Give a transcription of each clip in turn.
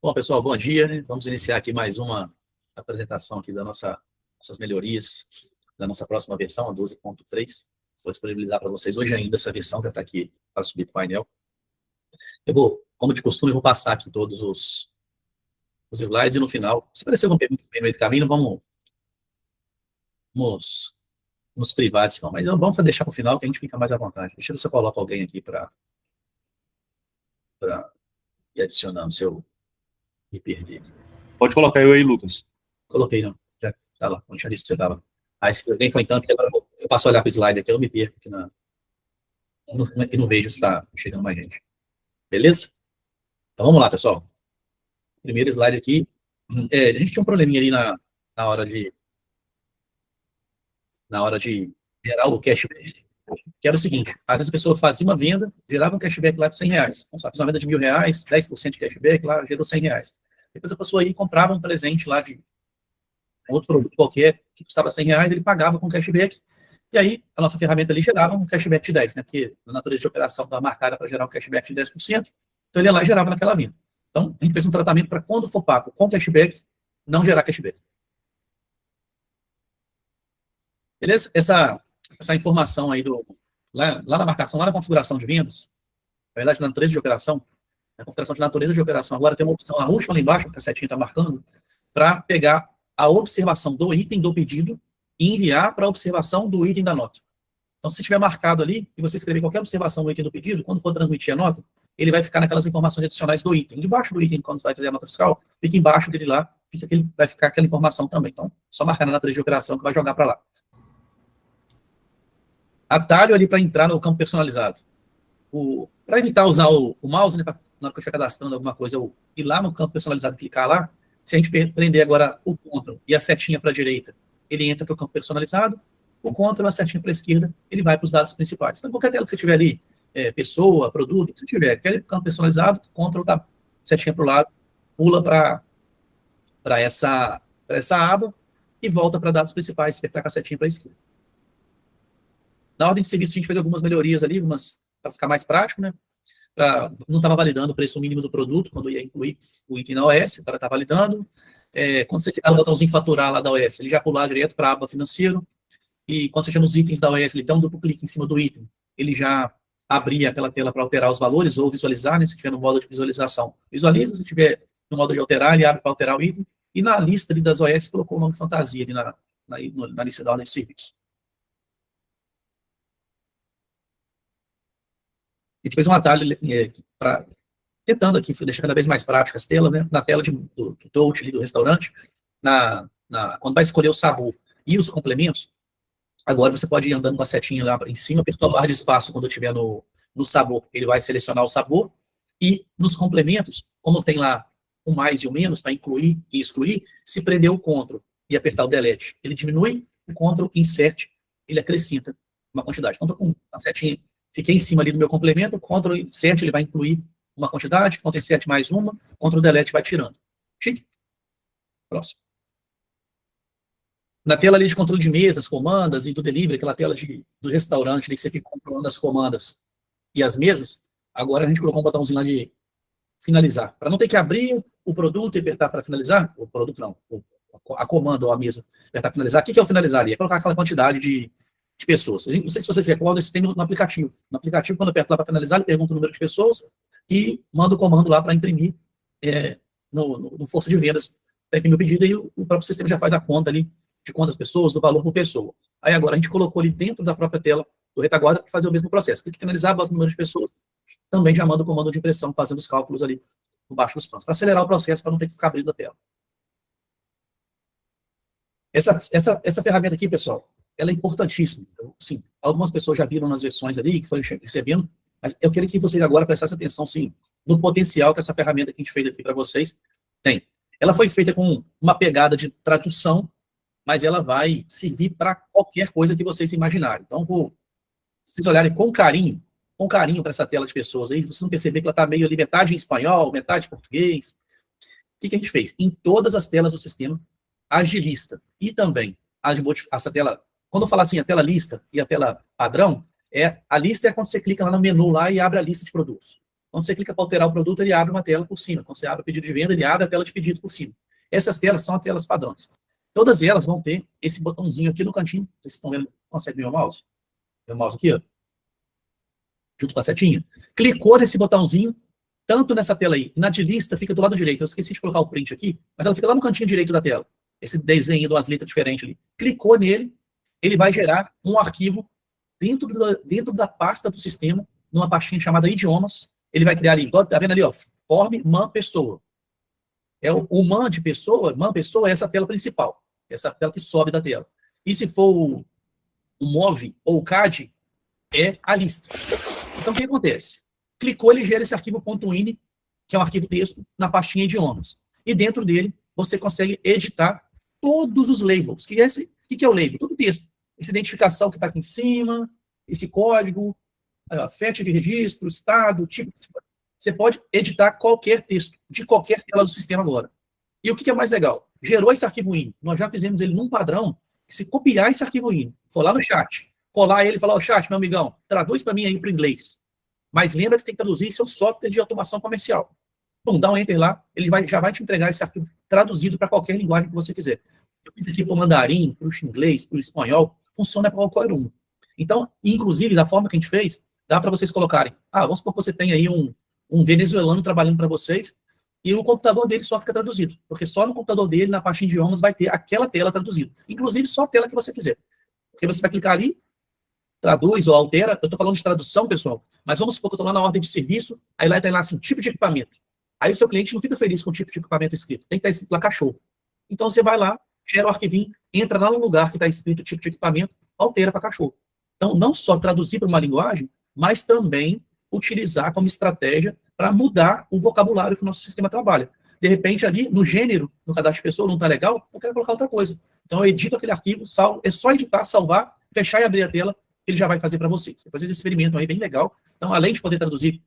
Bom, pessoal, bom dia, né? Vamos iniciar aqui mais uma apresentação aqui nossas melhorias da nossa próxima versão, a 12.3. Vou disponibilizar para vocês hoje ainda essa versão que está aqui para subir para o painel. Eu vou, como de costume, vou passar aqui todos os slides e no final, se aparecer alguma pergunta no meio do caminho, vamos nos privados, não. Mas vamos deixar para o final que a gente fica mais à vontade. Deixa eu ver se eu coloco alguém aqui para ir adicionando, se eu me perder aqui. Pode colocar eu aí, Lucas. Coloquei, não. Já tá lá, onde tinha visto que você estava. Aí, se alguém foi então, porque agora eu passo a olhar para o slide aqui, eu me perco aqui e não vejo se está chegando mais gente. Beleza? Então vamos lá, pessoal. Primeiro slide aqui. A gente tinha um probleminha ali na hora de gerar o cashback. Que era o seguinte: às vezes a pessoa fazia uma venda, gerava um cashback lá de R$100. Vamos fazer uma venda de R$1.000, 10% de cashback, lá gerou R$100. Depois a pessoa aí comprava um presente lá de outro produto qualquer que custava R$100, ele pagava com cashback, e aí a nossa ferramenta ali gerava um cashback de 10%, né? Porque a natureza de operação estava marcada para gerar um cashback de 10%, então ele ia lá e gerava naquela venda. Então, a gente fez um tratamento para quando for pago com cashback, não gerar cashback. Beleza? Essa informação aí lá na marcação, lá na configuração de vendas, na verdade, na natureza de operação, na configuração de natureza de operação, agora tem uma opção, a última lá embaixo, que a setinha está marcando, para pegar a observação do item do pedido e enviar para a observação do item da nota. Então, se tiver marcado ali, e você escrever qualquer observação do item do pedido, quando for transmitir a nota, ele vai ficar naquelas informações adicionais do item. Debaixo do item, quando vai fazer a nota fiscal, fica embaixo dele lá, vai ficar aquela informação também. Então, só marcar na natureza de operação que vai jogar para lá. Atalho ali para entrar no campo personalizado. Para evitar usar o mouse, né, na hora que eu estiver cadastrando alguma coisa, eu ir lá no campo personalizado e clicar lá. Se a gente prender agora o CTRL e a setinha para a direita, ele entra para o campo personalizado. O CTRL e a setinha para a esquerda, ele vai para os dados principais. Então, qualquer tela que você tiver ali, pessoa, produto, se tiver, quer ir para o campo personalizado, CTRL dá setinha para o lado, pula para essa aba e volta para dados principais, apertar com a setinha para a esquerda. Na ordem de serviço, a gente fez algumas melhorias ali, para ficar mais prático, né? Não estava validando o preço mínimo do produto quando ia incluir o item na OS, agora está validando. Quando você clicar no botãozinho faturar lá da OS, ele já pular direto para a aba financeiro. E quando você chama nos itens da OS, ele dá um duplo clique em cima do item, ele já abria aquela tela para alterar os valores ou visualizar, né? Se tiver no modo de visualização, visualiza. Se tiver no modo de alterar, ele abre para alterar o item. E na lista ali das OS, colocou o nome fantasia ali na lista da ordem de serviço. A gente fez um atalho tentando aqui deixar cada vez mais práticas as telas, né? Na tela do touch ali do restaurante, quando vai escolher o sabor e os complementos, agora você pode ir andando com a setinha lá em cima, apertou a barra de espaço quando estiver no sabor, ele vai selecionar o sabor, e nos complementos, como tem lá o mais e o menos para incluir e excluir, se prender o CTRL e apertar o delete, ele diminui, o CTRL insert, ele acrescenta uma quantidade. Então, estou com a setinha, fiquei em cima ali do meu complemento, CTRL insert, ele vai incluir uma quantidade, CTRL insert mais uma, CTRL delete vai tirando. Chique? Próximo. Na tela ali de controle de mesas, comandas e do delivery, aquela tela do restaurante, ali que você fica controlando as comandas e as mesas, agora a gente colocou um botãozinho lá de finalizar, para não ter que abrir o produto e apertar para finalizar, o produto não, a comanda ou a mesa, apertar para finalizar. O que é o finalizar ali? É colocar aquela quantidade de pessoas. Não sei se vocês recordam, isso tem no aplicativo. No aplicativo, quando eu aperto lá para finalizar, ele pergunta o número de pessoas e manda o comando lá para imprimir no força de vendas, para imprimir o pedido, e o próprio sistema já faz a conta ali de quantas pessoas, do valor por pessoa. Aí agora a gente colocou ali dentro da própria tela do retaguarda para fazer o mesmo processo. Clique em finalizar, bota o número de pessoas, também já manda o comando de impressão, fazendo os cálculos ali por baixo dos panos, para acelerar o processo, para não ter que ficar abrindo a tela. Essa ferramenta aqui, pessoal, ela é importantíssima. Então, sim, algumas pessoas já viram nas versões ali, que foram recebendo, mas eu queria que vocês agora prestassem atenção, sim, no potencial que essa ferramenta que a gente fez aqui para vocês tem. Ela foi feita com uma pegada de tradução, mas ela vai servir para qualquer coisa que vocês imaginarem. Então, vocês olharem com carinho para essa tela de pessoas aí, vocês não perceber que ela está meio ali, metade em espanhol, metade em português. O que a gente fez? Em todas as telas do sistema, agilista e também essa tela, quando eu falar assim, a tela lista e a tela padrão, a lista é quando você clica lá no menu lá e abre a lista de produtos. Quando você clica para alterar o produto, ele abre uma tela por cima. Quando você abre o pedido de venda, ele abre a tela de pedido por cima. Essas telas são as telas padrões. Todas elas vão ter esse botãozinho aqui no cantinho. Vocês estão vendo? Consegue ver o mouse? Meu mouse aqui, ó. Junto com a setinha. Clicou nesse botãozinho, tanto nessa tela aí, na de lista fica do lado direito. Eu esqueci de colocar o print aqui, mas ela fica lá no cantinho direito da tela. Esse desenho de umas letras diferentes ali. Clicou nele, ele vai gerar um arquivo dentro da pasta do sistema, numa pastinha chamada idiomas. Ele vai criar ali, igual tá vendo ali, ó, form man pessoa. É o man de pessoa, man pessoa é essa tela principal, essa tela que sobe da tela. E se for o move ou o CAD, é a lista. Então o que acontece? Clicou, ele gera esse arquivo .ini, que é um arquivo texto, na pastinha idiomas. E dentro dele, você consegue editar todos os labels. Que é o label? Todo o texto. Essa identificação que está aqui em cima, esse código, fetch de registro, estado, tipo. Você pode editar qualquer texto, de qualquer tela do sistema agora. E o que é mais legal? Gerou esse arquivo INI. Nós já fizemos ele num padrão, que se copiar esse arquivo INI, for lá no chat, colar ele e falar, chat, meu amigão, traduz para mim aí para o inglês. Mas lembra que você tem que traduzir seu software de automação comercial. Bom, dá um enter lá, ele já vai te entregar esse arquivo traduzido para qualquer linguagem que você quiser. Eu fiz aqui para o mandarim, para o inglês, para o espanhol, funciona para qualquer um. Então, inclusive, da forma que a gente fez, dá para vocês colocarem, vamos supor que você tem aí um venezuelano trabalhando para vocês, e o computador dele só fica traduzido, porque só no computador dele, na parte de idiomas, vai ter aquela tela traduzida. Inclusive, só a tela que você quiser. Porque você vai clicar ali, traduz ou altera. Eu estou falando de tradução, pessoal, mas vamos supor que eu estou lá na ordem de serviço, aí lá tem lá assim, tipo de equipamento. Aí o seu cliente não fica feliz com o tipo de equipamento escrito, tem que estar escrito lá cachorro. Então você vai lá, gera o arquivinho, entra lá no lugar que está escrito tipo de equipamento, altera para cachorro. Então, não só traduzir para uma linguagem, mas também utilizar como estratégia para mudar o vocabulário que o nosso sistema trabalha. De repente, ali, no gênero, no cadastro de pessoa, não está legal, eu quero colocar outra coisa. Então, eu edito aquele arquivo, é só editar, salvar, fechar e abrir a tela, ele já vai fazer para vocês. Depois vocês experimentam aí, bem legal. Então, além de poder traduzir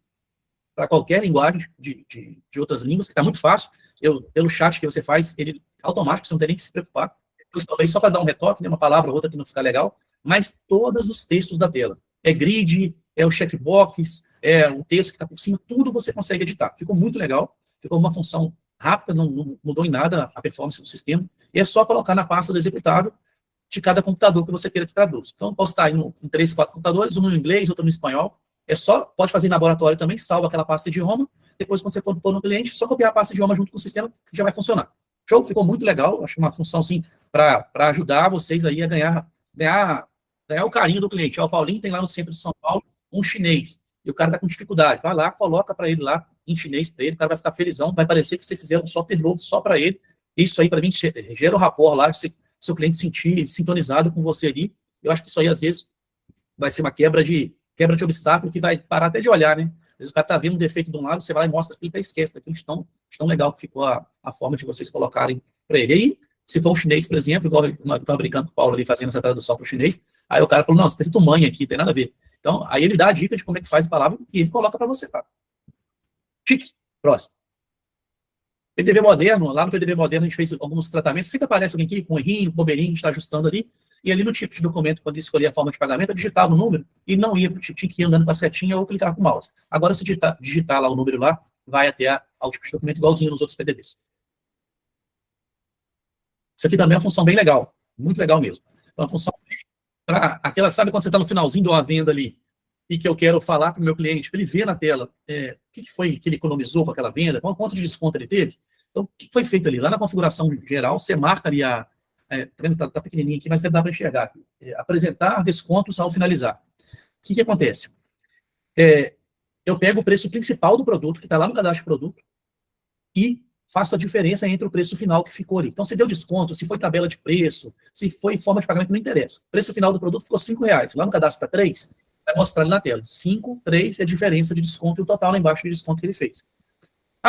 para qualquer linguagem de outras línguas, que está muito fácil, pelo chat que você faz, ele automático, você não tem nem que se preocupar. Depois, talvez só para dar um retoque, né, uma palavra ou outra que não fica legal, mas todos os textos da tela. É grid, é o checkbox, é o texto que está por cima, tudo você consegue editar. Ficou muito legal, ficou uma função rápida, não mudou em nada a performance do sistema, e é só colocar na pasta do executável de cada computador que você queira que traduza. Então, eu posso estar em 3, 4 computadores, um no inglês, outro no espanhol, pode fazer em laboratório também, salva aquela pasta de idioma, depois quando você for pôr no cliente, é só copiar a pasta de idioma junto com o sistema, que já vai funcionar. Show, ficou muito legal, acho uma função, sim, para ajudar vocês aí a ganhar o carinho do cliente. O Paulinho tem lá no centro de São Paulo um chinês, e o cara está com dificuldade, vai lá, coloca para ele lá, em chinês para ele, o cara vai ficar felizão, vai parecer que vocês fizeram um software novo só para ele. Isso aí, para mim, gera o rapport lá, seu cliente sentir sintonizado com você ali. Eu acho que isso aí, às vezes, vai ser uma quebra de obstáculo que vai parar até de olhar, né? Às vezes o cara está vendo um defeito de um lado, você vai lá e mostra que ele esquece daquilo tão legal que ficou a forma de vocês colocarem para ele. E aí, se for um chinês, por exemplo, igual eu estava brincando com o Paulo ali, fazendo essa tradução para o chinês, aí o cara falou, não, você tem escrito mãe aqui, tem nada a ver. Então, aí ele dá a dica de como é que faz a palavra e ele coloca para você, tá? Chique. Próximo. PDV moderno, lá no PDV moderno a gente fez alguns tratamentos, sempre aparece alguém aqui com um errinho, um bobeirinho, a gente está ajustando ali, e ali no tipo de documento, quando escolher a forma de pagamento, eu digitava o número e não ia para o tipo, tinha que ir andando com a setinha ou clicar com o mouse. Agora, se digitar lá o número lá, vai até ao tipo de documento igualzinho nos outros PDVs. Isso aqui também é uma função bem legal, muito legal mesmo. É uma função para aquela, sabe quando você está no finalzinho de uma venda ali, e que eu quero falar para o meu cliente, para ele ver na tela o que foi que ele economizou com aquela venda, quanto de desconto ele teve. Então, o que foi feito ali? Lá na configuração geral, você marca ali tá pequenininho aqui, mas dá para enxergar. Apresentar descontos ao finalizar. O que acontece? Eu pego o preço principal do produto, que está lá no cadastro de produto, e faço a diferença entre o preço final que ficou ali. Então, se deu desconto, se foi tabela de preço, se foi forma de pagamento, não interessa. O preço final do produto ficou R$5. Lá no cadastro está 3, vai mostrar ali na tela. 5, 3 é a diferença de desconto e o total lá embaixo de desconto que ele fez.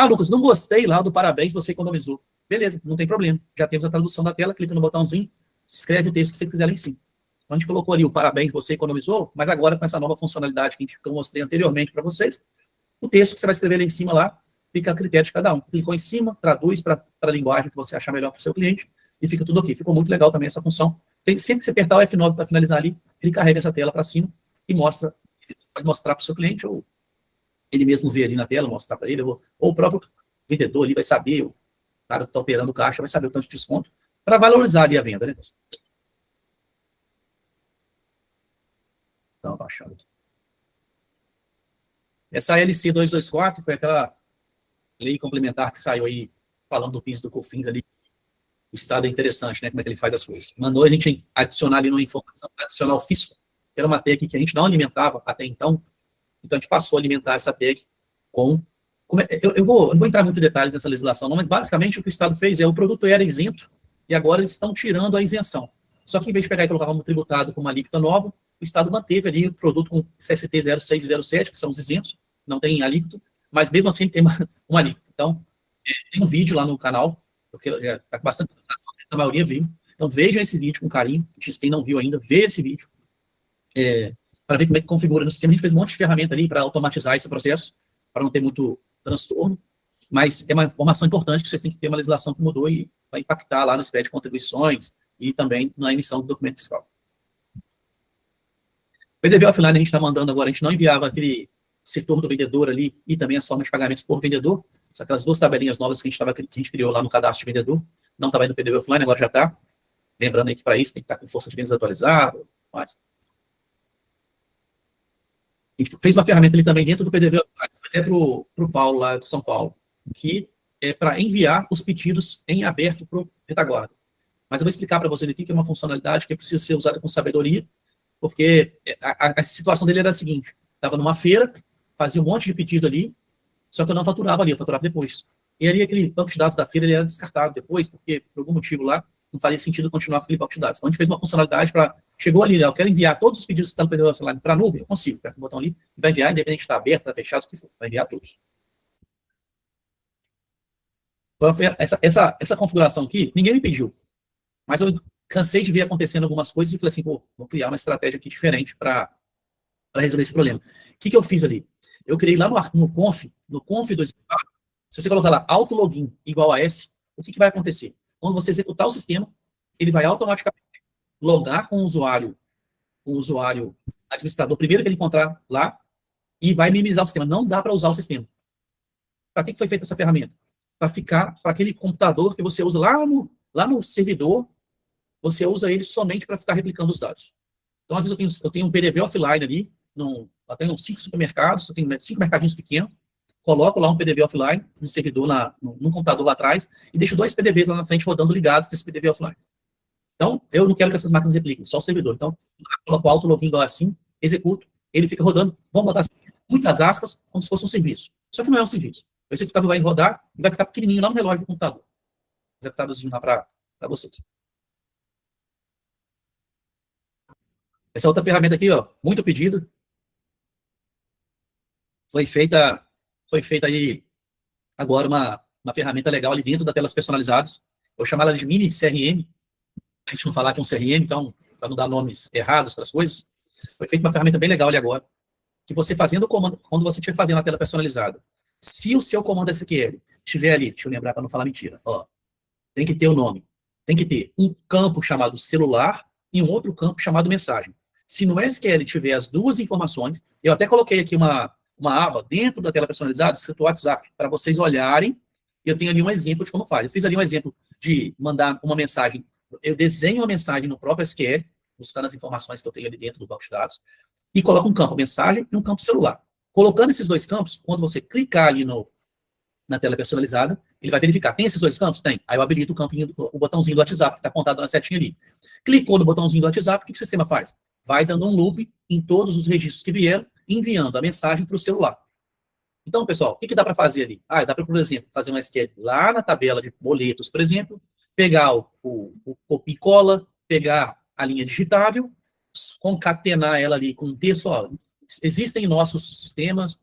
Lucas, não gostei lá do parabéns, você economizou. Beleza, não tem problema. Já temos a tradução da tela, clica no botãozinho, escreve o texto que você quiser lá em cima. Então, a gente colocou ali o parabéns, você economizou, mas agora com essa nova funcionalidade que eu mostrei anteriormente para vocês, o texto que você vai escrever lá em cima lá, fica a critério de cada um. Clicou em cima, traduz para a linguagem que você achar melhor para o seu cliente, e fica tudo ok. Ficou muito legal também essa função. Sempre que você apertar o F9 para finalizar ali, ele carrega essa tela para cima e mostra, pode mostrar para o seu cliente, ou ele mesmo vê ali na tela, mostrar para ele, ou o próprio vendedor ali vai saber, o cara que está operando o caixa vai saber o tanto de desconto para valorizar ali a venda, né? Então, abaixando aqui. Essa LC 224 foi aquela lei complementar que saiu aí falando do PIS e do COFINS ali. O Estado é interessante, né? Como é que ele faz as coisas. Mandou a gente adicionar ali numa informação, adicionar o fisco, que era uma tag que a gente não alimentava até então. Então a gente passou a alimentar essa tag com. Eu não vou entrar muito em detalhes nessa legislação, não, mas basicamente o que o Estado fez é o produto era isento e agora eles estão tirando a isenção. Só que em vez de pegar e colocar como tributado com uma alíquota nova, o Estado manteve ali o produto com CST 06 e 07, que são os isentos, não tem alíquota, mas mesmo assim tem uma alíquota. Então, tem um vídeo lá no canal, porque já está com bastante a maioria viu. Então vejam esse vídeo com carinho. Quem não viu ainda, vê esse vídeo. Para ver como é que configura no sistema. A gente fez um monte de ferramenta ali para automatizar esse processo, para não ter muito transtorno. Mas é uma informação importante que vocês têm que ter uma legislação que mudou e vai impactar lá no SPED de contribuições e também na emissão do documento fiscal. O PDV offline a gente está mandando agora, a gente não enviava aquele setor do vendedor ali e também as formas de pagamentos por vendedor, só aquelas duas tabelinhas novas que a gente criou lá no cadastro de vendedor, não estava indo no PDV offline, agora já está. Lembrando aí que para isso tem que estar com força de vendas atualizada, mas a gente fez uma ferramenta ali também dentro do PDV offline, até para o Paulo lá de São Paulo, que é para enviar os pedidos em aberto para o retaguarda. Mas eu vou explicar para vocês aqui que é uma funcionalidade que precisa ser usada com sabedoria, porque a situação dele era a seguinte: estava numa feira, fazia um monte de pedido ali, só que eu não faturava ali, eu faturava depois. E ali aquele banco de dados da feira ele era descartado depois, porque por algum motivo lá não faria sentido continuar com aquele banco de dados. Então a gente fez uma funcionalidade para, chegou ali, eu quero enviar todos os pedidos que estão no PDV offline para a nuvem, eu consigo, aperta o botão ali, e vai enviar, independente de estar aberto, está fechado, o que for, vai enviar todos. Essa configuração aqui, ninguém me pediu, mas eu cansei de ver acontecendo algumas coisas e falei assim, pô, vou criar uma estratégia aqui diferente para resolver esse problema. O que eu fiz ali? Eu criei lá no conf 2004, se você colocar lá autologin igual a S, o que vai acontecer? Quando você executar o sistema, ele vai automaticamente logar com o usuário administrador, primeiro que ele encontrar lá, e vai minimizar o sistema. Não dá para usar o sistema. Para que foi feita essa ferramenta? Para ficar para aquele computador que você usa lá no servidor, você usa ele somente para ficar replicando os dados. Então, às vezes, eu tenho um PDV offline ali, eu tenho 5 supermercados, eu tenho 5 mercadinhos pequenos, coloco lá um PDV offline, no servidor, num computador lá atrás, e deixo 2 PDVs lá na frente rodando ligados com esse PDV offline. Então, eu não quero que essas máquinas repliquem, só o servidor. Então, coloco o autologin igual assim, executo, ele fica rodando, vamos botar assim, muitas aspas, como se fosse um serviço. Só que não é um serviço. O executável vai rodar e vai ficar pequenininho lá no relógio do computador. Executávelzinho lá para vocês. Essa outra ferramenta aqui, ó, muito pedido. Foi feita aí agora uma ferramenta legal ali dentro das telas personalizadas. Eu vou chamar ela de mini CRM, a gente não falar que é um CRM, então, para não dar nomes errados para as coisas. Foi feita uma ferramenta bem legal ali agora, que você fazendo o comando, quando você estiver fazendo a tela personalizada, se o seu comando SQL estiver ali, deixa eu lembrar para não falar mentira, ó, tem que ter o nome, tem que ter um campo chamado celular e um outro campo chamado mensagem. Se no SQL tiver as duas informações, eu até coloquei aqui uma aba dentro da tela personalizada, escrito WhatsApp, para vocês olharem. Eu tenho ali um exemplo de como faz. Eu fiz ali um exemplo de mandar uma mensagem. Eu desenho uma mensagem no próprio SQL, buscando as informações que eu tenho ali dentro do banco de dados, e coloco um campo mensagem e um campo celular. Colocando esses dois campos, quando você clicar ali na tela personalizada, ele vai verificar. Tem esses dois campos? Tem. Aí eu habilito o botãozinho do WhatsApp, que está apontado na setinha ali. Clicou no botãozinho do WhatsApp, o que o sistema faz? Vai dando um loop em todos os registros que vieram, enviando a mensagem para o celular. Então, pessoal, o que dá para fazer ali? Dá para, por exemplo, fazer um SQL lá na tabela de boletos, por exemplo, pegar o copia e cola, pegar a linha digitável, concatenar ela ali com um texto. Ó, existem em nossos sistemas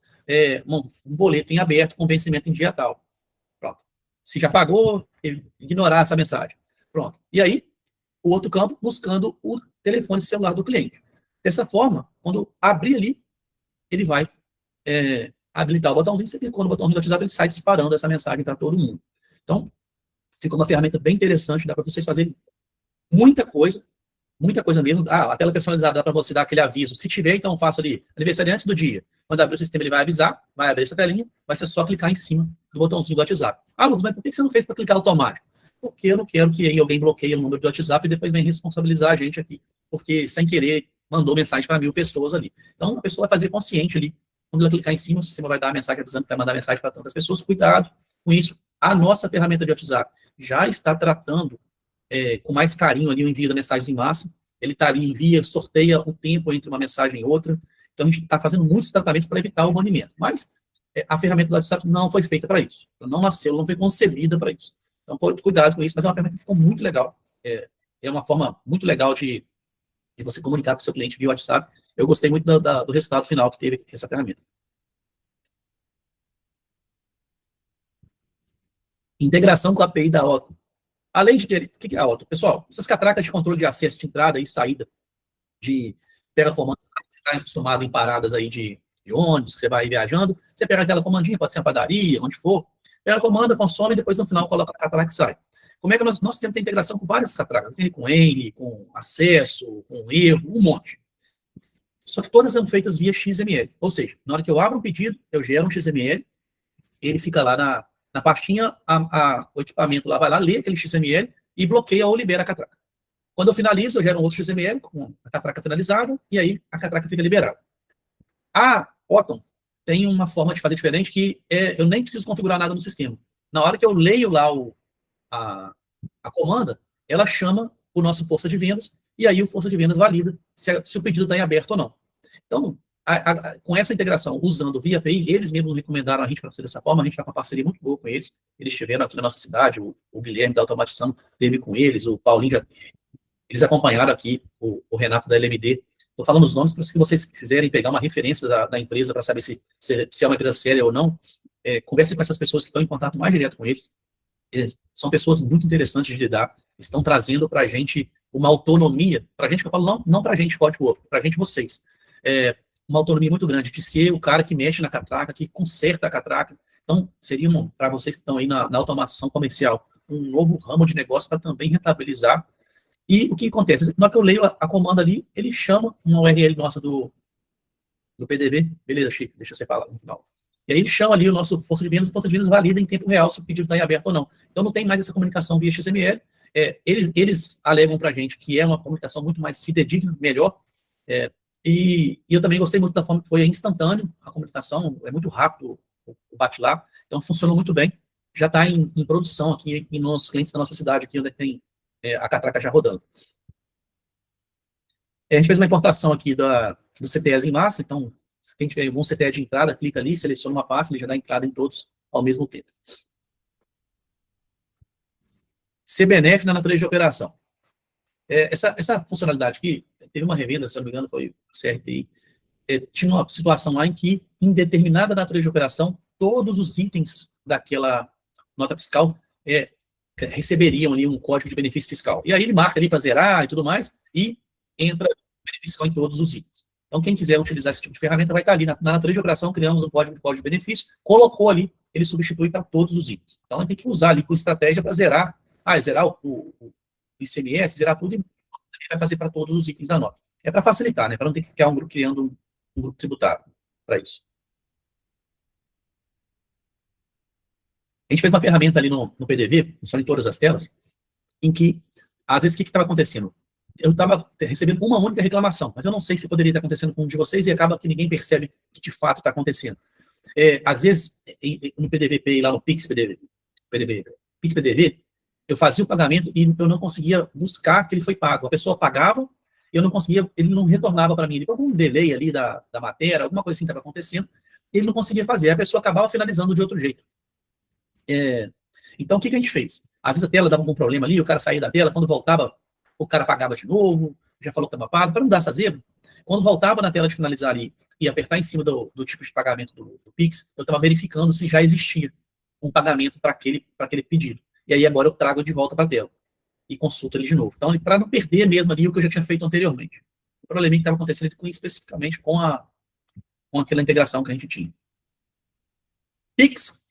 um boleto em aberto com vencimento em dia tal. Pronto. Se já pagou, ignorar essa mensagem. Pronto. E aí, o outro campo buscando o telefone celular do cliente. Dessa forma, quando abrir ali, ele vai habilitar o botãozinho, você clicou no botãozinho do WhatsApp, ele sai disparando essa mensagem para todo mundo. Então, ficou uma ferramenta bem interessante, dá para vocês fazerem muita coisa mesmo. A tela personalizada dá para você dar aquele aviso. Se tiver, então faço ali, aniversário antes do dia. Quando abrir o sistema, ele vai avisar, vai abrir essa telinha, vai ser só clicar em cima do botãozinho do WhatsApp. Ah, Lucas, mas por que você não fez para clicar automático? Porque eu não quero que aí alguém bloqueie o número do WhatsApp e depois venha responsabilizar a gente aqui. Porque, sem querer, mandou mensagem para 1.000 pessoas ali. Então, a pessoa vai fazer consciente ali. Quando ela clicar em cima, o sistema vai dar a mensagem avisando que vai mandar mensagem para tantas pessoas. Cuidado com isso. A nossa ferramenta de WhatsApp já está tratando com mais carinho ali o envio da mensagem em massa. Ele está ali, envia, sorteia o tempo entre uma mensagem e outra. Então, a gente está fazendo muitos tratamentos para evitar o banimento. Mas a ferramenta do WhatsApp não foi feita para isso. Ela não nasceu, não foi concebida para isso. Então, cuidado com isso, mas é uma ferramenta que ficou muito legal. É uma forma muito legal de você comunicar com o seu cliente via WhatsApp. Eu gostei muito do resultado final que teve essa ferramenta. Integração com a API da Otto. Além de ter... O que é a Otto? Pessoal, essas catracas de controle de acesso de entrada e saída de pega comando, você está acostumado em paradas aí de ônibus, que você vai viajando, você pega aquela comandinha, pode ser uma padaria, onde for, pega a comanda, consome e depois no final coloca a catraca e sai. Como é que nós temos integração com várias catracas? Tem com N, com acesso, com Evo, um monte. Só que todas são feitas via XML. Ou seja, na hora que eu abro um pedido, eu gero um XML, ele fica lá na pastinha, o equipamento lá vai lá, lê aquele XML e bloqueia ou libera a catraca. Quando eu finalizo, eu gero um outro XML com a catraca finalizada e aí a catraca fica liberada. A Otom tem uma forma de fazer diferente que eu nem preciso configurar nada no sistema. Na hora que eu leio lá a comanda, ela chama o nosso força de vendas e aí o força de vendas valida se o pedido está em aberto ou não. Então, com essa integração, usando via API, eles mesmos recomendaram a gente para fazer dessa forma, a gente está com uma parceria muito boa com eles, eles estiveram aqui na nossa cidade, o Guilherme da Automatização teve com eles, o Paulinho já teve. Eles acompanharam aqui o Renato da LMD. Estou falando os nomes para se vocês quiserem pegar uma referência da empresa para saber se é uma empresa séria ou não. Conversem com essas pessoas que estão em contato mais direto com eles. Eles são pessoas muito interessantes de lidar. Estão trazendo para a gente uma autonomia. Para a gente, que eu falo, não para a gente, código, para a gente, vocês. Uma autonomia muito grande de ser o cara que mexe na catraca, que conserta a catraca. Então, seria, para vocês que estão aí na automação comercial, um novo ramo de negócio para também rentabilizar. E o que acontece? Na hora que eu leio a comanda ali, ele chama uma URL nossa do PDV. Beleza, Chico, deixa você falar no final. E aí ele chama ali o nosso força de vendas valida em tempo real se o pedido está em aberto ou não. Então não tem mais essa comunicação via XML. Eles alegam para a gente que é uma comunicação muito mais fidedigna, melhor. E eu também gostei muito da forma que foi instantâneo a comunicação, é muito rápido o bate lá. Então funcionou muito bem. Já está em produção aqui nos clientes da nossa cidade, aqui onde tem a catraca já rodando. A gente fez uma importação aqui do CTEs em massa, então, se quem tiver algum CTE de entrada, clica ali, seleciona uma pasta, ele já dá entrada em todos ao mesmo tempo. CBNF na natureza de operação. Essa funcionalidade aqui, teve uma revenda, se não me engano, foi o CRTI, tinha uma situação lá em que, em determinada natureza de operação, todos os itens daquela nota fiscal receberiam ali um código de benefício fiscal. E aí ele marca ali para zerar e tudo mais, e entra benefício fiscal em todos os itens. Então, quem quiser utilizar esse tipo de ferramenta vai estar ali na natureza de operação, criamos um código de benefício, colocou ali, ele substitui para todos os itens. Então, ele tem que usar ali com estratégia para zerar, zerar o ICMS, zerar tudo, e ele vai fazer para todos os itens da nota. É para facilitar, né? Para não ter que ficar criando um grupo tributário para isso. A gente fez uma ferramenta ali no PDV, funciona em todas as telas, em que, às vezes, o que estava acontecendo? Eu estava recebendo uma única reclamação, mas eu não sei se poderia estar acontecendo com um de vocês e acaba que ninguém percebe que de fato está acontecendo. Às vezes, no PDV, lá no Pix PDV, eu fazia o pagamento e eu não conseguia buscar que ele foi pago. A pessoa pagava, eu não conseguia, ele não retornava para mim. Ele algum delay ali da matéria, alguma coisa assim estava acontecendo, ele não conseguia fazer. A pessoa acabava finalizando de outro jeito. Então, o que a gente fez? Às vezes a tela dava algum problema ali, o cara saía da tela, quando voltava, o cara pagava de novo, já falou que estava pago, para não dar essa zebra. Quando voltava na tela de finalizar ali e apertar em cima do tipo de pagamento do Pix, eu estava verificando se já existia um pagamento para aquele pedido. E aí agora eu trago de volta para a tela e consulto ele de novo. Então, para não perder mesmo ali o que eu já tinha feito anteriormente. O problema que estava acontecendo especificamente com aquela integração que a gente tinha. Pix,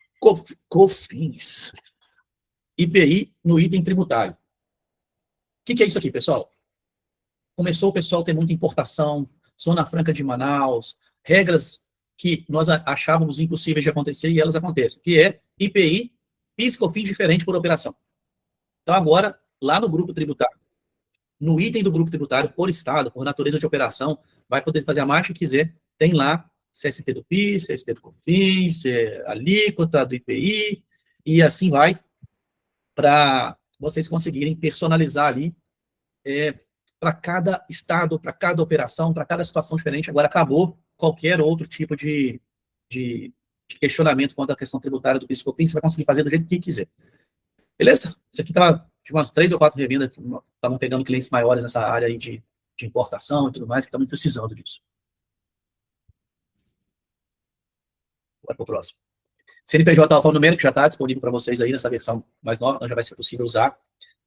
COFINS, IPI no item tributário. O que é isso aqui, pessoal? Começou o pessoal a ter muita importação, Zona Franca de Manaus, regras que nós achávamos impossíveis de acontecer e elas acontecem, que é IPI, PIS, COFINS diferente por operação. Então, agora, lá no grupo tributário, no item do grupo tributário, por estado, por natureza de operação, vai poder fazer a marcha que quiser, tem lá CST do PIS, CST do COFINS, alíquota do IPI, e assim vai, para vocês conseguirem personalizar ali para cada estado, para cada operação, para cada situação diferente. Agora acabou qualquer outro tipo de questionamento quanto à questão tributária do PIS/COFINS, você vai conseguir fazer do jeito que quiser. Beleza? Isso aqui estava de umas 3 ou 4 revendas que estavam pegando clientes maiores nessa área aí de importação e tudo mais, que estavam precisando disso. Bora para o próximo. CNPJ alfanumérico já está disponível para vocês aí nessa versão mais nova, então já vai ser possível usar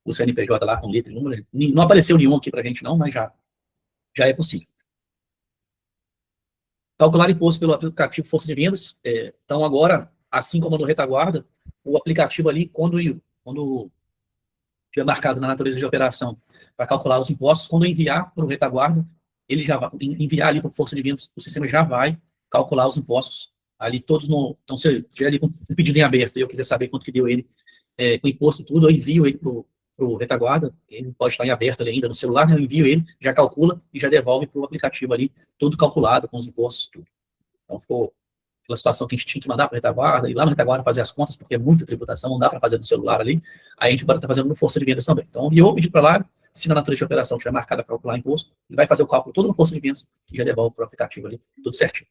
o CNPJ lá com letra e número. Não apareceu nenhum aqui para a gente não, mas já é possível. Calcular imposto pelo aplicativo Força de Vendas. Então agora, assim como no Retaguarda, o aplicativo ali, quando tiver marcado na natureza de operação para calcular os impostos, quando enviar para o Retaguarda, ele já vai enviar ali para o Força de Vendas, o sistema já vai calcular os impostos ali todos no... Então, se eu tiver ali com o pedido em aberto e eu quiser saber quanto que deu ele, com imposto e tudo, eu envio ele para o Retaguarda, ele pode estar em aberto ali ainda no celular, né? Eu envio ele, já calcula e já devolve para o aplicativo ali, tudo calculado com os impostos, tudo. Então, ficou aquela situação que a gente tinha que mandar para a Retaguarda, ir lá no Retaguarda fazer as contas, porque é muita tributação, não dá para fazer no celular ali, aí a gente agora está fazendo no Força de Vendas também. Então, enviou o pedido para lá, se na natureza de operação tiver marcada para calcular imposto, ele vai fazer o cálculo todo no Força de Vendas e já devolve para o aplicativo ali, tudo certinho.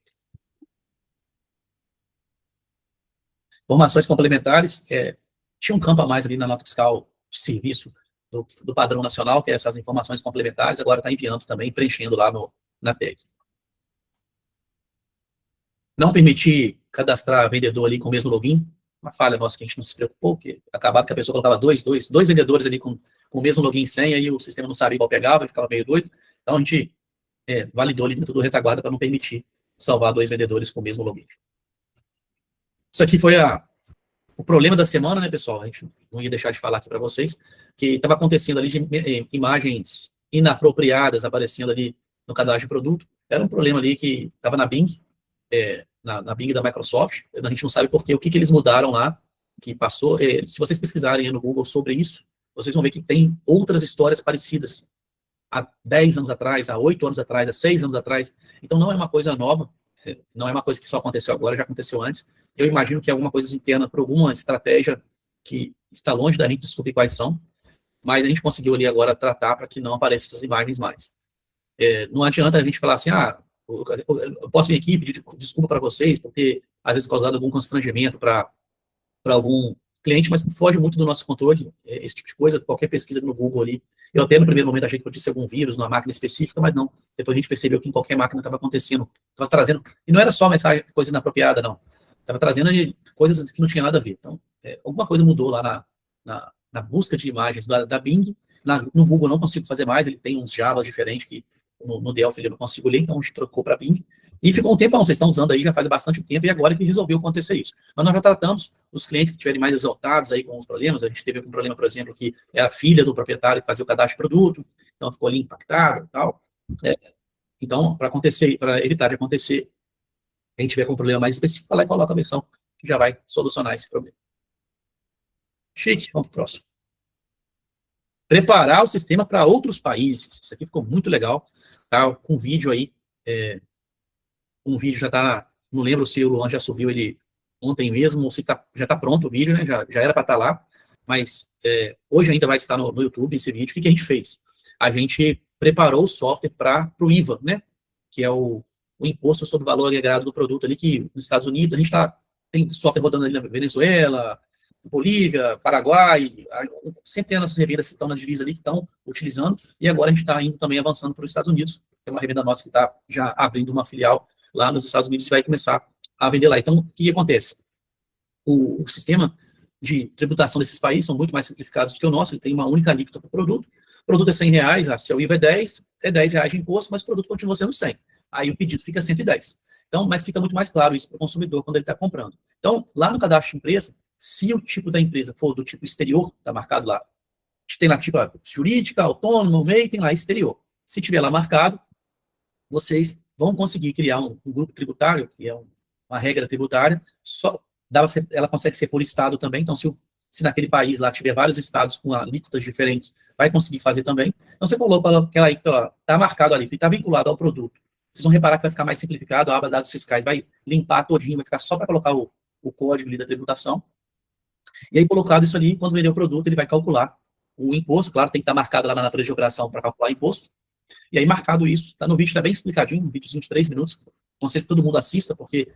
Informações complementares, tinha um campo a mais ali na nota fiscal de serviço do padrão nacional, que é essas informações complementares, agora está enviando também, preenchendo lá na tag. Não permitir cadastrar vendedor ali com o mesmo login, uma falha nossa que a gente não se preocupou, que acabava que a pessoa colocava dois vendedores ali com o mesmo login e senha, e o sistema não sabia qual pegava, e ficava meio doido. Então a gente validou ali dentro do Retaguarda para não permitir salvar 2 vendedores com o mesmo login. Isso aqui foi o problema da semana, né, pessoal? A gente não ia deixar de falar aqui para vocês, que estava acontecendo ali de imagens inapropriadas aparecendo ali no cadastro de produto. Era um problema ali que estava na Bing, na Bing da Microsoft. A gente não sabe por quê, o que eles mudaram lá, que passou. Se vocês pesquisarem no Google sobre isso, vocês vão ver que tem outras histórias parecidas há 10 anos atrás, há 8 anos atrás, há 6 anos atrás. Então não é uma coisa nova, não é uma coisa que só aconteceu agora, já aconteceu antes. Eu imagino que é alguma coisa interna por alguma estratégia que está longe da gente descobrir quais são, mas a gente conseguiu ali agora tratar para que não apareçam essas imagens mais. Não adianta a gente falar assim, eu posso vir aqui e pedir desculpa para vocês, porque às vezes causado algum constrangimento para algum cliente, mas foge muito do nosso controle, esse tipo de coisa, qualquer pesquisa no Google ali. Eu até no primeiro momento achei que podia ser algum vírus numa máquina específica, mas não. Depois a gente percebeu que em qualquer máquina estava acontecendo, estava trazendo, e não era só mensagem, coisa inapropriada, não. Estava trazendo coisas que não tinha nada a ver. Então, alguma coisa mudou lá na busca de imagens da Bing. No Google não consigo fazer mais, ele tem uns Javas diferentes que no Delphi eu não consigo ler, então a gente trocou para Bing. E ficou um tempão, vocês estão usando aí já faz bastante tempo, e agora que resolveu acontecer isso. Mas nós já tratamos os clientes que tiverem mais exaltados aí com os problemas. A gente teve um problema, por exemplo, que era a filha do proprietário que fazia o cadastro de produto, então ficou ali impactado e tal. Então, para evitar de acontecer, a gente tiver com um problema mais específico, vai lá e coloca a versão que já vai solucionar esse problema. Chique, vamos para o próximo. Preparar o sistema para outros países. Isso aqui ficou muito legal, tá? Com vídeo aí, um vídeo já está, não lembro se o Luan já subiu ele ontem mesmo, ou se já está pronto o vídeo, né? Já era para estar lá, mas hoje ainda vai estar no YouTube esse vídeo. O que a gente fez? A gente preparou o software para o IVA, né? Que é o imposto sobre o valor agregado do produto ali, que nos Estados Unidos a gente tem software rodando ali na Venezuela, Bolívia, Paraguai, centenas de revendas que estão na divisa ali, que estão utilizando, e agora a gente está indo também avançando para os Estados Unidos. Tem uma revenda nossa que está já abrindo uma filial lá nos Estados Unidos e vai começar a vender lá. Então, o que acontece? O sistema de tributação desses países são muito mais simplificados do que o nosso, ele tem uma única alíquota para o produto. O produto é R$100, se o IVA é 10, é R$10 de imposto, mas o produto continua sendo 100. Aí o pedido fica 110. Então, mas fica muito mais claro isso para o consumidor quando ele está comprando. Então, lá no cadastro de empresa, se o tipo da empresa for do tipo exterior, está marcado lá, tem lá tipo jurídica, autônoma, MEI, tem lá exterior. Se tiver lá marcado, vocês vão conseguir criar um grupo tributário, que é uma regra tributária, ela consegue ser por estado também, então se naquele país lá tiver vários estados com alíquotas diferentes, vai conseguir fazer também. Então você coloca aquela alíquota, está marcado ali, está vinculado ao produto. Vocês vão reparar que vai ficar mais simplificado, a aba dados fiscais vai limpar todinho, vai ficar só para colocar o código ali da tributação. E aí, colocado isso ali, quando vender o produto, ele vai calcular o imposto, claro, tem que estar marcado lá na natureza de operação para calcular imposto. E aí, marcado isso, está no vídeo, está bem explicadinho, um vídeozinho de 3 minutos. Aconselho que todo mundo assista, porque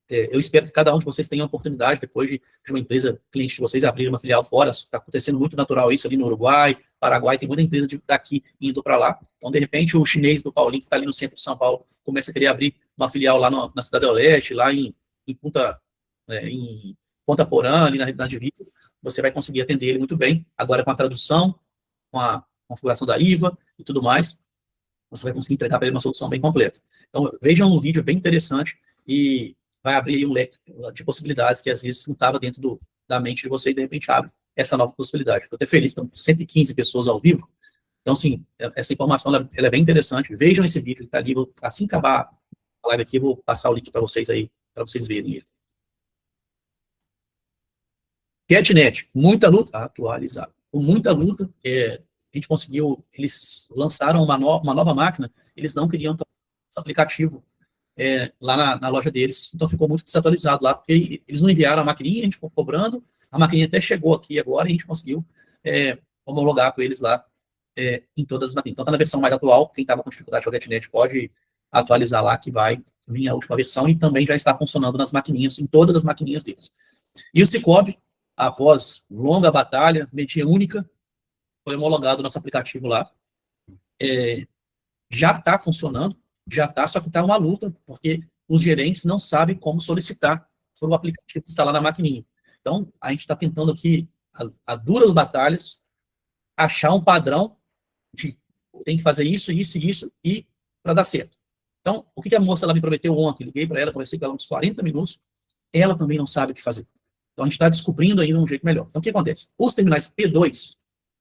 eu espero que cada um de vocês tenha a oportunidade, depois de uma empresa cliente de vocês abrir uma filial fora. Está acontecendo muito natural isso ali no Uruguai, Paraguai, tem muita empresa daqui indo para lá. Então, de repente, o chinês do Paulinho, que está ali no centro de São Paulo, começa a querer abrir uma filial lá na Cidade do Leste, lá em Ponta Porã, ali na divisa. Você vai conseguir atender ele muito bem. Agora, com a tradução, com a configuração da IVA e tudo mais, você vai conseguir entregar para ele uma solução bem completa. Então, vejam um vídeo bem interessante e vai abrir um leque de possibilidades que às vezes não estava dentro da mente de você e de repente abre essa nova possibilidade. Estou até feliz, estão 115 pessoas ao vivo. Então, sim, essa informação ela é bem interessante. Vejam esse vídeo que está ali. Assim que acabar a live aqui, eu vou passar o link para vocês aí, para vocês verem ele. GetNet, muita luta, atualizado. Com muita luta, a gente conseguiu, eles lançaram uma nova máquina, eles não queriam esse aplicativo lá na loja deles, então ficou muito desatualizado lá, porque eles não enviaram a maquininha, a gente ficou cobrando, a maquininha até chegou aqui agora e a gente conseguiu homologar com eles lá em todas as maquininhas. Então está na versão mais atual, quem estava com dificuldade com a GetNet pode atualizar lá, que vai vir a última versão e também já está funcionando nas maquininhas, em todas as maquininhas deles. E o Cicobi, após longa batalha, mediúnica, foi homologado o nosso aplicativo lá. Já está funcionando, só que está uma luta, porque os gerentes não sabem como solicitar para o aplicativo instalar na maquininha. Então, a gente está tentando aqui, a duras batalhas, achar um padrão de tem que fazer isso, isso e isso, e para dar certo. Então, o que a moça ela me prometeu ontem? Liguei para ela, conversei com ela uns 40 minutos, ela também não sabe o que fazer. Então, a gente está descobrindo ainda um jeito melhor. Então, o que acontece? Os terminais P2,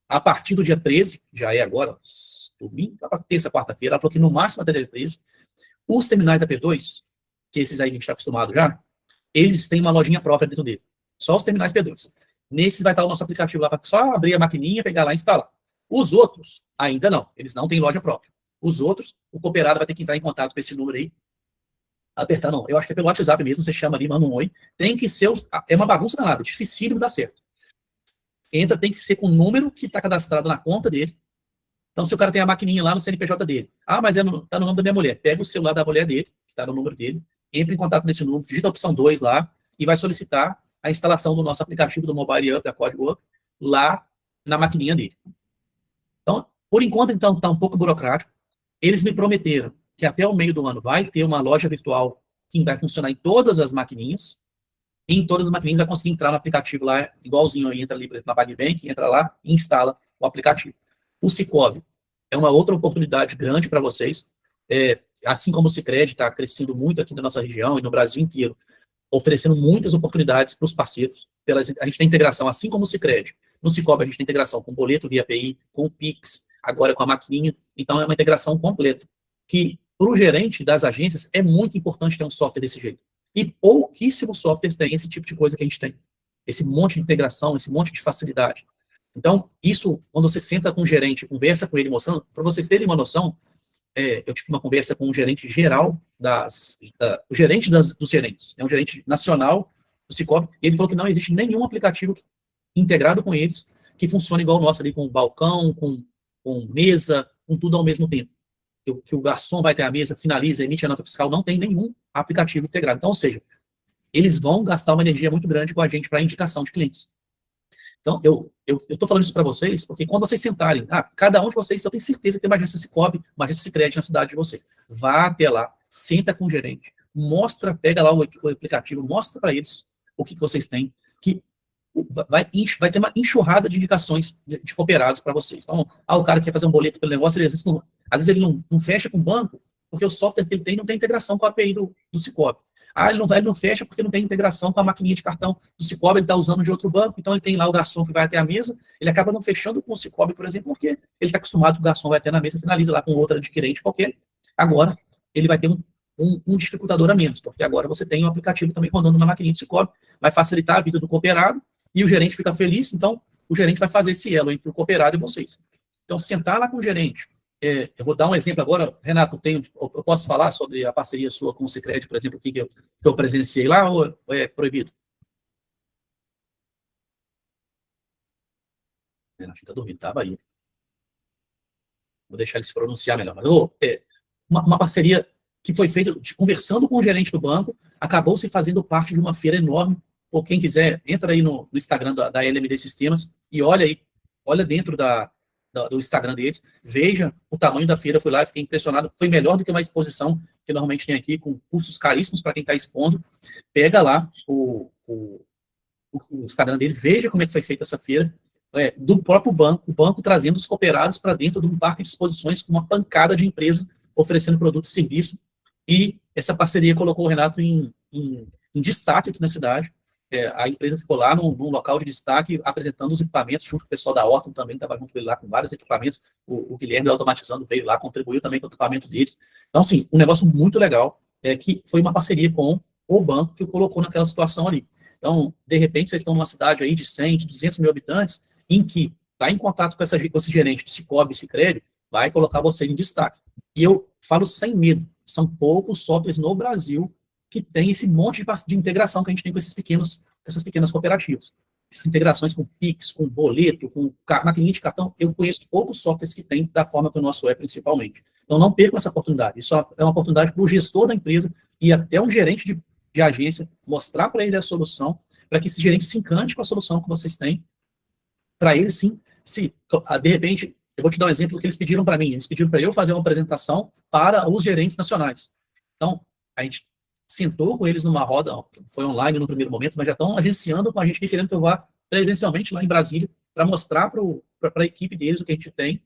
a partir do dia 13, já é agora, domingo, terça, quarta-feira, ela falou que no máximo até dia 13, os terminais da P2, que esses aí a gente está acostumado já, eles têm uma lojinha própria dentro dele. Só os terminais P2. Nesses vai estar o nosso aplicativo lá para só abrir a maquininha, pegar lá e instalar. Os outros, ainda não. Eles não têm loja própria. Os outros, o cooperado vai ter que entrar em contato com esse número aí. Apertar, não. Eu acho que é pelo WhatsApp mesmo, você chama ali, manda um oi. Tem que ser, é uma bagunça danada, dificílimo dar certo. Entra, tem que ser com o número que está cadastrado na conta dele. Então, se o cara tem a maquininha lá no CNPJ dele, mas está no nome da minha mulher, pega o celular da mulher dele, que está no número dele, entra em contato nesse número, digita a opção 2 lá e vai solicitar a instalação do nosso aplicativo do Mobile Up, da Código Up, lá na maquininha dele. Então, por enquanto, então, está um pouco burocrático. Eles me prometeram que até o meio do ano vai ter uma loja virtual que vai funcionar em todas as maquininhas. E em todas as maquininhas vai conseguir entrar no aplicativo lá, igualzinho aí, entra ali na PagBank, entra lá e instala o aplicativo. O Cicobi é uma outra oportunidade grande para vocês. Assim como o Sicredi está crescendo muito aqui na nossa região e no Brasil inteiro, oferecendo muitas oportunidades para os parceiros. A gente tem integração, assim como o Sicredi. No Cicobi a gente tem integração com boleto via API, com o Pix, agora com a maquininha. Então é uma integração completa, que para o gerente das agências é muito importante ter um software desse jeito. E pouquíssimos softwares têm esse tipo de coisa que a gente tem. Esse monte de integração, esse monte de facilidade. Então, isso, quando você senta com o gerente, conversa com ele, mostrando, para vocês terem uma noção, eu tive uma conversa com o gerente geral, o gerente dos gerentes, é um gerente nacional do Cicobi, e ele falou que não existe nenhum aplicativo integrado com eles que funcione igual o nosso ali, com balcão, com mesa, com tudo ao mesmo tempo. Que o garçom vai ter a mesa, finaliza, emite a nota fiscal, não tem nenhum aplicativo integrado. Então, ou seja, eles vão gastar uma energia muito grande com a gente para indicação de clientes. Então, eu estou falando isso para vocês, porque quando vocês sentarem, cada um de vocês, eu tenho certeza que tem uma agência Cicobi, uma agência Sicredi na cidade de vocês. Vá até lá, senta com o gerente, pega lá o aplicativo, mostra para eles o que vocês têm, que vai ter uma enxurrada de indicações de cooperados para vocês. Então, o cara quer fazer um boleto pelo negócio, às vezes ele não fecha com o banco, porque o software que ele tem não tem integração com a API do Cicobi. Ele não fecha porque não tem integração com a maquininha de cartão do Cicobi, ele está usando de outro banco, então ele tem lá o garçom que vai até a mesa, ele acaba não fechando com o Cicobi, por exemplo, porque ele está acostumado que o garçom vai até na mesa, finaliza lá com outra adquirente qualquer. Agora, ele vai ter um dificultador a menos, porque agora você tem um aplicativo também rodando na maquininha do Cicobi, vai facilitar a vida do cooperado e o gerente fica feliz, então o gerente vai fazer esse elo entre o cooperado e vocês. Então, sentar lá com o gerente, eu vou dar um exemplo agora, Renato, eu posso falar sobre a parceria sua com o Sicredi, por exemplo, que eu presenciei lá, ou é proibido? Renato está dormindo, estava aí. Vou deixar ele se pronunciar melhor. Mas uma parceria que foi feita conversando com o gerente do banco, acabou se fazendo parte de uma feira enorme. Ou quem quiser, entra aí no Instagram da LMD Sistemas e olha aí, olha dentro do Instagram deles, veja o tamanho da feira, fui lá e fiquei impressionado, foi melhor do que uma exposição que normalmente tem aqui, com custos caríssimos para quem está expondo. Pega lá o Instagram dele, veja como é que foi feita essa feira, do próprio banco, o banco trazendo os cooperados para dentro de um parque de exposições com uma pancada de empresas oferecendo produto e serviço, e essa parceria colocou o Renato em destaque aqui na cidade. A empresa ficou lá num local de destaque, apresentando os equipamentos, junto com o pessoal da Orton também, estava junto com ele lá com vários equipamentos, o Guilherme Automatizando veio lá, contribuiu também com o equipamento deles. Então, assim, um negócio muito legal, que foi uma parceria com o banco que o colocou naquela situação ali. Então, de repente, vocês estão numa cidade aí de 100, de 200 mil habitantes, em que está em contato com esse gerente de Cicobi, Sicredi, vai colocar vocês em destaque. E eu falo sem medo, são poucos softwares no Brasil que tem esse monte de integração que a gente tem com essas pequenas cooperativas. Essas integrações com Pix, com boleto, com maquininha de cartão, eu conheço poucos softwares que tem da forma que o nosso é, principalmente. Então, não percam essa oportunidade. Isso é uma oportunidade para o gestor da empresa e até um gerente de agência mostrar para ele a solução, para que esse gerente se encante com a solução que vocês têm, para ele sim, de repente, eu vou te dar um exemplo que eles pediram para mim. Eles pediram para eu fazer uma apresentação para os gerentes nacionais. Então, a gente sentou com eles numa roda, foi online no primeiro momento, mas já estão agenciando com a gente aqui, querendo que eu vá presencialmente lá em Brasília, para mostrar para a equipe deles o que a gente tem,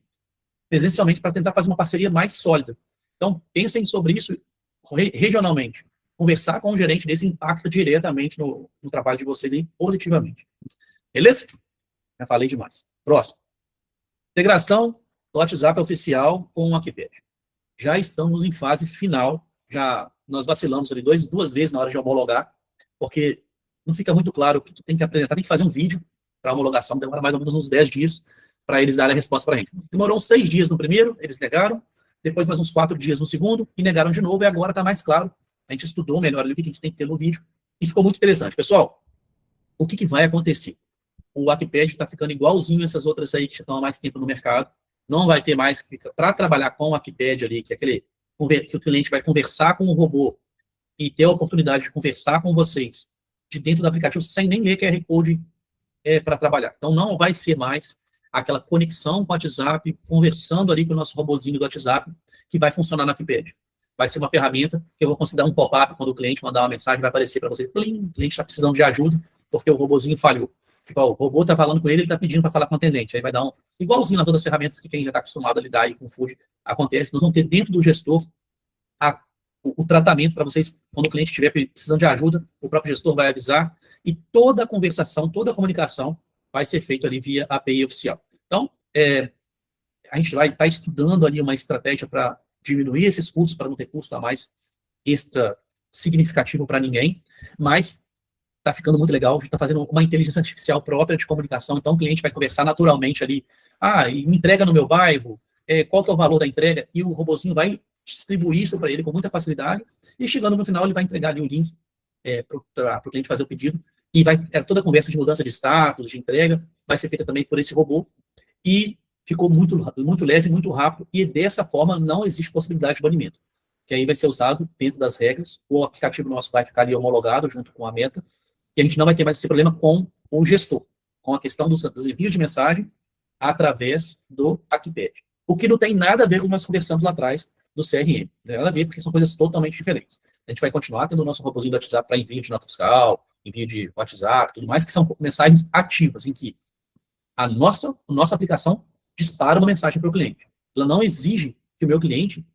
presencialmente, para tentar fazer uma parceria mais sólida. Então, pensem sobre isso regionalmente. Conversar com o gerente desse impacta diretamente no trabalho de vocês aí, positivamente. Beleza? Já falei demais. Próximo. Integração do WhatsApp oficial com o Akiped. Já estamos em fase final. Nós vacilamos ali duas vezes na hora de homologar, porque não fica muito claro o que tu tem que apresentar. Tem que fazer um vídeo para homologação, demora mais ou menos uns 10 dias para eles darem a resposta para a gente. Demorou uns 6 dias no primeiro, eles negaram, depois mais uns 4 dias no segundo, e negaram de novo, e agora está mais claro. A gente estudou melhor ali o que a gente tem que ter no vídeo, e ficou muito interessante. Pessoal, o que vai acontecer? O Akiped está ficando igualzinho essas outras aí que estão há mais tempo no mercado. Não vai ter mais, para trabalhar com o Akiped ali, que o cliente vai conversar com o robô e ter a oportunidade de conversar com vocês de dentro do aplicativo sem nem ler QR Code para trabalhar. Então, não vai ser mais aquela conexão com o WhatsApp, conversando ali com o nosso robozinho do WhatsApp, que vai funcionar no Akiped. Vai ser uma ferramenta que eu vou considerar um pop-up quando o cliente mandar uma mensagem, vai aparecer para vocês, plim, o cliente está precisando de ajuda porque o robozinho falhou. Tipo, o robô está falando com ele está pedindo para falar com o atendente. Aí vai dar igualzinho a todas as ferramentas que quem já está acostumado a lidar aí com o Food acontece. Nós vamos ter dentro do gestor o tratamento para vocês, quando o cliente estiver precisando de ajuda, o próprio gestor vai avisar e toda a conversação, toda a comunicação vai ser feita ali via API oficial. Então, a gente vai estar estudando ali uma estratégia para diminuir esses custos, para não ter custo a mais extra significativo para ninguém, mas está ficando muito legal. A gente está fazendo uma inteligência artificial própria de comunicação, então o cliente vai conversar naturalmente ali, e me entrega no meu bairro, qual que é o valor da entrega, e o robozinho vai distribuir isso para ele com muita facilidade, e chegando no final ele vai entregar ali o link para o cliente fazer o pedido, e toda a conversa de mudança de status, de entrega, vai ser feita também por esse robô, e ficou muito, muito leve, muito rápido, e dessa forma não existe possibilidade de banimento, que aí vai ser usado dentro das regras, o aplicativo nosso vai ficar ali homologado junto com a meta, e a gente não vai ter mais esse problema com o gestor, com a questão dos envios de mensagem através do Akiped. O que não tem nada a ver com o que nós conversamos lá atrás do CRM. Não tem nada a ver, porque são coisas totalmente diferentes. A gente vai continuar tendo o nosso robozinho do WhatsApp para envio de nota fiscal, envio de WhatsApp, tudo mais, que são mensagens ativas, em que a nossa aplicação dispara uma mensagem para o cliente. Ela não exige que o meu cliente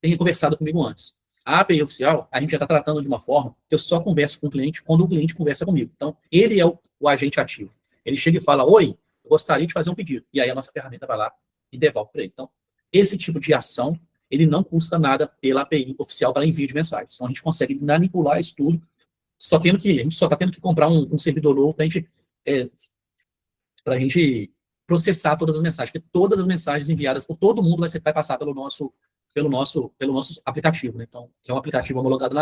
tenha conversado comigo antes. A API oficial, a gente já está tratando de uma forma que eu só converso com o cliente quando o cliente conversa comigo. Então, ele é o agente ativo. Ele chega e fala, oi, eu gostaria de fazer um pedido. E aí a nossa ferramenta vai lá e devolve para ele. Então, esse tipo de ação, ele não custa nada pela API oficial para envio de mensagens. Então a gente consegue manipular isso tudo, a gente só está tendo que comprar um servidor novo para a gente processar todas as mensagens, porque todas as mensagens enviadas por todo mundo vai passar pelo nosso aplicativo, né? Então, que é um aplicativo homologado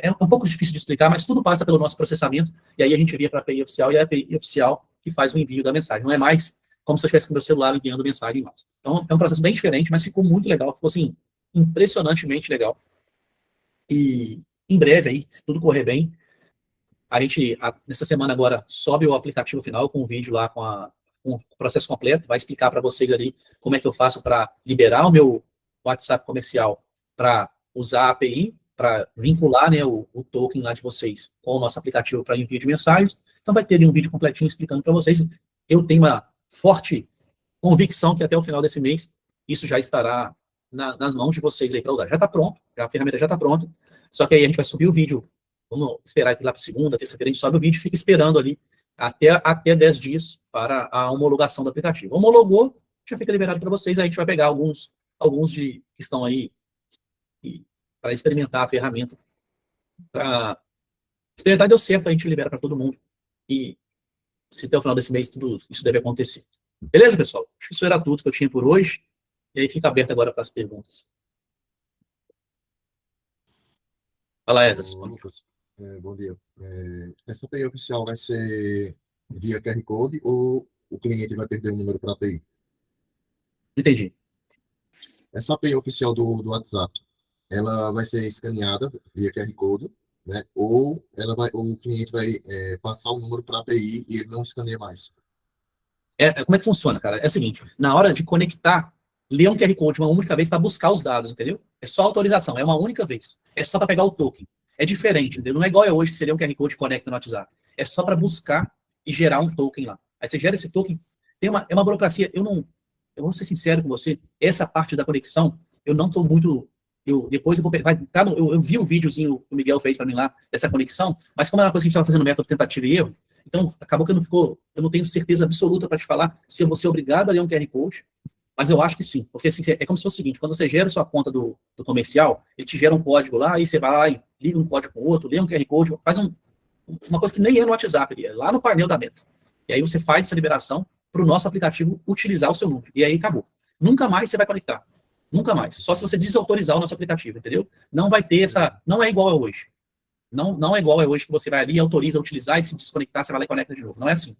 é um pouco difícil de explicar, mas tudo passa pelo nosso processamento, e aí a gente envia para a API oficial, e é a API oficial que faz o envio da mensagem. Não é mais como se eu estivesse com o meu celular enviando mensagem em massa. Então, é um processo bem diferente, mas ficou muito legal, ficou assim, impressionantemente legal. E em breve aí, se tudo correr bem, nessa semana agora, sobe o aplicativo final com o vídeo lá com o processo completo, vai explicar para vocês ali como é que eu faço para liberar o meu WhatsApp comercial para usar a API, para vincular, né, o token lá de vocês com o nosso aplicativo para envio de mensagens. Então vai ter ali um vídeo completinho explicando para vocês. Eu tenho uma forte convicção que até o final desse mês isso já estará nas mãos de vocês aí para usar. Já está pronto, a ferramenta já está pronta, só que aí a gente vai subir o vídeo. Vamos esperar que lá para segunda, terça-feira a gente sobe o vídeo e fica esperando ali até 10 dias para a homologação do aplicativo. Homologou, já fica liberado para vocês, aí a gente vai pegar alguns que estão aí para experimentar a ferramenta. Para experimentar deu certo, a gente libera para todo mundo. E se até o final desse mês tudo isso deve acontecer. Beleza, pessoal? Acho que isso era tudo que eu tinha por hoje. E aí fica aberto agora para as perguntas. Fala, Esdras. Lucas, bom dia. Essa API oficial vai ser via QR Code ou o cliente vai perder o número para a API? Entendi. Essa API oficial do WhatsApp, ela vai ser escaneada via QR Code, né? Ou o cliente vai passar o número para a API e ele não escaneia mais? Como é que funciona, cara? É o seguinte, na hora de conectar, lê um QR Code uma única vez para buscar os dados, entendeu? É só autorização, é uma única vez. É só para pegar o token. É diferente, entendeu? Não é igual hoje, que seria um QR Code e conecta no WhatsApp. É só para buscar e gerar um token lá. Aí você gera esse token, é uma burocracia. Eu vou ser sincero com você, essa parte da conexão, eu não estou muito... Depois eu vou... eu vi um videozinho que o Miguel fez para mim lá, dessa conexão, mas como era uma coisa que a gente estava fazendo método tentativa e erro, então acabou que eu não tenho certeza absoluta para te falar se eu vou ser obrigado a ler um QR Code, mas eu acho que sim, porque assim, é como se fosse o seguinte, quando você gera sua conta do comercial, ele te gera um código lá, aí você vai lá e liga um código com o outro, lê um QR Code, faz uma coisa que nem é no WhatsApp, é lá no painel da Meta. E aí você faz essa liberação para o nosso aplicativo utilizar o seu número. E aí acabou. Nunca mais você vai conectar. Nunca mais. Só se você desautorizar o nosso aplicativo, entendeu? Não vai ter não é igual a hoje. Não é igual a hoje que você vai ali, autoriza a utilizar e se desconectar, você vai lá e conecta de novo. Não é assim.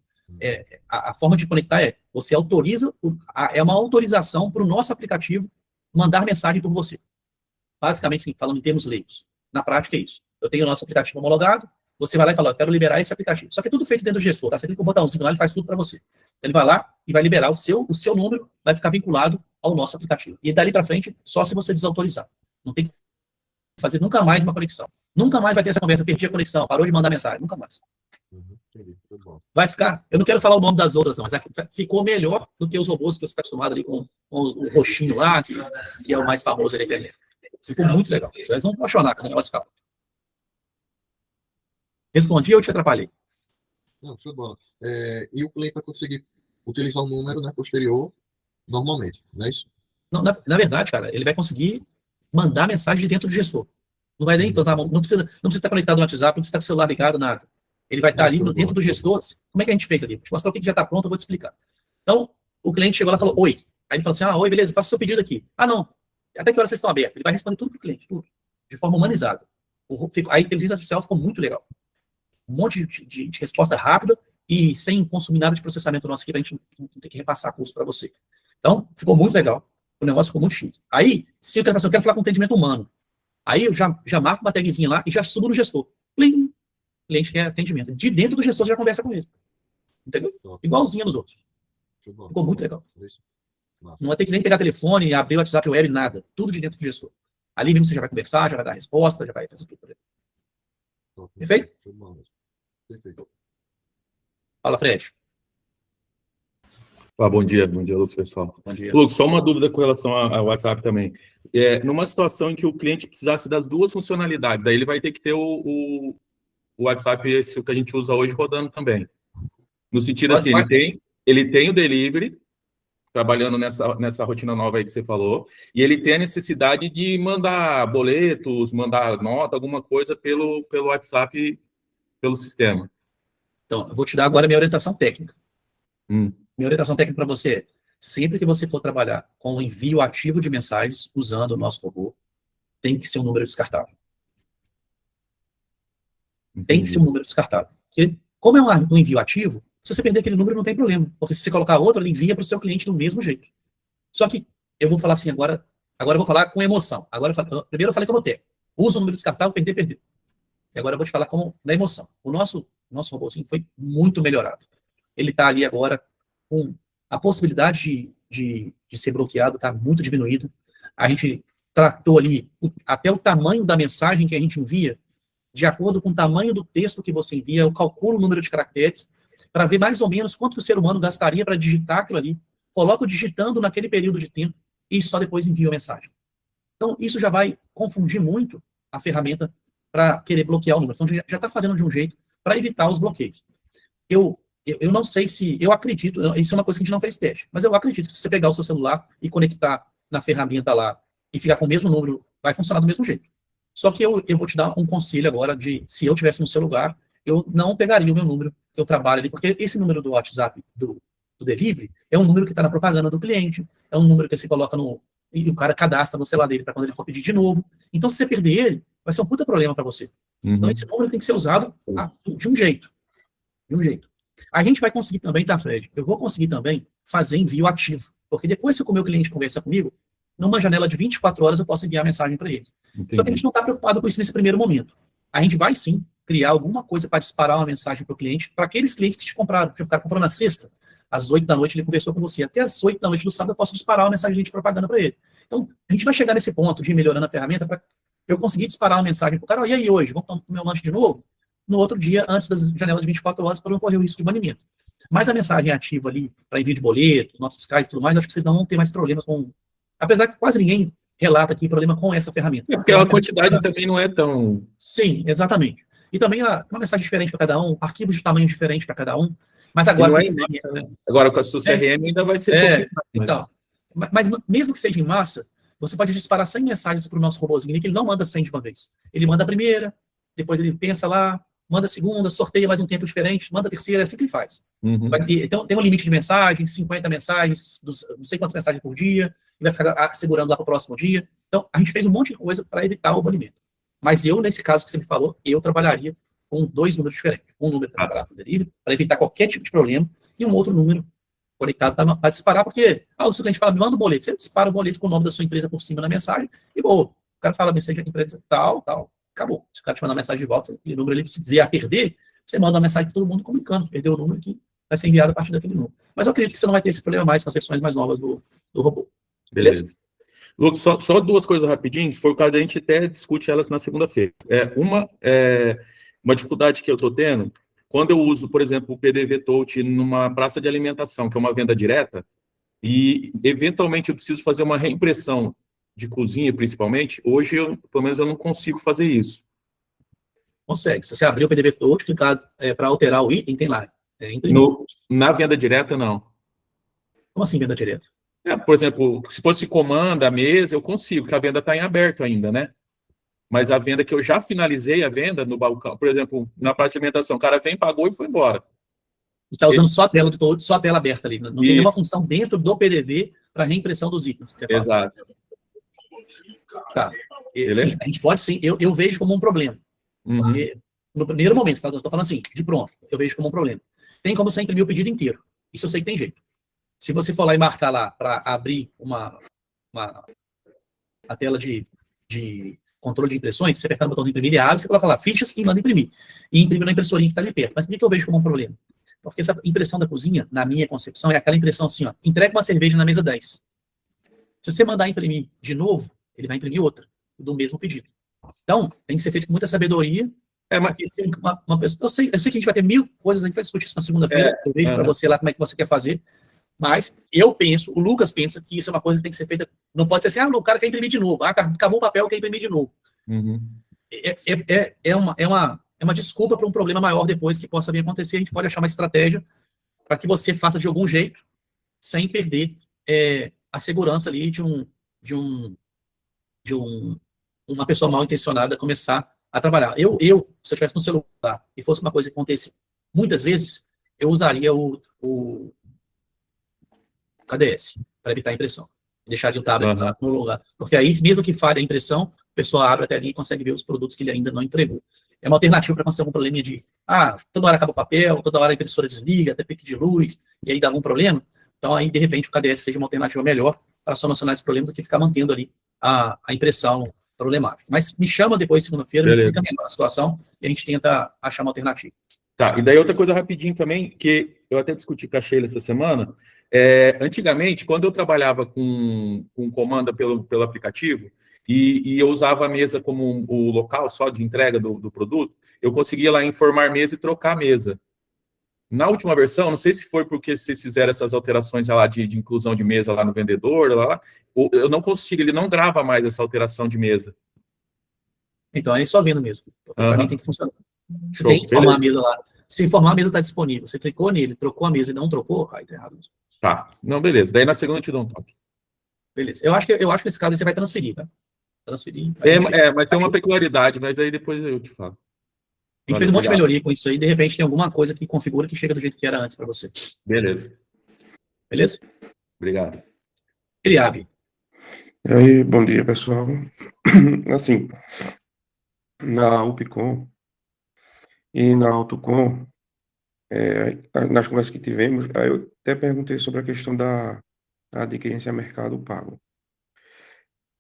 A forma de conectar você autoriza, é uma autorização para o nosso aplicativo mandar mensagem por você. Basicamente, sim, falando em termos leigos. Na prática é isso. Eu tenho o nosso aplicativo homologado, você vai lá e fala, eu quero liberar esse aplicativo. Só que é tudo feito dentro do gestor, tá? Você clica o botãozinho lá, ele faz tudo para você. Então, ele vai lá e vai liberar o seu número, vai ficar vinculado ao nosso aplicativo. E dali para frente, só se você desautorizar. Não tem que fazer nunca mais uma conexão. Nunca mais vai ter essa conversa, perdi a conexão, parou de mandar mensagem, nunca mais. Entendi, tudo bom. Vai ficar, eu não quero falar o nome das outras, não, mas ficou melhor do que os robôs que você está acostumado ali com o roxinho lá, que é o mais famoso da internet. Ficou muito legal. Vocês vão apaixonar com o negócio ficar. Respondi ou te atrapalhei? Não, show de bola. E o cliente vai conseguir utilizar o número, né, posterior normalmente, não é isso? Não, na verdade, cara, ele vai conseguir mandar mensagem de dentro do gestor. Não vai nem não precisa estar conectado no WhatsApp, não precisa estar com o celular ligado, nada. Ele vai estar ali dentro do gestor. Como é que a gente fez ali? Vou te mostrar o que já está pronto, eu vou te explicar. Então, o cliente chegou lá e falou, oi. Aí ele falou assim, oi, beleza, faça o seu pedido aqui. Não, até que hora vocês estão abertos? Ele vai responder tudo para o cliente, tudo, de forma humanizada. A inteligência artificial ficou muito legal. Um monte de resposta rápida e sem consumir nada de processamento nosso aqui, para a gente não ter que repassar custo para você. Então, ficou muito legal. O negócio ficou muito chique. Aí, se eu quero falar com atendimento humano, aí eu já marco uma tagzinha lá e já subo no gestor. Plim! O cliente quer atendimento. De dentro do gestor já conversa com ele. Entendeu? Igualzinho nos outros. Ficou muito legal. Não vai ter que nem pegar telefone, abrir o WhatsApp web, nada. Tudo de dentro do gestor. Ali mesmo você já vai conversar, já vai dar resposta, já vai fazer tudo por ele. Perfeito? Perfeito. Fala, Fred. Bom dia, Lucas, pessoal. Bom dia. Lucas, só uma dúvida com relação ao WhatsApp também. Numa situação em que o cliente precisasse das duas funcionalidades, daí ele vai ter que ter o WhatsApp, esse que a gente usa hoje, rodando também. No sentido assim, ele tem o delivery, trabalhando nessa rotina nova aí que você falou, e ele tem a necessidade de mandar boletos, mandar nota, alguma coisa pelo WhatsApp, pelo sistema. Então, eu vou te dar agora a minha orientação técnica. Hum. Minha orientação técnica para você é, sempre que você for trabalhar com o envio ativo de mensagens usando o nosso robô, tem que ser um número descartável. Tem que ser um número descartável. Porque, como é um envio ativo, se você perder aquele número, não tem problema. Porque se você colocar outro, ele envia para o seu cliente do mesmo jeito. Só que eu vou falar assim agora eu vou falar com emoção. Primeiro eu falei como técnico. Usa o número descartável, perdeu. E agora eu vou te falar como na emoção. O nosso robôzinho foi muito melhorado. Ele está ali agora com a possibilidade de ser bloqueado está muito diminuída. A gente tratou ali até o tamanho da mensagem que a gente envia, de acordo com o tamanho do texto que você envia, eu calculo o número de caracteres para ver mais ou menos quanto que o ser humano gastaria para digitar aquilo ali. Coloco digitando naquele período de tempo e só depois envio a mensagem. Então, isso já vai confundir muito a ferramenta para querer bloquear o número. Então, já está fazendo de um jeito para evitar os bloqueios. Eu não sei se... Eu acredito... Isso é uma coisa que a gente não fez teste. Mas eu acredito que se você pegar o seu celular e conectar na ferramenta lá e ficar com o mesmo número, vai funcionar do mesmo jeito. Só que eu vou te dar um conselho agora de... Se eu tivesse no seu lugar, eu não pegaria o meu número que eu trabalho ali, porque esse número do WhatsApp do delivery é um número que está na propaganda do cliente, é um número que você coloca e o cara cadastra no celular dele para quando ele for pedir de novo. Então, se você perder ele, vai ser um puta problema para você. Então, esse número tem que ser usado de um jeito. De um jeito. A gente vai conseguir também, tá, Fred? Eu vou conseguir também fazer envio ativo. Porque depois que o meu cliente conversa comigo, numa janela de 24 horas eu posso enviar a mensagem para ele. Entendi. Só que a gente não está preocupado com isso nesse primeiro momento. A gente vai sim criar alguma coisa para disparar uma mensagem para o cliente, para aqueles clientes que te compraram. Porque o cara comprou na sexta, às 8 da noite ele conversou com você. Até às 8 da noite do sábado eu posso disparar uma mensagem de propaganda para ele. Então, a gente vai chegar nesse ponto de ir melhorando a ferramenta para eu conseguir disparar uma mensagem para o cara, e aí hoje, vamos comer um lanche de novo? No outro dia, antes das janelas de 24 horas, para não correr o risco de banimento. Mas a mensagem ativa ali, para envio de boletos, notas fiscais e tudo mais, acho que vocês não vão ter mais problemas com... Apesar que quase ninguém relata aqui problema com essa ferramenta. Porque a quantidade também não é tão... Sim, exatamente. E também uma mensagem diferente para cada um, arquivos de tamanho diferente para cada um. Mas agora... Não é em massa, né? Agora com a sua CRM ainda vai ser... Então, mas mesmo que seja em massa, você pode disparar 100 mensagens para o nosso robozinho, que ele não manda 100 de uma vez. Ele manda a primeira, depois ele pensa lá, manda a segunda, sorteia mais um tempo diferente, manda a terceira, é assim que ele faz. Então, tem um limite de mensagens, 50 mensagens, não sei quantas mensagens por dia, e vai ficar segurando lá para o próximo dia. Então, a gente fez um monte de coisa para evitar o banimento. Mas eu, nesse caso que você me falou, eu trabalharia com 2 números diferentes. Um número para o delivery, para evitar qualquer tipo de problema, e um outro número conectado para disparar, porque o seu cliente fala, me manda um boleto, você dispara o boleto com o nome da sua empresa por cima na mensagem, e boa, o cara fala, mensagem da empresa tal, acabou. Se o cara te mandar uma mensagem de volta, aquele número ele se vier a perder, você manda uma mensagem para todo mundo comunicando, perdeu o número que vai ser enviado a partir daquele número. Mas eu acredito que você não vai ter esse problema mais com as versões mais novas do robô. Beleza? Lucas, só 2 coisas rapidinho, se for o caso, a gente até discute elas na segunda-feira. Uma dificuldade que eu estou tendo, quando eu uso, por exemplo, o PDV Touch numa praça de alimentação, que é uma venda direta, e eventualmente eu preciso fazer uma reimpressão de cozinha, principalmente, hoje, pelo menos, eu não consigo fazer isso. Consegue. Se você abrir o PDV Touch, clicar para alterar o item, tem lá. Na venda direta, não. Como assim, venda direta? Por exemplo, se fosse comanda, a mesa, eu consigo, porque a venda está em aberto ainda, né? Mas a venda que eu já finalizei a venda no balcão, por exemplo, na parte de alimentação, o cara vem, pagou e foi embora. Você está usando só a tela do Touch, só a tela aberta ali. Não tem nenhuma função dentro do PDV para reimpressão dos itens. Exato. Tá. Sim, a gente pode sim. Eu vejo como um problema. Porque, no primeiro momento, eu estou falando assim, de pronto, eu vejo como um problema. Tem como você imprimir o pedido inteiro. Isso eu sei que tem jeito. Se você for lá e marcar lá para abrir a tela de controle de impressões, você apertar no botão de imprimir e abre, você coloca lá fichas e manda imprimir. E imprime na impressorinha que está ali perto. Mas por que eu vejo como um problema? Porque essa impressão da cozinha, na minha concepção, é aquela impressão assim, ó, entrega uma cerveja na mesa 10. Se você mandar imprimir de novo, ele vai imprimir outra, do mesmo pedido. Então, tem que ser feito com muita sabedoria. Mas uma pessoa, eu sei que a gente vai ter 1000 coisas, a gente vai discutir isso na segunda-feira, eu vejo para você lá como é que você quer fazer, mas eu penso, o Lucas pensa que isso é uma coisa que tem que ser feita, não pode ser assim, o cara quer imprimir de novo, acabou o papel, quer imprimir de novo. É uma desculpa para um problema maior depois que possa vir a acontecer, a gente pode achar uma estratégia para que você faça de algum jeito, sem perder a segurança ali de uma pessoa mal intencionada começar a trabalhar. Se eu estivesse no celular e fosse uma coisa que acontece muitas vezes, eu usaria o KDS para evitar a impressão. Deixaria o tablet lá no lugar. Porque aí, mesmo que falhe a impressão, a pessoa abre até ali e consegue ver os produtos que ele ainda não entregou. É uma alternativa para acontecer algum probleminha de, toda hora acaba o papel, toda hora a impressora desliga, até pique de luz, e aí dá algum problema. Então, aí, de repente, o KDS seja uma alternativa melhor para solucionar esse problema do que ficar mantendo ali a impressão problemática. Mas me chama depois, segunda-feira, me explica melhor a situação e a gente tenta achar uma alternativa. Tá, e daí outra coisa rapidinho também, que eu até discuti com a Sheila essa semana, antigamente, quando eu trabalhava com comanda pelo aplicativo, e eu usava a mesa como o local só de entrega do produto, eu conseguia lá informar mesa e trocar a mesa. Na última versão, não sei se foi porque vocês fizeram essas alterações lá de inclusão de mesa lá no vendedor, eu não consigo, ele não grava mais essa alteração de mesa. Então, é só vendo mesmo. Para mim tem que funcionar. Você tem que informar a mesa lá. Se informar, a mesa está disponível. Você clicou nele, trocou a mesa e não trocou, aí tá errado. Tá, não, beleza. Daí na segunda eu te dou um toque. Beleza. Eu acho que nesse caso você vai transferir, tá? Transferir. Mas tem uma peculiaridade, mas aí depois eu te falo. A gente fez um monte de melhoria com isso aí, de repente tem alguma coisa que configura que chega do jeito que era antes para você. Beleza. Beleza? Obrigado. Eliabe. E aí, bom dia, pessoal. Assim, na UPCOM e na AutoCom, nas conversas que tivemos, aí eu até perguntei sobre a questão da adquirência a mercado pago.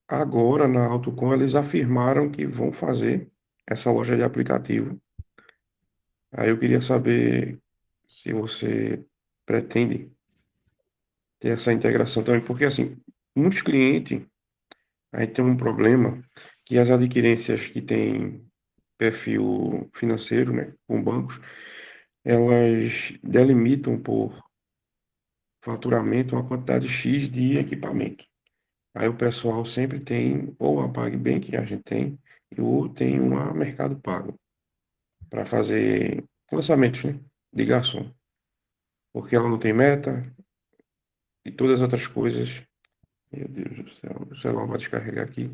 Agora, na AutoCom, eles afirmaram que vão fazer essa loja de aplicativo. Aí eu queria saber se você pretende ter essa integração também, porque, assim, muitos clientes, a gente tem um problema que as adquirências que têm perfil financeiro, né, com bancos, elas delimitam por faturamento uma quantidade X de equipamento. Aí o pessoal sempre tem ou a PagBank, que a gente tem, ou tem uma Mercado Pago para fazer lançamentos, né, de garçom. Porque ela não tem meta e todas as outras coisas. Meu Deus do céu, o celular vai descarregar aqui.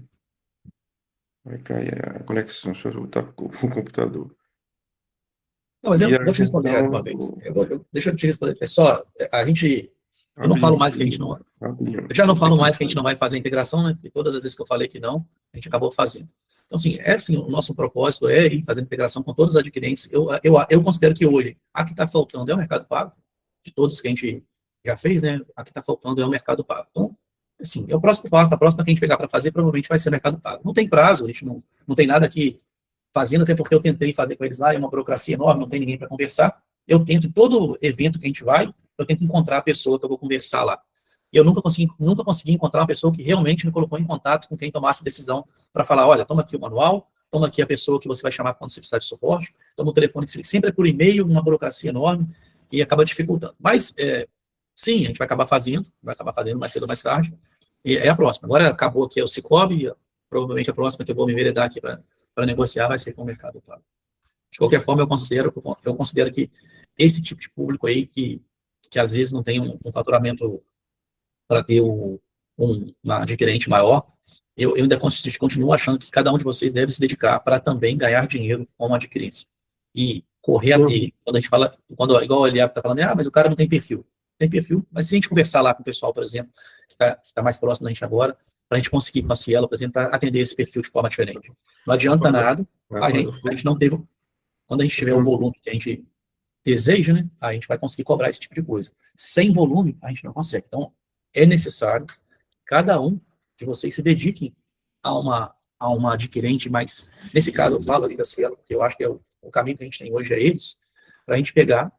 Vai cair a conexão, deixa eu voltar com o computador. Não, mas eu vou te responder de uma vez. Deixa eu te responder. Eu não falo mais que a gente não... Eu já não falo mais que a gente não vai fazer a integração, né? Porque todas as vezes que eu falei que não, a gente acabou fazendo. Então, assim, o nosso propósito é ir fazendo integração com todos os adquirentes. Eu considero que hoje, a que está faltando é o Mercado Pago, de todos que a gente já fez, né? A que está faltando é o Mercado Pago. Então, assim, é o próximo passo, a próxima que a gente pegar para fazer, provavelmente vai ser Mercado Pago. Não tem prazo, a gente não tem nada aqui fazendo, até porque eu tentei fazer com eles lá, é uma burocracia enorme, não tem ninguém para conversar. Eu tento, em todo evento que a gente vai, eu tento encontrar a pessoa que eu vou conversar lá. E eu nunca consegui encontrar uma pessoa que realmente me colocou em contato com quem tomasse decisão para falar, olha, toma aqui o manual, toma aqui a pessoa que você vai chamar quando você precisar de suporte, toma o telefone que sempre é por e-mail, uma burocracia enorme, e acaba dificultando. Mas, sim, a gente vai acabar fazendo mais cedo ou mais tarde, e é a próxima. Agora acabou aqui o Sicoob, provavelmente a próxima que eu vou me enveredar aqui para negociar vai ser com o Mercado Pago. De qualquer forma, eu considero que esse tipo de público aí, que às vezes não tem um faturamento para ter uma adquirente maior, eu ainda continuo achando que cada um de vocês deve se dedicar para também ganhar dinheiro com uma adquirência. E correr até, quando a gente fala, igual o Eliab está falando, mas o cara não tem perfil. Tem perfil, mas se a gente conversar lá com o pessoal, por exemplo, que tá mais próximo da gente agora, para a gente conseguir com a Cielo, por exemplo, para atender esse perfil de forma diferente. Não adianta nada, a gente não teve, quando a gente tiver o volume que a gente deseja, né, a gente vai conseguir cobrar esse tipo de coisa. Sem volume, a gente não consegue. Então, é necessário que cada um de vocês se dedique a uma adquirente, mas nesse caso eu falo ali da Cielo, que eu acho que é o caminho que a gente tem hoje é eles, para a gente pegar,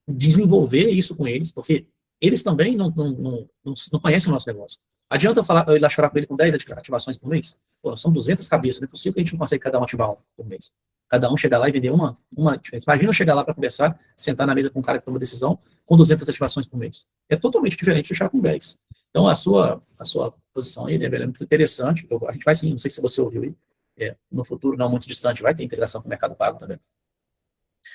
desenvolver isso com eles, porque eles também não conhecem o nosso negócio. Adianta eu ir lá chorar para ele com 10 ativações por mês? Pô, são 200 cabeças, não é possível que a gente não consegue cada um ativar um por mês. Cada um chegar lá e vender uma diferença. Imagina eu chegar lá para conversar, sentar na mesa com um cara que toma decisão, com 200 ativações por mês. É totalmente diferente de fechar com 10. Então, a sua posição aí, né, é muito interessante. A gente vai sim, não sei se você ouviu aí, no futuro não muito distante, vai ter integração com o Mercado Pago também.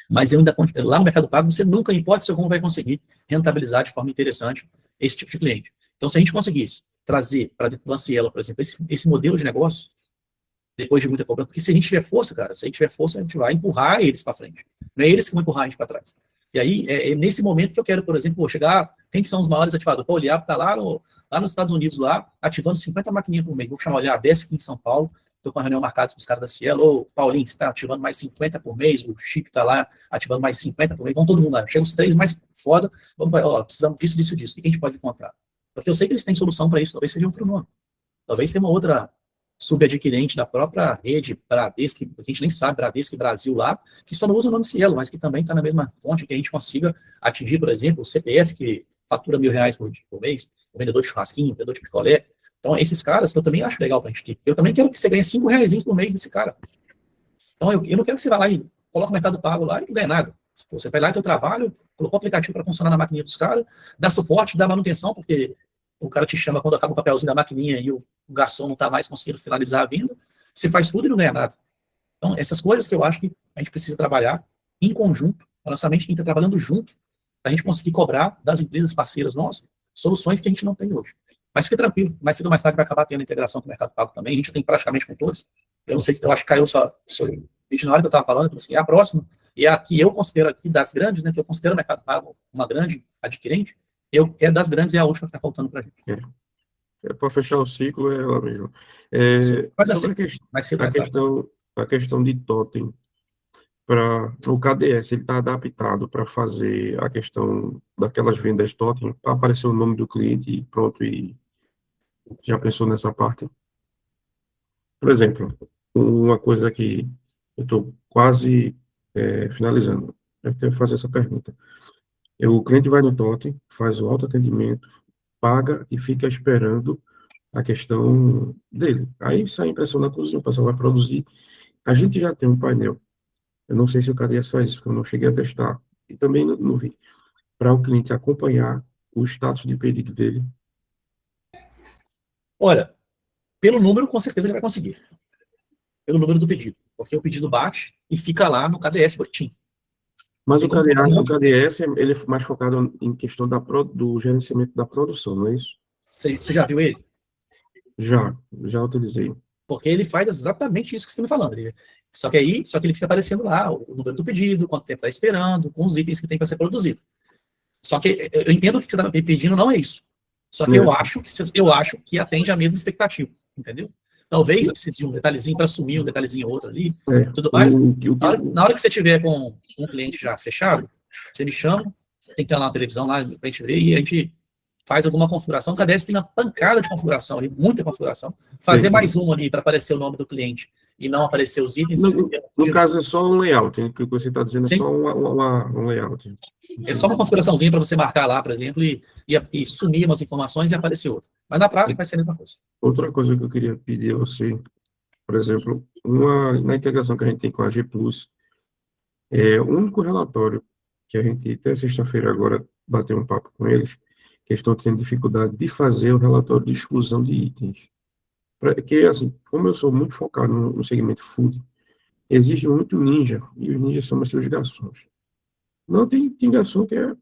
Mas lá no Mercado Pago, você nunca, em hipótese alguma, vai conseguir rentabilizar de forma interessante esse tipo de cliente. Então, se a gente conseguisse trazer para dentro do Ancielo, por exemplo, esse modelo de negócio, depois de muita cobrança, porque se a gente tiver força, cara, se a gente tiver força, a gente vai empurrar eles para frente. Não é eles que vão empurrar a gente para trás. E aí, é nesse momento que eu quero, por exemplo, chegar, quem que são os maiores ativadores? O Oliab está lá nos Estados Unidos, lá, ativando 50 maquininhas por mês. Vou chamar o Oliab, desce aqui em São Paulo, estou com a reunião marcada com os caras da Cielo. Ô, Paulinho, você está ativando mais 50 por mês, o Chip está lá ativando mais 50 por mês, vamos todo mundo lá. Chega os 3 mais foda, vamos, ó, precisamos disso. O que a gente pode encontrar? Porque eu sei que eles têm solução para isso, talvez seja outro nome. Talvez tenha uma outra subadquirente da própria rede Bradesco, que a gente nem sabe, Bradesco e Brasil lá, que só não usa o nome Cielo, mas que também está na mesma fonte, que a gente consiga atingir, por exemplo, o CPF, que fatura R$ 1.000 por mês, o vendedor de churrasquinho, o vendedor de picolé. Então, esses caras, eu também acho legal para a gente ter. Eu também quero que você ganhe R$ 5 por mês desse cara. Então, eu não quero que você vá lá e coloque o Mercado Pago lá e não ganhe nada. Você vai lá em teu trabalho, colocou o aplicativo para funcionar na maquininha dos caras, dá suporte, dá manutenção, porque o cara te chama quando acaba o papelzinho da maquininha e o garçom não está mais conseguindo finalizar a venda, você faz tudo e não ganha nada. Então, essas coisas que eu acho que a gente precisa trabalhar em conjunto, a nossa mente tem que estar trabalhando junto, para a gente conseguir cobrar das empresas parceiras nossas soluções que a gente não tem hoje. Mas fique tranquilo, mais cedo ou mais tarde vai acabar tendo integração com o Mercado Pago também, a gente tem praticamente com todos. Eu não sei se eu acho que caiu só seu vídeo na hora que eu estava falando, assim, a próxima, e a que eu considero aqui das grandes, né, que eu considero o Mercado Pago uma grande adquirente, é das grandes, é a última que está faltando para a gente. Para fechar o ciclo, é ela mesmo. Vai dar Sobre certo, vai ser mais tarde. a questão de totem, para o KDS, ele está adaptado para fazer a questão daquelas vendas totem, para aparecer o nome do cliente e pronto, e já pensou nessa parte? Por exemplo, uma coisa que eu estou quase finalizando, eu tenho que fazer essa pergunta. O cliente vai no totem, faz o autoatendimento, paga e fica esperando a questão dele. Aí sai a impressão na cozinha, o pessoal vai produzir. A gente já tem um painel. Eu não sei se o KDS faz isso, porque eu não cheguei a testar. E também não vi. Para o cliente acompanhar o status de pedido dele. Olha, pelo número, com certeza ele vai conseguir. Pelo número do pedido. Porque o pedido bate e fica lá no KDS bonitinho. Mas Tem o como fazer KDS, um o monte- KDS ele é mais focado em questão do gerenciamento da produção, não é isso? Você já viu ele? Já utilizei. Porque ele faz exatamente isso que você está me falando. Só que ele fica aparecendo lá o número do pedido, quanto tempo está esperando, com os itens que tem para ser produzido. Só que eu entendo que você está me pedindo, não é isso. Só que eu acho que atende a mesma expectativa, entendeu? Talvez precise de um detalhezinho para assumir um detalhezinho ou outro ali, tudo mais. Na hora que você tiver com um cliente já fechado, você me chama, tem que ter lá uma televisão lá para a gente ver e a gente faz alguma configuração. O KDS tem uma pancada de configuração ali, muita configuração. Fazer mais uma ali para aparecer o nome do cliente e não aparecer os itens. No caso, é só um layout. O que você está dizendo é Sim. só um layout. É só uma configuraçãozinha para você marcar lá, por exemplo, e sumir umas informações e aparecer outra. Mas na prática vai ser a mesma coisa. Outra coisa que eu queria pedir a você, por exemplo, na integração que a gente tem com a G Plus, o único relatório que a gente, até sexta-feira agora, bateu um papo com eles, que estão tendo dificuldade de fazer o relatório de exclusão de itens. Porque, assim, como eu sou muito focado no segmento food, existe muito ninja, e os ninjas são seus garçons. Não tem garçom que é,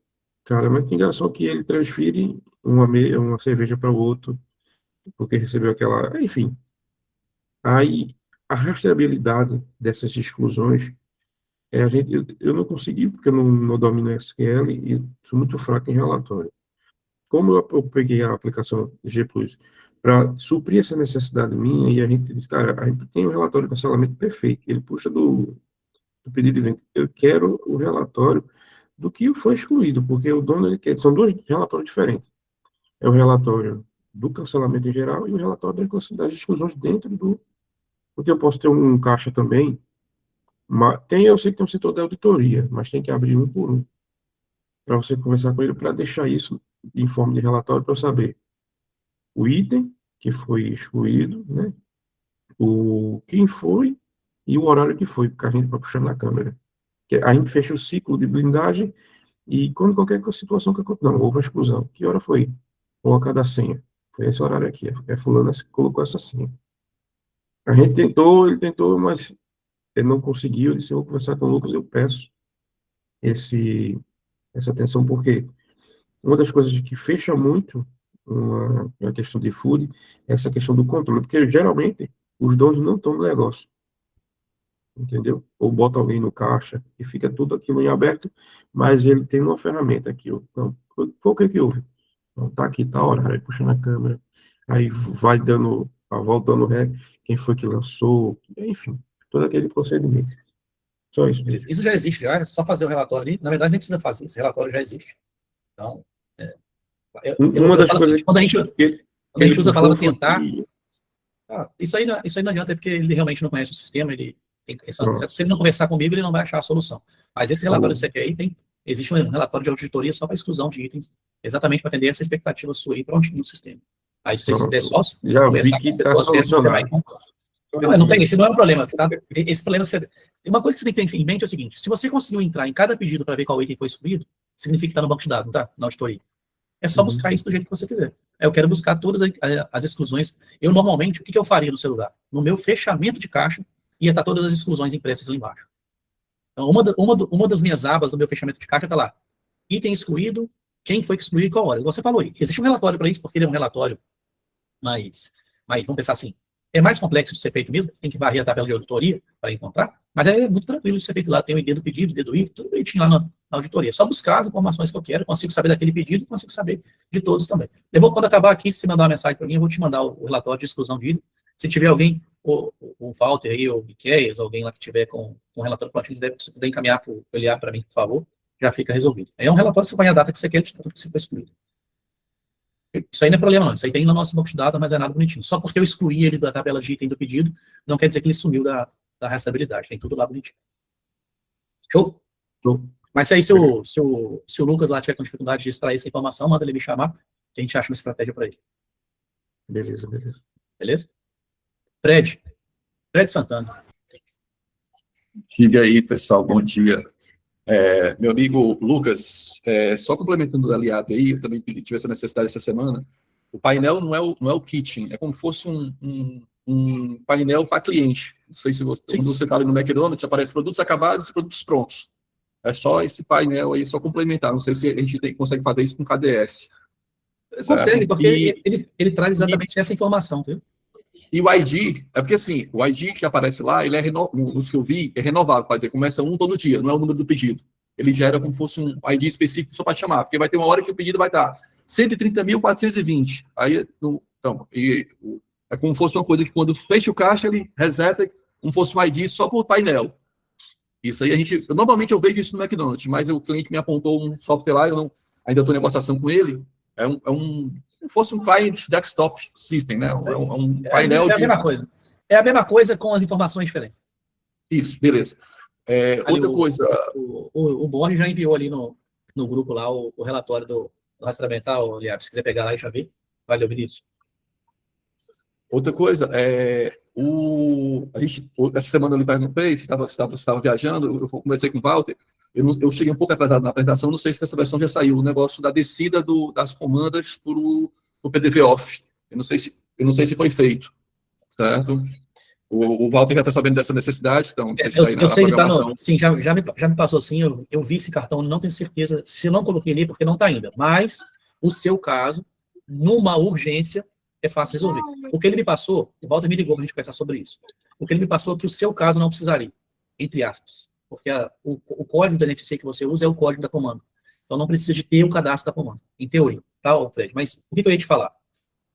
cara, mas tem garçom que ele transfere uma cerveja para o outro, porque recebeu aquela, enfim. Aí, a rastreabilidade dessas exclusões, eu não consegui, porque eu não domino SQL e sou muito fraco em relatório. Como eu peguei a aplicação G Plus para suprir essa necessidade minha, e a gente disse, cara, a gente tem um relatório de cancelamento perfeito, ele puxa do pedido de venda. Eu quero o relatório do que foi excluído, porque o dono, ele quer, são dois relatórios diferentes. É o relatório do cancelamento em geral e o relatório das exclusões dentro do... Porque eu posso ter um caixa também, eu sei que tem um setor da auditoria, mas tem que abrir um por um, para você conversar com ele, para deixar isso em forma de relatório, para eu saber o item que foi excluído, né? Quem foi e o horário que foi, porque a gente vai puxando na câmera. A gente fecha o ciclo de blindagem e quando qualquer situação que acontece, não, houve uma exclusão. Que hora foi? Colocada a senha. Foi esse horário aqui. Fulano que colocou essa senha. A gente ele tentou, mas ele não conseguiu. Eu disse, eu vou conversar com o Lucas, eu peço essa atenção, porque uma das coisas que fecha muito uma questão de food, essa questão do controle, porque geralmente os donos não estão no negócio, entendeu? Ou bota alguém no caixa e fica tudo aquilo em aberto, mas ele tem uma ferramenta aqui, ó. Então, foi o que houve? Então, tá aqui, tá horário, aí puxa na câmera, aí vai dando a volta dando ré, quem foi que lançou, enfim, todo aquele procedimento. Só isso. Beleza. Isso já existe, já, é só fazer o relatório ali. Na verdade, nem precisa fazer, esse relatório já existe. Então, Uma das falo coisas assim, quando a gente ele usa a palavra puxou foi tentar, que- isso aí não adianta, é porque ele realmente não conhece o sistema, Pronto. se ele não conversar comigo, ele não vai achar a solução. Mas esse relatório que você quer aí, existe um relatório de auditoria só para exclusão de itens, exatamente para atender essa expectativa sua aí prontinho no sistema. Aí, se você quiser sócio, Já vi conversar que com a tá pessoa certa, você vai solucionado. comprar. Não tem, esse não é um problema. Tá? Esse problema, uma coisa que você tem que ter em mente é o seguinte: se você conseguiu entrar em cada pedido para ver qual item foi excluído, significa que está no banco de dados, não está? Na auditoria. É só buscar isso do jeito que você quiser. Eu quero buscar todas as exclusões. Eu, normalmente, o que eu faria no celular? No meu fechamento de caixa, ia estar todas as exclusões impressas lá embaixo. Então, uma das minhas abas do meu fechamento de caixa está lá. Item excluído, quem foi que excluiu e qual hora. Você falou aí. Existe um relatório para isso, porque ele é um relatório mas vamos pensar assim, é mais complexo de ser feito mesmo, tem que varrer a tabela de auditoria para encontrar, mas é muito tranquilo de ser feito lá, tem o ID do pedido, ID do item, tudo bonitinho lá na auditoria. Só buscar as informações que eu quero, consigo saber daquele pedido, consigo saber de todos também. Quando acabar aqui, se você mandar uma mensagem para mim, eu vou te mandar o relatório de exclusão de item. Se tiver alguém, o Walter aí, ou o Miqueias, alguém lá que tiver com um relatório prontinho, se puder encaminhar para o Eliar para mim, por favor, já fica resolvido. É um relatório que você põe a data que você quer de tudo que você foi excluído. Isso aí não é problema, não. Isso aí tem no nosso banco de dados, mas é nada bonitinho. Só porque eu excluí ele da tabela de item do pedido, não quer dizer que ele sumiu da rastreabilidade. Tem tudo lá bonitinho. Show? Show. Mas se o Lucas lá tiver com dificuldade de extrair essa informação, manda ele me chamar, que a gente acha uma estratégia para ele. Beleza. Beleza? Fred Santana. Diga aí, pessoal, bom dia. Meu amigo Lucas, só complementando o aliado aí, eu também tive essa necessidade essa semana. O painel não é o kitchen, é como se fosse um painel para cliente. Não sei se quando você está ali no McDonald's, aparece produtos acabados e produtos prontos. É só esse painel aí, só complementar. Não sei se a gente consegue fazer isso com KDS. Consegue, porque ele traz exatamente essa informação, viu? E o ID, é porque assim, o ID que aparece lá, ele nos que eu vi, é renovável, pode dizer, começa um todo dia, não é o número do pedido. Ele gera como se fosse um ID específico só para chamar, porque vai ter uma hora que o pedido vai estar 130.420. Aí, então, é como se fosse uma coisa que quando fecha o caixa, ele reseta como se fosse um ID só por painel. Isso aí normalmente eu vejo isso no McDonald's, mas o cliente me apontou um software lá, ainda estou em negociação com ele, como fosse um client desktop system, né? Um painel a mesma coisa. É a mesma coisa com as informações diferentes. Isso, beleza. Outra coisa... O Borges já enviou ali no grupo lá o relatório do rastreamento, Liab, se quiser pegar lá e já ver. Valeu, Vinícius. Outra coisa, essa semana eu lhe perguntei se estava viajando, eu conversei com o Walter, eu cheguei um pouco atrasado na apresentação, não sei se essa versão já saiu, o negócio da descida das comandas para o PDV off. Eu não sei se foi feito, certo? O Walter já está sabendo dessa necessidade, então não sei se eu sei que está no... Sim, já me passou assim, eu vi esse cartão, não tenho certeza se eu não coloquei ali, porque não está ainda. Mas, o seu caso, numa urgência, é fácil resolver. O que ele me passou, o Walter me ligou para a gente conversar sobre isso. O que ele me passou é que o seu caso não precisaria, entre aspas. Porque o código do NFC que você usa é o código da comanda. Então não precisa de ter o cadastro da comanda, em teoria, tá, Fred? Mas o que eu ia te falar?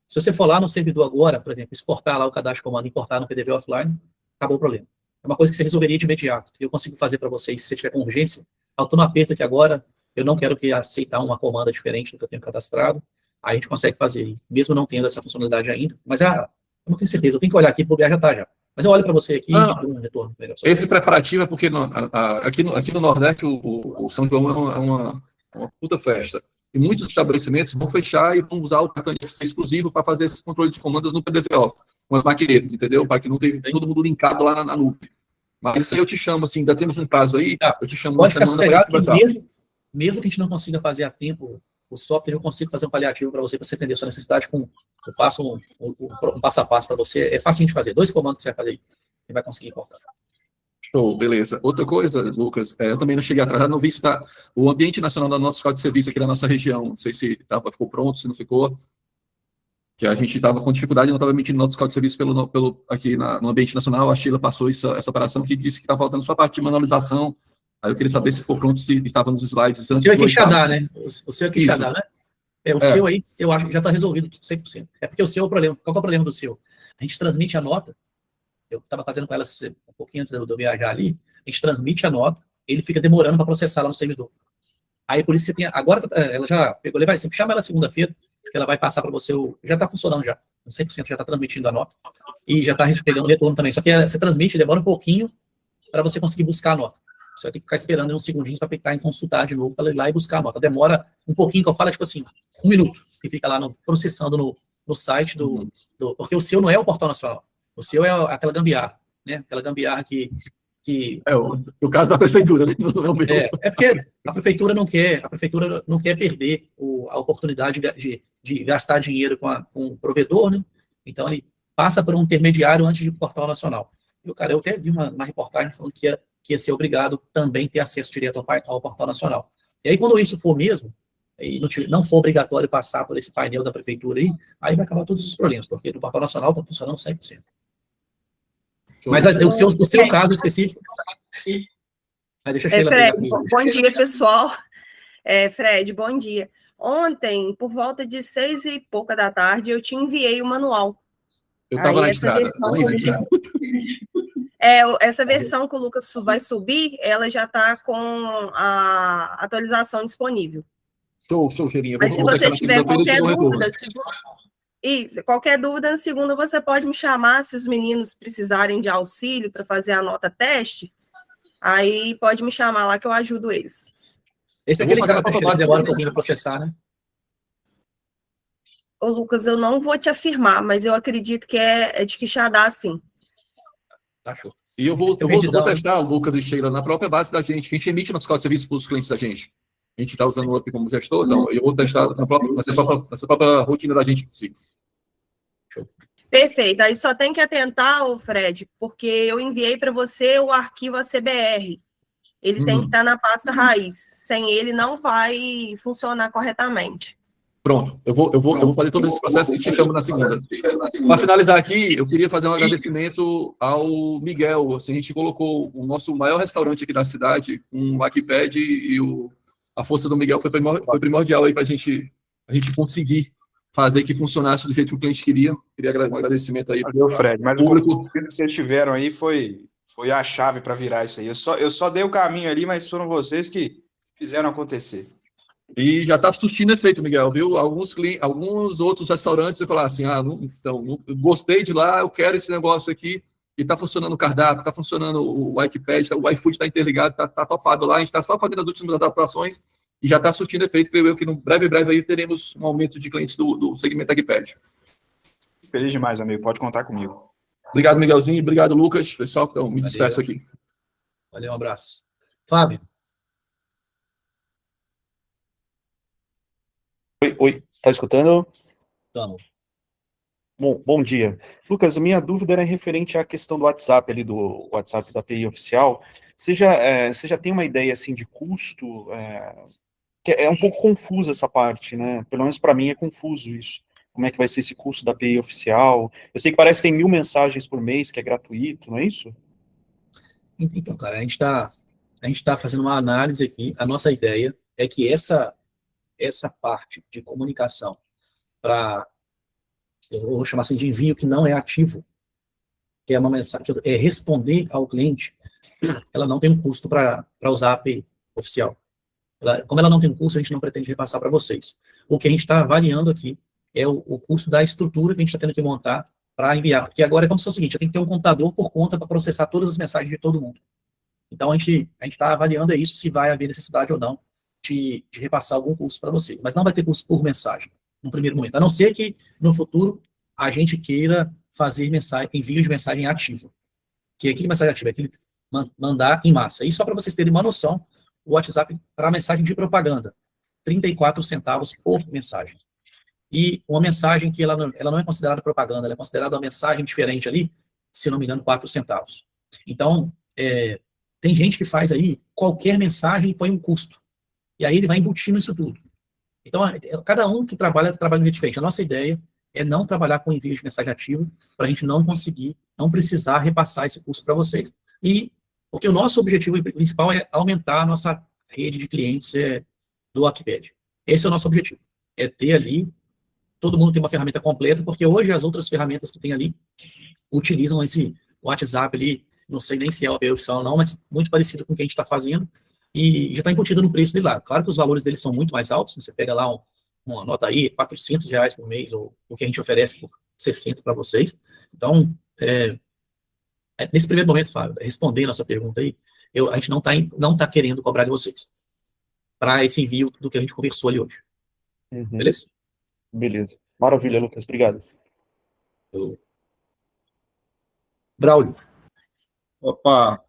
Se você for lá no servidor agora, por exemplo, exportar lá o cadastro de comando, importar no PDV offline, acabou o problema. É uma coisa que você resolveria de imediato. Eu consigo fazer para vocês, se você tiver com urgência. Eu estou no aperto aqui agora, eu não quero aceitar uma comanda diferente do que eu tenho cadastrado. Aí a gente consegue fazer, mesmo não tendo essa funcionalidade ainda. Mas eu não tenho certeza, eu tenho que olhar aqui, porque já está já. Mas eu olho para você aqui e te dou um retorno melhor. Esse preparativo é porque aqui no Nordeste o São João é uma puta festa. E muitos estabelecimentos vão fechar e vão usar o cartão NFC exclusivo para fazer esses controles de comandas no PDV Off, com as maquinetas, entendeu? Para que não tenha todo mundo linkado lá na nuvem. Mas isso aí eu te chamo, assim, ainda temos um prazo aí, eu te chamo pode ficar sossegado que mesmo que a gente não consiga fazer a tempo o software, eu consigo fazer um paliativo para você entender a sua necessidade eu passo um passo a passo para você. É facinho de fazer. 2 comandos que você vai fazer aí. Você vai conseguir importar. Show, beleza. Outra coisa, Lucas, eu também não cheguei atrás, não vi se o ambiente nacional da nossa escola de serviço aqui na nossa região, não sei se ficou pronto, se não ficou. que a gente estava com dificuldade e não estava emitindo nosso código de serviço aqui no ambiente nacional. A Sheila passou essa operação que disse que está faltando só a parte de manualização. Aí eu queria saber se ficou pronto, se estava nos slides. O seu é Quixadá, né? O seu é Quixadá, né? Seu aí, eu acho que já está resolvido 100%. É porque o seu é o problema. Qual que é o problema do seu? A gente transmite a nota, eu estava fazendo com ela um pouquinho antes de eu viajar ali, a gente transmite a nota, ele fica demorando para processar lá no servidor. Aí por isso você tem, agora ela já pegou, você chama ela segunda-feira, que ela vai passar para você, já está funcionando já, 100% já está transmitindo a nota, e já está pegando o retorno também, só que você transmite, demora um pouquinho para você conseguir buscar a nota. Você vai ter que ficar esperando uns segundinhos para apertar em consultar de novo, para ir lá e buscar a nota. Demora um pouquinho, que eu falo, tipo assim, 1 minuto, que fica lá processando no site porque o seu não é o Portal Nacional, o seu é aquela gambiarra, né? Aquela gambiarra que o caso da prefeitura, né? Não é o meu. É porque a prefeitura não quer perder a oportunidade de gastar dinheiro com o provedor, né? Então ele passa por um intermediário antes de ir para o Portal Nacional. E, cara, eu até vi uma reportagem falando que ia ser obrigado também ter acesso direto ao Portal Nacional. E aí, quando isso for mesmo, e não for obrigatório passar por esse painel da prefeitura aí vai acabar todos os problemas, porque no Portal Nacional está funcionando 100%. Mas o seu caso específico... Deixa a Sheila Fred, bom dia, pessoal. Fred, bom dia. Ontem, por volta de 6 e pouca da tarde, eu te enviei o manual. Eu estava na estrada. Essa versão que o Lucas vai subir, ela já está com a atualização disponível. Show, Cheirinha. Mas se você tiver qualquer dúvida, na segunda você pode me chamar, se os meninos precisarem de auxílio para fazer a nota teste, aí pode me chamar lá que eu ajudo eles. Esse é aquele cara que demora um pouquinho para processar, né? Ô, Lucas, eu não vou te afirmar, mas eu acredito que é de Quixadá, sim. Tá show. E eu vou testar, Lucas e Sheila, na própria base da gente, que a gente emite nosso código de serviço para os clientes da gente. A gente está usando o aqui como gestor, então eu vou testar nessa própria rotina da gente. Sim. Show. Perfeito. Aí só tem que atentar, Fred, porque eu enviei para você o arquivo ACBR. Ele tem que estar na pasta raiz. Sem ele, não vai funcionar corretamente. Pronto. Eu vou fazer todo esse processo e te chamo na segunda. Para finalizar aqui, eu queria fazer um agradecimento ao Miguel. Assim, a gente colocou o nosso maior restaurante aqui da cidade, um Wikipedia, e a força do Miguel foi primordial aí para a gente conseguir fazer que funcionasse do jeito que o cliente queria. Queria um agradecimento aí. Valeu, Fred. Mas público. O que vocês tiveram aí foi a chave para virar isso aí. Eu só dei o caminho ali, mas foram vocês que fizeram acontecer. E já está surtindo efeito, Miguel, viu? Alguns outros restaurantes você falar assim, eu gostei de lá, eu quero esse negócio aqui, e está funcionando o cardápio, está funcionando o Wikipedia, o iFood está interligado, está topado lá, a gente está só fazendo as últimas adaptações e já está surtindo efeito. Creio eu que no breve aí teremos um aumento de clientes do segmento Wikipedia. Feliz demais, amigo. Pode contar comigo. Obrigado, Miguelzinho. Obrigado, Lucas. Pessoal, então, me despeço aqui. Valeu, um abraço. Fábio. Oi, tá escutando? Estamos. Bom dia. Lucas, a minha dúvida era referente à questão do WhatsApp, ali do WhatsApp da API oficial. Você já tem uma ideia, assim, de custo? Que é um pouco confusa essa parte, né? Pelo menos para mim é confuso isso. Como é que vai ser esse custo da API oficial? Eu sei que parece que tem 1000 mensagens por mês, que é gratuito, não é isso? Então, cara, a gente tá fazendo uma análise aqui. A nossa ideia é que essa parte de comunicação eu vou chamar assim de envio que não é ativo, que é uma mensagem, que é responder ao cliente, ela não tem um custo para usar a API oficial. Como ela não tem um custo, a gente não pretende repassar para vocês. O que a gente está avaliando aqui é o custo da estrutura que a gente está tendo que montar para enviar, porque agora é como se fosse o seguinte, eu tenho que ter um contador por conta para processar todas as mensagens de todo mundo. Então a gente está avaliando isso, se vai haver necessidade ou não de repassar algum custo para você, mas não vai ter custo por mensagem no primeiro momento, a não ser que no futuro a gente queira fazer envio de mensagem ativa. Que mensagem ativa? É aquele mandar em massa. E só para vocês terem uma noção, o WhatsApp para mensagem de propaganda, 34 centavos por mensagem. E uma mensagem que ela não é considerada propaganda, ela é considerada uma mensagem diferente ali, se não me engano, 4 centavos. Então, tem gente que faz aí qualquer mensagem e põe um custo. E aí ele vai embutindo isso tudo. Então, cada um que trabalha diferente. A nossa ideia é não trabalhar com envio de mensagem ativo para a gente não conseguir, não precisar repassar esse custo para vocês. E porque o nosso objetivo principal é aumentar a nossa rede de clientes do Ocpad. Esse é o nosso objetivo. É ter ali, todo mundo tem uma ferramenta completa, porque hoje as outras ferramentas que tem ali utilizam esse WhatsApp ali, não sei nem se é o API oficial ou não, mas muito parecido com o que a gente está fazendo, e já está embutido no preço dele lá. Claro que os valores deles são muito mais altos, você pega lá uma nota aí, R$400 por mês, ou o que a gente oferece por 60 para vocês. Então, nesse primeiro momento, Fábio, respondendo a sua pergunta aí, a gente não tá querendo cobrar de vocês para esse envio do que a gente conversou ali hoje. Beleza? Beleza. Maravilha, Lucas. Obrigado. Braulio, Opa,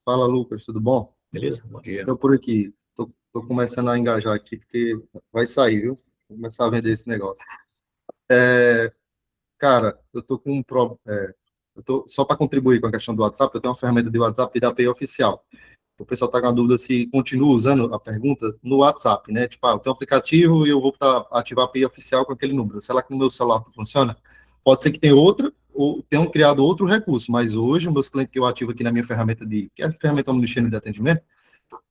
fala Lucas, tudo bom? beleza? Bom dia. Eu por aqui, tô começando a engajar aqui, porque vai sair, viu? Vou começar a vender esse negócio. Cara, eu tô com só para contribuir com a questão do WhatsApp, eu tenho uma ferramenta de WhatsApp da API oficial. O pessoal tá com a dúvida se continua usando a pergunta no WhatsApp, né? Tipo, eu tenho um aplicativo e eu vou ativar a API oficial com aquele número. Será que no meu celular não funciona? Pode ser que tenha outra, ou tenham criado outro recurso, mas hoje, os meus clientes que eu ativo aqui na minha ferramenta que é a ferramenta omnichannel de atendimento,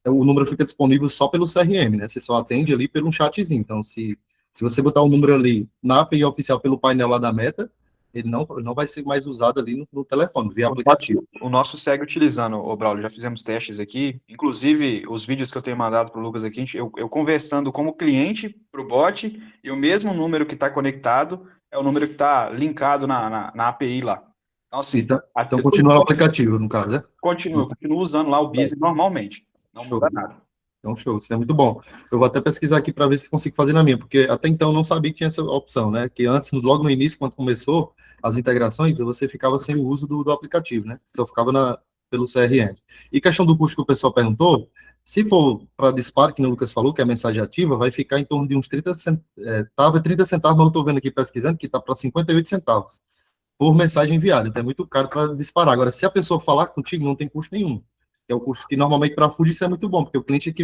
o número fica disponível só pelo CRM, né? Você só atende ali pelo chatzinho. Então, se você botar o número ali na API oficial pelo painel lá da Meta, ele não vai ser mais usado ali no telefone, via aplicativo. O nosso segue utilizando, ô Braulio, já fizemos testes aqui, inclusive os vídeos que eu tenho mandado para o Lucas aqui, eu conversando como cliente para o bot, e o mesmo número que está conectado é o número que está linkado na API lá. Então, assim, Então continua o aplicativo, no caso, né? Continua usando lá o Busy normalmente, não muda nada. Então, show, isso é muito bom. Eu vou até pesquisar aqui para ver se consigo fazer na minha, porque até então eu não sabia que tinha essa opção, né? Que antes, logo no início, quando começou as integrações, você ficava sem o uso do aplicativo, né? Só ficava pelo CRM. E questão do custo que o pessoal perguntou, se for para disparo, que o Lucas falou, que é a mensagem ativa, vai ficar em torno de uns 30 centavos. Tava 30 centavos, mas eu estou vendo aqui pesquisando que está para 58 centavos por mensagem enviada. Então é muito caro para disparar. Agora, se a pessoa falar contigo, não tem custo nenhum. É o custo que normalmente para a Food isso é muito bom, porque o cliente é que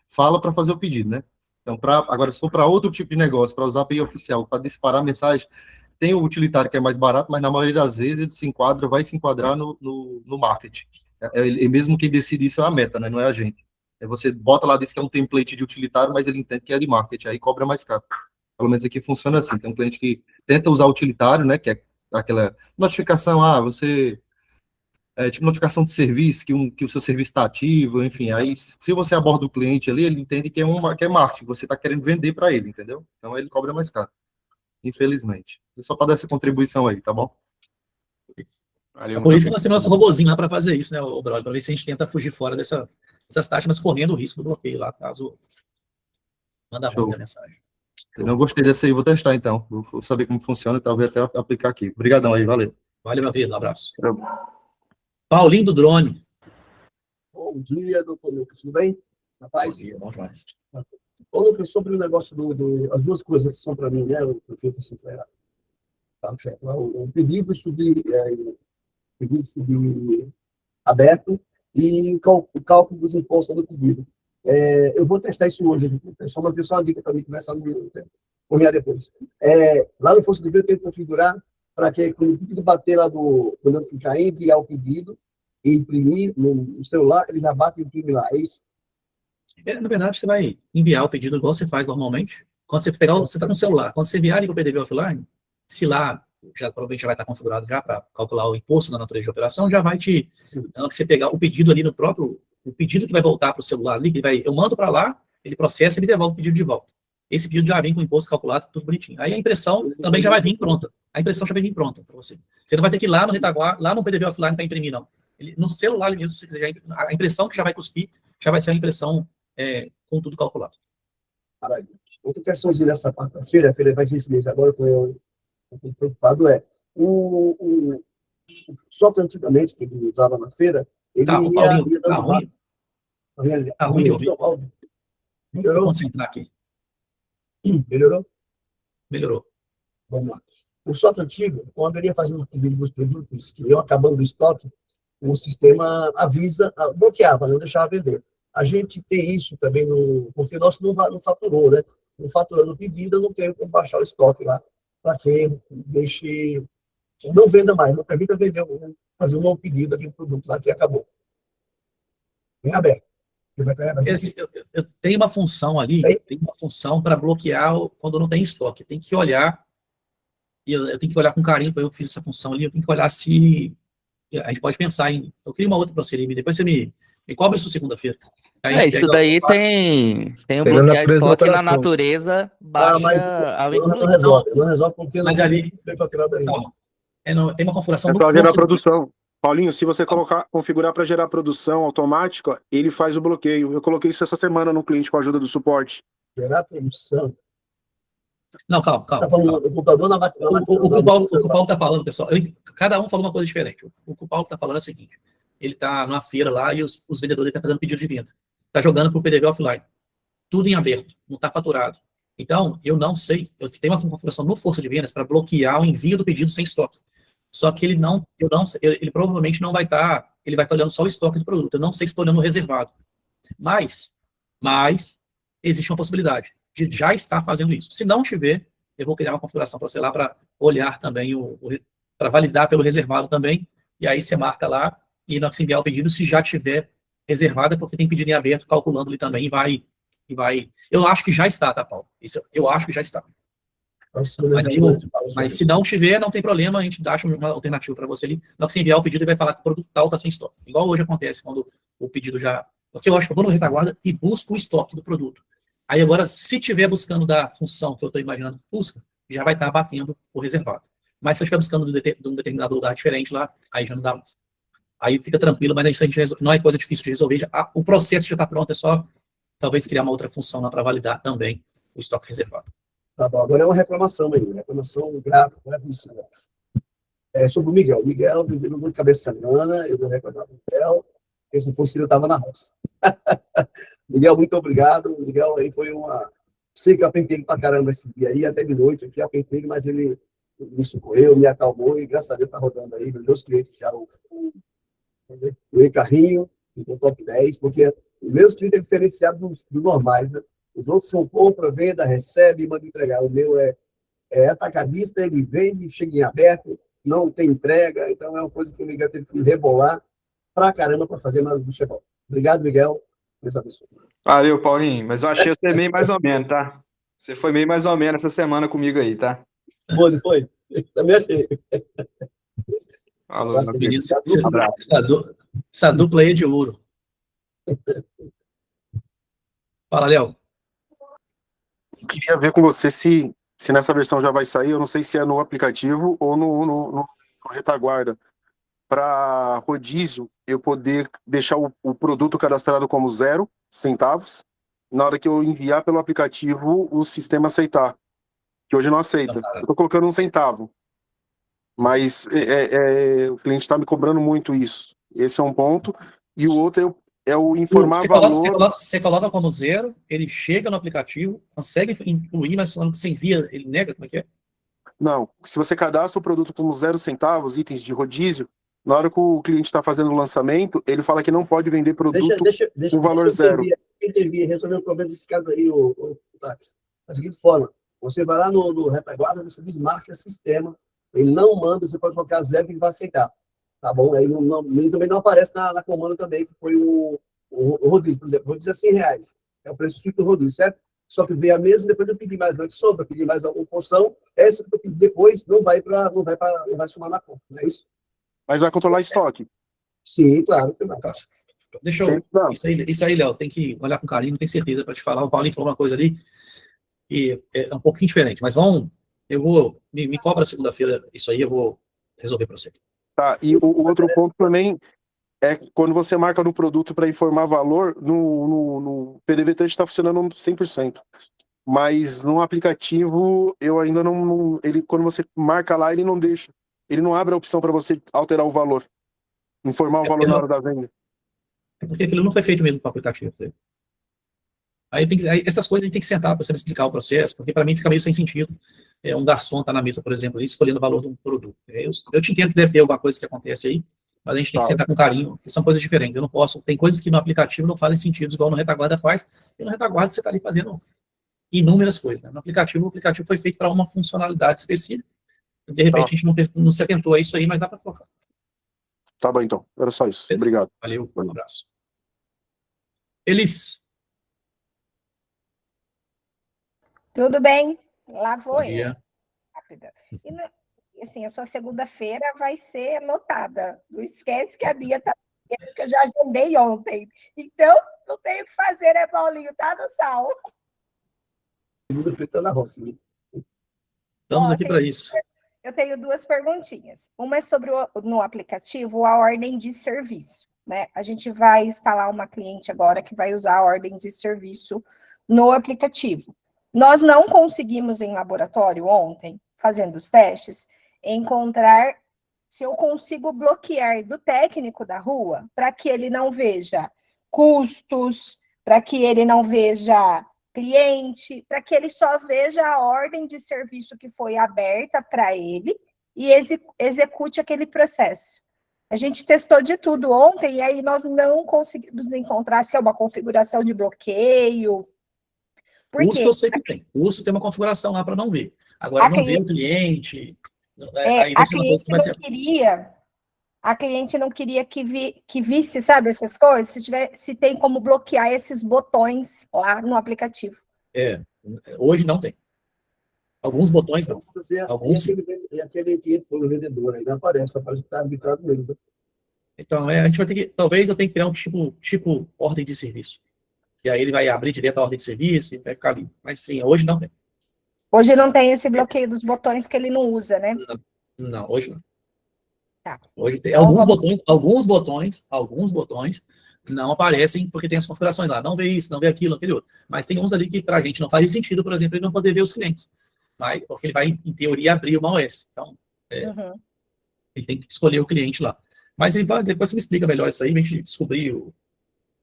fala para fazer o pedido, né? Então, agora, se for para outro tipo de negócio, para usar a API oficial, para disparar a mensagem, tem o utilitário que é mais barato, mas na maioria das vezes ele vai se enquadrar no marketing. Mesmo quem decide isso é a Meta, né? Não é a gente. Você bota lá, diz que é um template de utilitário, mas ele entende que é de marketing, aí cobra mais caro. Pelo menos aqui funciona assim. Tem um cliente que tenta usar o utilitário, né? Que é aquela notificação, tipo notificação de serviço, que o seu serviço está ativo, enfim, aí se você aborda o cliente ali, ele entende que é marketing, você está querendo vender para ele, entendeu? Então ele cobra mais caro, infelizmente. Só para dar essa contribuição aí, tá bom? É por isso que nós temos nosso robozinho lá para fazer isso, né, Brother? Para ver se a gente tenta fugir fora dessas taxas, mas correndo o risco do bloqueio lá, caso manda muita mensagem. Eu não gostei dessa aí, vou testar então. Vou saber como funciona e talvez até aplicar aqui. Obrigadão aí, valeu. Valeu, meu querido, um abraço. Paulinho do Drone. Bom dia, doutor Lucas, tudo bem? Rapaz? Bom dia, bom demais. Ô, Lucas, sobre o negócio as duas coisas que são para mim, né? O feito assim, o pedido subir aberto e o cálculo dos impostos do pedido. Eu vou testar isso hoje, só uma dica para mim começar no tempo. Correr depois. Lá no Força do Ver eu tenho que configurar para que quando o pedido bater lá quando eu ficar enviar o pedido e imprimir no celular, ele já bate e imprime lá, é isso? Na verdade, você vai enviar o pedido igual você faz normalmente. Quando você pegar, você está com o celular. Quando você enviar ele para o PDV offline, se lá provavelmente já vai estar configurado já para calcular o imposto na natureza de operação, já vai na hora que você pegar o pedido ali o pedido que vai voltar para o celular ali, eu mando para lá, ele processa e ele devolve o pedido de volta. Esse pedido já vem com o imposto calculado, tudo bonitinho. Aí a impressão também já vai vir pronta. A impressão já vai vir pronta para você. Você não vai ter que ir lá no Retaguar, lá no PDV offline para imprimir, não. No celular mesmo, se você quiser, a impressão que já vai cuspir, já vai ser a impressão com tudo calculado. Maravilha. Outra questãozinha dessa quarta-feira, a feira vai ser esse mês agora, eu estou preocupado, o software antigamente, que ele usava na feira, ele tá ruim. Tá ruim de ouvir. Melhorou? Vou concentrar aqui. Melhorou? Melhorou. Vamos lá. O software antigo, quando ele ia fazendo o pedido dos produtos que iam acabando o estoque, o sistema bloqueava, não deixava vender. A gente tem isso também porque o nosso não faturou, né? Não faturando o pedido, eu não tenho como baixar o estoque lá para quem deixe, não venda mais, não permita vender, fazer um novo pedido daquele produto lá que acabou. Em aberto. Eu tenho uma função ali, tem uma função para bloquear quando não tem estoque. Tem que olhar, e eu tenho que olhar com carinho, foi eu que fiz essa função ali, eu tenho que olhar se a gente pode pensar em. Eu queria uma outra para você, depois você me cobra isso segunda-feira. Isso daí tem o bloquear estoque na natureza, baixa ao não resolve porque mas ali tem faturado aí. Tem uma configuração É no para gerar fluxo de produção. Paulinho, se você configurar para gerar produção automática, ele faz o bloqueio. Eu coloquei isso essa semana no cliente com a ajuda do suporte. Gerar produção. Não, calma. Tá falando do computador na máquina. O que o Paulo está falando, pessoal, cada um falou uma coisa diferente. O que o Paulo está falando é o seguinte: ele está numa feira lá e os vendedores estão fazendo pedido de venda. Está jogando para o PDV offline. Tudo em aberto, não está faturado. Então, eu não sei, eu tenho uma configuração no Força de Vendas para bloquear o envio do pedido sem estoque. Só que ele provavelmente não vai estar, ele vai estar olhando só o estoque do produto. Eu não sei se estou olhando o reservado. Mas existe uma possibilidade de já estar fazendo isso. Se não tiver, eu vou criar uma configuração para você lá para olhar também, para validar pelo reservado também, e aí você marca lá, e na hora que você enviar o pedido, se já tiver reservado, é porque tem pedido em aberto, calculando ali também, e vai. Eu acho que já está, tá, Paulo? Isso, eu acho que já está. Mas se não tiver, não tem problema, a gente acha uma alternativa para você ali. Na hora que você enviar o pedido, ele vai falar que o produto tal está sem estoque. Igual hoje acontece quando o pedido já. Porque eu acho que eu vou no retaguarda e busco o estoque do produto. Aí agora, se estiver buscando da função que eu estou imaginando que busca, já vai estar batendo o reservado. Mas se eu estiver buscando de um determinado lugar diferente lá, aí já não dá mais. Aí fica tranquilo, mas isso a gente resolve, não é coisa difícil de resolver. O processo já está pronto, é só talvez criar uma outra função lá para validar também o estoque reservado. Tá bom, agora é uma reclamação aí, reclamação gravíssima. Sobre o Miguel. O Miguel me deu de cabeça semana, eu vou reclamar do Miguel, porque se não fosse ele, eu estava na roça. Miguel, muito obrigado. O Miguel aí foi uma. Sei que eu apertei ele pra caramba esse dia aí, até de noite, eu apertei ele, mas ele me socorreu, me acalmou, e graças a Deus está rodando aí, nos meus clientes já o carrinho, o top 10, porque os meus clientes é diferenciado dos normais, né? Os outros são compra, venda, recebe e manda entregar. O meu é atacadista, ele vende, chega em aberto, não tem entrega, então é uma coisa que o Miguel teve que rebolar pra caramba para fazer mais do Chevron. Obrigado, Miguel. Deus abençoe. Valeu, Paulinho. Mas eu achei você meio mais ou menos, tá? Você foi meio mais ou menos essa semana comigo aí, tá? Foi. Também achei. Falou, Nossa, meu querido. Essa dupla aí é de ouro. Fala, Léo. Queria ver com você se nessa versão já vai sair, eu não sei se é no aplicativo ou no retaguarda, para rodízio eu poder deixar o produto cadastrado como 0 centavos, na hora que eu enviar pelo aplicativo o sistema aceitar, que hoje não aceita. Eu estou colocando 1 centavo, mas o cliente está me cobrando muito isso. Esse é um ponto. E o outro é o informar valor. Você coloca como 0, ele chega no aplicativo, consegue incluir, mas falando que você envia, ele nega, como é que é? Não, se você cadastra o produto como 0 centavos, itens de rodízio, na hora que o cliente está fazendo o lançamento, ele fala que não pode vender produto com valor 0. Intervir, resolver o problema desse caso aí, o Táxi. Da seguinte forma, você vai lá no retaguarda, você desmarca o sistema, ele não manda, você pode colocar 0 que ele vai aceitar. Tá bom? Aí ele também não aparece na comanda também, que foi o rodízio, por exemplo. O rodízio é R$100. É o preço fixo do rodízio, certo? Só que veio a mesa, depois eu pedi mais, não é que sobra, pedir mais alguma porção, essa que eu pedi depois não vai somar na conta, não é isso? Mas vai controlar estoque. Sim, claro. Deixa eu... Isso aí, Léo, tem que olhar com carinho, não tenho certeza para te falar. O Paulinho falou uma coisa ali, e é um pouquinho diferente, mas eu vou... Me cobra segunda-feira isso aí, eu vou resolver para você. Tá, e o outro ponto também é quando você marca no produto para informar valor, no PDV Touch está funcionando 100%. Mas no aplicativo, eu ainda não... quando você marca lá, ele não deixa. Ele não abre a opção para você alterar o valor. Informar o valor na hora da venda. É porque aquilo não foi feito mesmo com o aplicativo. Aí essas coisas a gente tem que sentar para você me explicar o processo, porque para mim fica meio sem sentido. Um garçom tá na mesa, por exemplo, escolhendo o valor de um produto. Eu te entendo que deve ter alguma coisa que acontece aí, mas a gente tem que sentar com carinho, porque são coisas diferentes. Eu não posso... Tem coisas que no aplicativo não fazem sentido, igual no retaguarda faz, e no retaguarda você está ali fazendo inúmeras coisas. Né? No aplicativo, o aplicativo foi feito para uma funcionalidade específica. De repente, a gente não se atentou a isso aí, mas dá para colocar. Tá bom, então. Era só isso. Beleza? Obrigado. Valeu, um abraço. Elis, Tudo bem? Lá vou bom eu. dia. Rápida. E, assim, a sua segunda-feira vai ser lotada. Não esquece que a Bia tá que eu já agendei ontem. Então, não tenho o que fazer, né, Paulinho? Tá no sal. Segunda-feira tá na roça. Estamos aqui para isso. Eu tenho duas perguntinhas. Uma é sobre no aplicativo a ordem de serviço, né? A gente vai instalar uma cliente agora que vai usar a ordem de serviço no aplicativo. Nós não conseguimos em laboratório ontem, fazendo os testes, encontrar se eu consigo bloquear do técnico da rua para que ele não veja custos, para que ele não veja cliente, para que ele só veja a ordem de serviço que foi aberta para ele e execute aquele processo. A gente testou de tudo ontem e aí nós não conseguimos encontrar se é uma configuração de bloqueio. O uso eu sei que tem. O uso tem uma configuração lá para não ver. Agora, não ver o cliente... Aí vai ser uma coisa que vai ser... A cliente não queria que visse, sabe, essas coisas, se tem como bloquear esses botões lá no aplicativo. Hoje não tem. Alguns botões não. Alguns sim. E aquele que entrou no vendedor, ainda aparece que está arbitrado nele. Né? Então, a gente vai ter que, talvez eu tenha que criar um tipo ordem de serviço. E aí ele vai abrir direto a ordem de serviço e vai ficar ali. Mas sim, hoje não tem. Hoje não tem esse bloqueio dos botões que ele não usa, né? Não, hoje não. Tá. Hoje tem alguns botões não aparecem porque tem as configurações lá. Não vê isso, não vê aquilo, aquele outro. Mas tem uns ali que pra gente não faz sentido, por exemplo, ele não poder ver os clientes. Mas, porque ele vai, em teoria, abrir uma OS. Então, ele tem que escolher o cliente lá. Mas ele vai, depois você me explica melhor isso aí, a gente descobrir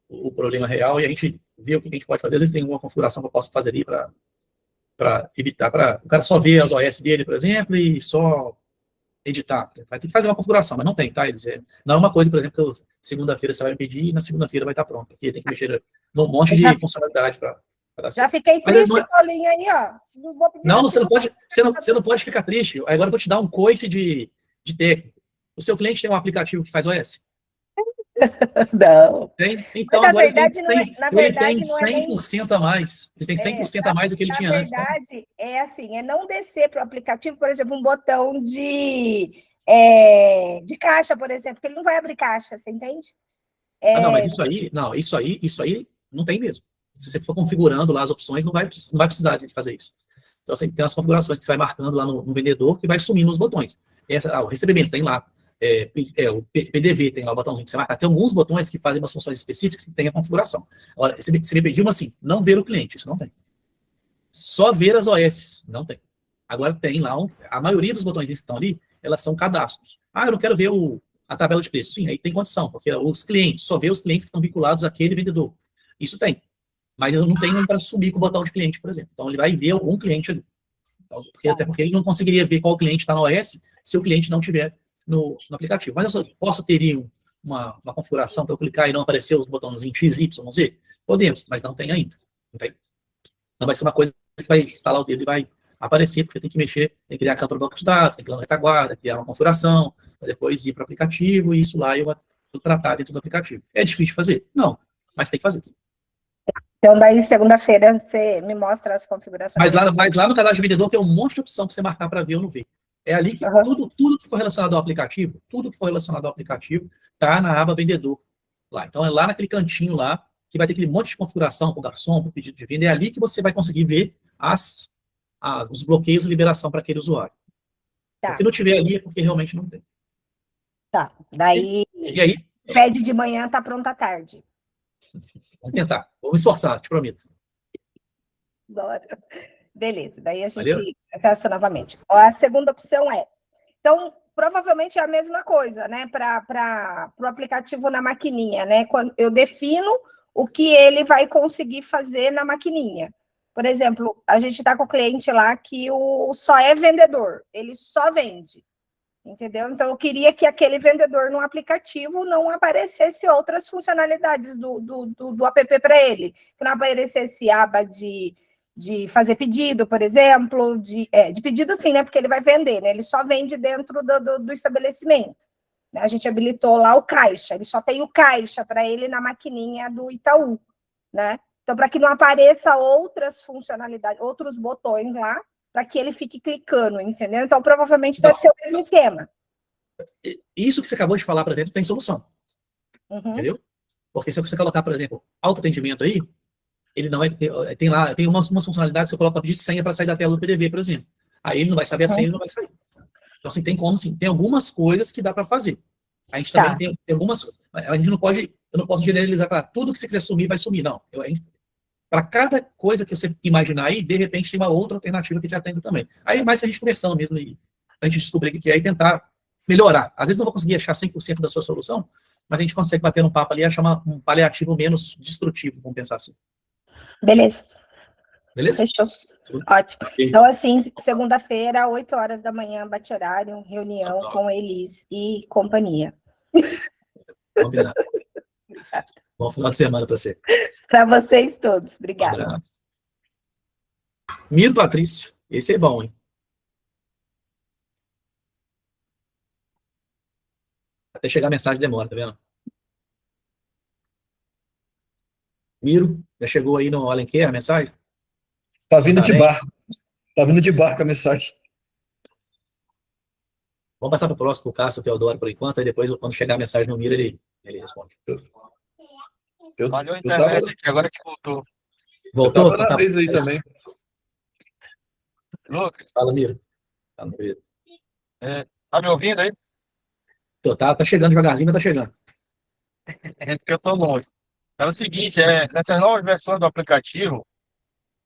o problema real e a gente vê o que a gente pode fazer. Às vezes tem alguma configuração que eu posso fazer ali para evitar, para o cara só ver as OS dele, por exemplo, e só editar. Vai ter que fazer uma configuração, mas não tem, tá? Não é uma coisa, por exemplo, que segunda-feira você vai me pedir e na segunda-feira vai estar pronto, porque tem que mexer num monte de funcionalidade para dar certo. Já fiquei triste, Paulinho, aí, ó. Não, você não pode ficar triste. Agora eu vou te dar um coice de técnico. O seu cliente tem um aplicativo que faz OS? Não. Tem? Então, mas, agora ele tem 100% a mais. Ele tem 100% a mais do que ele tinha antes. Na verdade, é assim, é não descer para o aplicativo, por exemplo, um botão de caixa, por exemplo, porque ele não vai abrir caixa, você entende? Não, mas isso aí não tem mesmo. Se você for configurando lá as opções, não vai precisar de fazer isso. Então, assim, tem as configurações que você vai marcando lá no vendedor que vai sumindo os botões. O recebimento tem lá. O PDV tem lá o botãozinho que você marca. Tem alguns botões que fazem umas funções específicas que tem a configuração. Agora, você me pediu assim, não ver o cliente, isso não tem. Só ver as OS, não tem. Agora tem lá, a maioria dos botões que estão ali, elas são cadastros. Eu não quero ver a tabela de preço. Sim, aí tem condição, porque os clientes, só vê os clientes que estão vinculados àquele vendedor. Isso tem. Mas eu não tenho um para subir com o botão de cliente, por exemplo. Então ele vai ver algum cliente ali. Então, até porque ele não conseguiria ver qual cliente está na OS se o cliente não tiver no aplicativo. Mas eu posso ter uma configuração para eu clicar e não aparecer os botãozinhos X, Y, Z? Podemos, mas não tem ainda. Não vai ser uma coisa que vai instalar o dedo e vai aparecer, porque tem que mexer, tem que criar a campo do banco de dados, tem que criar uma retaguarda, criar uma configuração, para depois ir para o aplicativo, e isso lá eu tratar dentro do aplicativo. É difícil de fazer? Não, mas tem que fazer. Então, daí, segunda-feira, você me mostra as configurações. Mas lá no cadastro de vendedor tem um monte de opção para você marcar para ver ou não ver. É ali que tudo que for relacionado ao aplicativo, está na aba vendedor. Lá. Então, é lá naquele cantinho lá, que vai ter aquele monte de configuração com o garçom, com o pedido de venda. É ali que você vai conseguir ver os bloqueios de liberação para aquele usuário. Se não tiver ali, é porque realmente não tem. Tá, daí, e aí? Pede de manhã, tá pronto à tarde. Vamos tentar, vamos me esforçar, te prometo. Bora. Beleza, daí a gente testa novamente. A segunda opção então, provavelmente é a mesma coisa, né, para o aplicativo na maquininha, né, quando eu defino o que ele vai conseguir fazer na maquininha. Por exemplo, a gente está com o cliente lá que só é vendedor, ele só vende, entendeu? Então, eu queria que aquele vendedor no aplicativo não aparecesse outras funcionalidades do app para ele, que não aparecesse aba de de fazer pedido, por exemplo, de pedido assim, né? Porque ele vai vender, né? Ele só vende dentro do estabelecimento. Né? A gente habilitou lá o caixa, ele só tem o caixa para ele na maquininha do Itaú, né? Então, para que não apareça outras funcionalidades, outros botões lá, para que ele fique clicando, entendeu? Então, provavelmente deve ser o mesmo esquema. Isso que você acabou de falar, por exemplo, tem solução. Entendeu? Porque se você colocar, por exemplo, autoatendimento aí, ele não vai ter, tem umas funcionalidades que você coloca pedir senha para sair da tela do PDV, por exemplo. Aí ele não vai saber a senha, ele não vai sair. Então, assim, tem como, sim. Tem algumas coisas que dá para fazer. A gente também tem algumas. A gente não pode. Eu não posso generalizar para tudo que você quiser sumir, vai sumir. Não. Para cada coisa que você imaginar aí, de repente tem uma outra alternativa que te atende também. Aí é mais a gente conversando mesmo e a gente descobrir o que é e tentar melhorar. Às vezes não vou conseguir achar 100% da sua solução, mas a gente consegue bater um papo ali e achar um paliativo menos destrutivo, vamos pensar assim. Beleza. Beleza? Fechou. Ótimo. Então, assim, segunda-feira, 8 horas da manhã, bate horário, reunião com Elis e companhia. Combinado. Bom final de semana para você. Para vocês todos. Obrigada. Miro Patrício. Esse é bom, hein? Até chegar a mensagem demora, tá vendo? Miro, já chegou aí no Alenquer a mensagem? Tá vindo de barco. Tá vindo de barco a mensagem. Vamos passar para o próximo, o Cássio Teodoro, por enquanto, aí depois, quando chegar a mensagem no Miro, ele responde. Valeu a internet aqui, agora que voltou. Voltou? Eu tava na vez aí também. Lucas. Fala, Miro. Tá me ouvindo aí? Tá chegando devagarzinho, mas tá chegando. É porque eu tô longe. É o seguinte, nessas novas versões do aplicativo,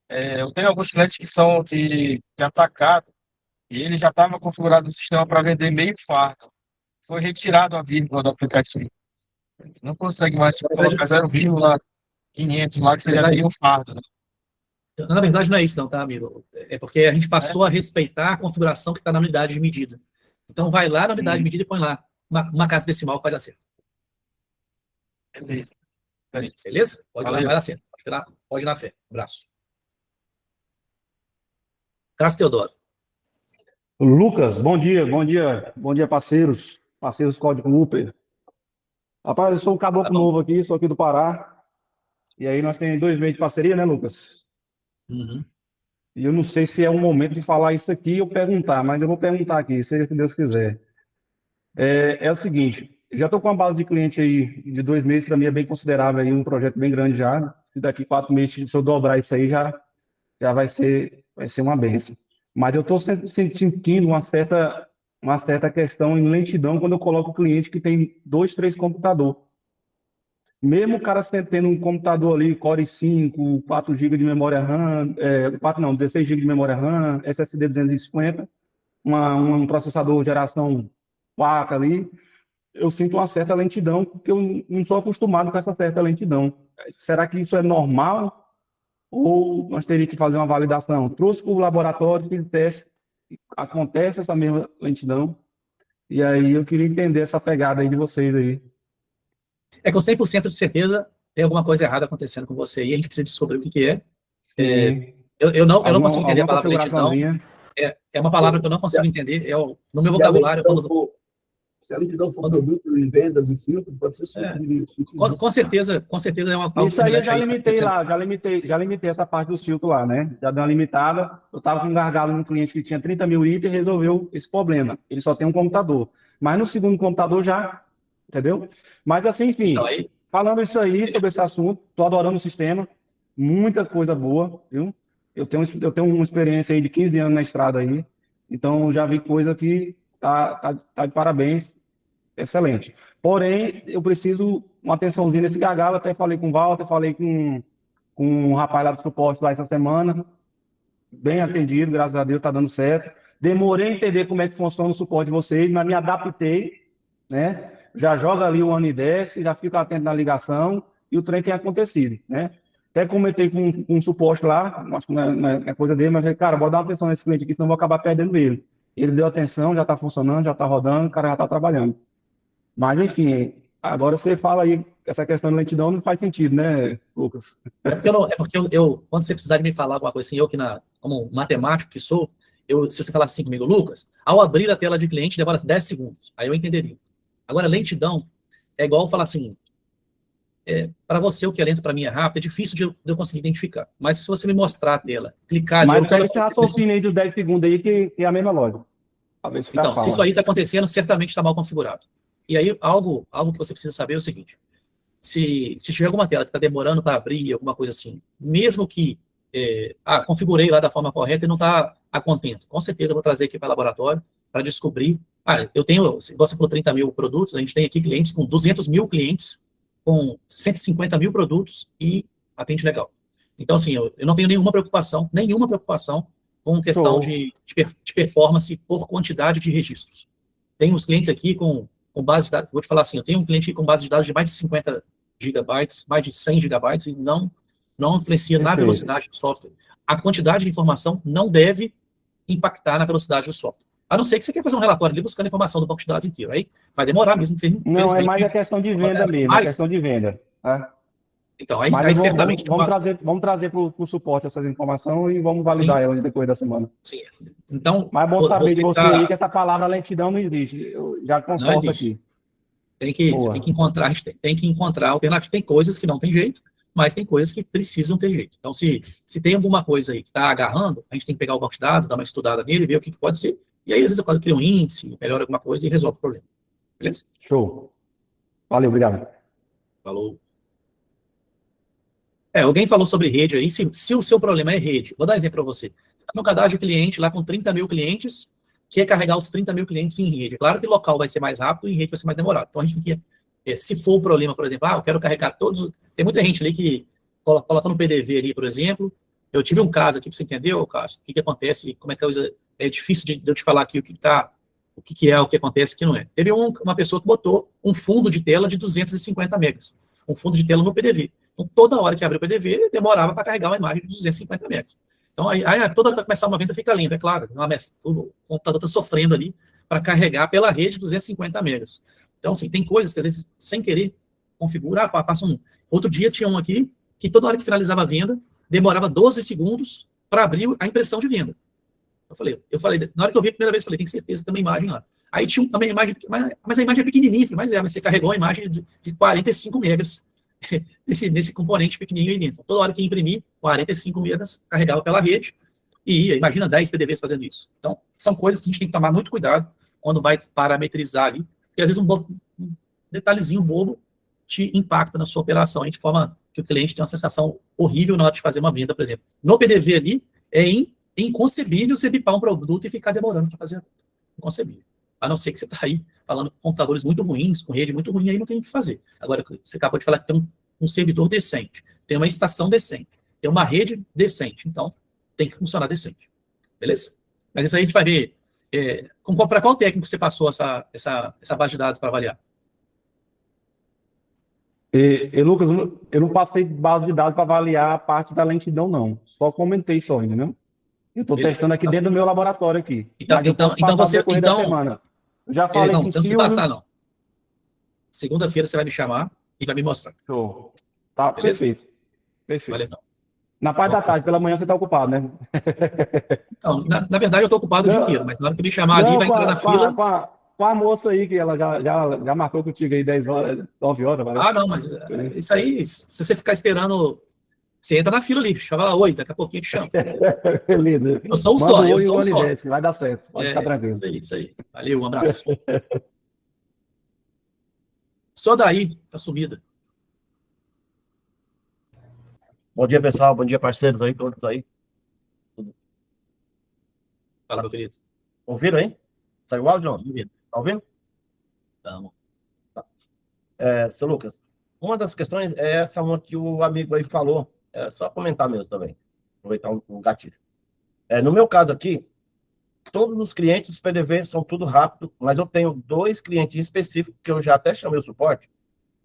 eu tenho alguns clientes que são de atacado e ele já estava configurado no sistema para vender meio fardo. Foi retirado a vírgula do aplicativo. Não consegue mais colocar 0,500 lá, que seria meio fardo. Né? Na verdade, não é isso não, tá, Miro? É porque a gente passou a respeitar a configuração que está na unidade de medida. Então, vai lá na unidade de medida e põe lá uma casa decimal que vai dar certo. Beleza. Beleza? Pode ir lá, vai dar certo. Pode ir na fé. Abraço. Cássio Teodoro. Lucas, bom dia, parceiros Código Cooper. Rapaz, eu sou um caboclo novo aqui, sou aqui do Pará, e aí nós temos 2 meses de parceria, né, Lucas? Uhum. E eu não sei se é o momento de falar isso aqui ou perguntar, mas eu vou perguntar aqui, seja o que Deus quiser. É o seguinte, já estou com uma base de cliente aí de 2 meses, para mim é bem considerável, aí, um projeto bem grande já, e daqui 4 meses, se eu dobrar isso aí, já vai ser uma benção. Mas eu estou sentindo uma certa questão em lentidão quando eu coloco o cliente que tem 2, 3 computadores. Mesmo o cara tendo um computador ali, Core i5, 4 GB de memória RAM, 16 GB de memória RAM, SSD 250, um processador geração 4 ali, eu sinto uma certa lentidão, porque eu não sou acostumado com essa certa lentidão. Será que isso é normal? Ou nós teríamos que fazer uma validação? Trouxe para o laboratório, fiz teste, acontece essa mesma lentidão, e aí eu queria entender essa pegada aí de vocês aí. Com 100% de certeza tem alguma coisa errada acontecendo com você e a gente precisa descobrir o que é. Eu não consigo entender a palavra lentidão. É uma palavra que eu não consigo entender. No meu vocabulário, se a lentidão for produto em vendas e filtro, pode ser filtro. Com certeza é uma palavra. Isso aí eu já limitei lá, já limitei essa parte dos filtros lá, né? Já dei uma limitada. Eu estava com um gargalo num cliente que tinha 30 mil itens e resolveu esse problema. Ele só tem um computador. Mas no segundo computador já, entendeu? Mas assim, enfim, falando isso aí, sobre esse assunto, estou adorando o sistema, muita coisa boa, viu? Eu tenho uma experiência aí de 15 anos na estrada aí, então já vi coisa que tá de parabéns, excelente. Porém, eu preciso uma atençãozinha nesse gargalo, até falei com o Walter, falei com um rapaz lá do suporte lá essa semana, bem atendido, graças a Deus, tá dando certo. Demorei a entender como é que funciona o suporte de vocês, mas me adaptei, né? Já joga ali o Anidesk, já fica atento na ligação, e o trem tem acontecido, né? Até comentei com um suporte lá, acho que não é coisa dele, mas falei, cara, bora dar uma atenção nesse cliente aqui, senão eu vou acabar perdendo ele. Ele deu atenção, já está funcionando, já está rodando, o cara já está trabalhando. Mas, enfim, agora você fala aí essa questão de lentidão não faz sentido, né, Lucas? É porque quando você precisar de me falar alguma coisa assim, eu que como matemático que sou, se você falasse assim comigo, Lucas, ao abrir a tela de cliente demora 10 segundos, aí eu entenderia. Agora, lentidão é igual falar assim, para você o que é lento, para mim é rápido, é difícil de eu conseguir identificar. Mas se você me mostrar a tela, clicar ali... Mas é esse raciocínio aí dos 10 segundos aí que é a mesma lógica. Então, se isso aí está acontecendo, certamente está mal configurado. E aí, algo que você precisa saber é o seguinte, se tiver alguma tela que está demorando para abrir, alguma coisa assim, mesmo que configurei lá da forma correta e não está a contento, com certeza eu vou trazer aqui para o laboratório para descobrir, eu tenho, você falou 30 mil produtos, a gente tem aqui clientes com 200 mil clientes, com 150 mil produtos e atende legal. Então, assim, eu não tenho nenhuma preocupação com questão de performance por quantidade de registros. Tem uns clientes aqui com base de dados, vou te falar assim, eu tenho um cliente com base de dados de mais de 50 gigabytes, mais de 100 gigabytes, e não influencia na velocidade do software. A quantidade de informação não deve impactar na velocidade do software. A não ser que você quer fazer um relatório ali buscando informação do banco de dados inteiro. Aí vai demorar mesmo, Não, é mais a questão de venda mesmo, a questão de venda. Então, aí certamente... Vamos trazer para o suporte essas informações e vamos validar elas depois da semana. Sim. Então, mas é bom saber de você aí que essa palavra lentidão não existe. Eu já concordo aqui. Tem que encontrar, a gente tem que encontrar alternativa. Tem coisas que não tem jeito, mas tem coisas que precisam ter jeito. Então, se tem alguma coisa aí que está agarrando, a gente tem que pegar o banco de dados, dar uma estudada nele, ver o que pode ser, e aí, às vezes, eu posso criar um índice, melhora alguma coisa e resolve o problema. Beleza? Show. Valeu, obrigado. Falou. Alguém falou sobre rede aí, se o seu problema é rede, vou dar um exemplo para você. Você está no cadastro de cliente lá com 30 mil clientes, quer carregar os 30 mil clientes em rede. Claro que local vai ser mais rápido e em rede vai ser mais demorado. Então, a gente tem que, se for o problema, por exemplo, eu quero carregar todos... Tem muita gente ali que coloca no PDV ali, por exemplo. Eu tive um caso aqui, para você entender, Cássio, o que acontece, como é que é difícil de eu te falar aqui o que é, o que acontece, o que não é. Teve uma pessoa que botou um fundo de tela de 250 megas. Um fundo de tela no PDV. Então, toda hora que abriu o PDV, demorava para carregar uma imagem de 250 megas. Então, aí toda hora que começar uma venda fica linda, é claro. O computador está sofrendo ali para carregar pela rede 250 megas. Então, assim, tem coisas que, às vezes, sem querer, configura, Outro dia tinha um aqui, que toda hora que finalizava a venda, demorava 12 segundos para abrir a impressão de venda. Eu falei, na hora que eu vi a primeira vez, eu falei, tem certeza que tem uma imagem lá. Aí tinha também a imagem, mas a imagem é pequenininha, mas você carregou a imagem de 45 megas nesse componente pequenininho aí dentro. Toda hora que imprimir, 45 megas carregava pela rede, e imagina 10 PDVs fazendo isso. Então, são coisas que a gente tem que tomar muito cuidado quando vai parametrizar ali, porque às vezes um detalhezinho bobo te impacta na sua operação, de forma que o cliente tem uma sensação horrível na hora de fazer uma venda, por exemplo. No PDV ali, é inconcebível você bipar um produto e ficar demorando para fazer a venda. Inconcebível. A não ser que você está aí falando com computadores muito ruins, com rede muito ruim, aí não tem o que fazer. Agora, você acabou de falar que tem um servidor decente, tem uma estação decente, tem uma rede decente, então tem que funcionar decente. Beleza? Mas isso aí a gente vai ver. Para qual técnico você passou essa base de dados para avaliar? Lucas, eu não passei base de dados para avaliar a parte da lentidão, não. Só comentei só ainda, né? Eu estou testando aqui dentro do meu laboratório aqui. Então você... Já falei não, você não precisa passar, né? não. Segunda-feira você vai me chamar e vai me mostrar. Show. Tá, beleza? Perfeito. Valeu, não. Na parte da tarde, pela manhã você está ocupado, né? Não, na verdade eu estou ocupado o dia inteiro, mas na hora que me chamar ali, vai entrar na fila... Com a moça aí, que ela já marcou contigo aí 10 horas, 9 horas. Parece. Não, mas isso aí, se você ficar esperando, você entra na fila ali, chama lá, oi, daqui a pouquinho eu te chamo. Beleza. Eu sou um só, eu sou um só. Vai dar certo, pode ficar tranquilo. Isso aí. Valeu, um abraço. Só daí, tá sumida. Bom dia, pessoal. Bom dia, parceiros aí, todos aí. Fala, meu querido. Ouviram aí? Saiu o áudio, não? Tá ouvindo? Estamos. Tá. Seu Lucas, uma das questões é essa uma que o amigo aí falou. É só comentar mesmo também. Aproveitar um gatilho. No meu caso aqui, todos os clientes dos PDV são tudo rápido, mas eu tenho 2 clientes específicos que eu já até chamei o suporte,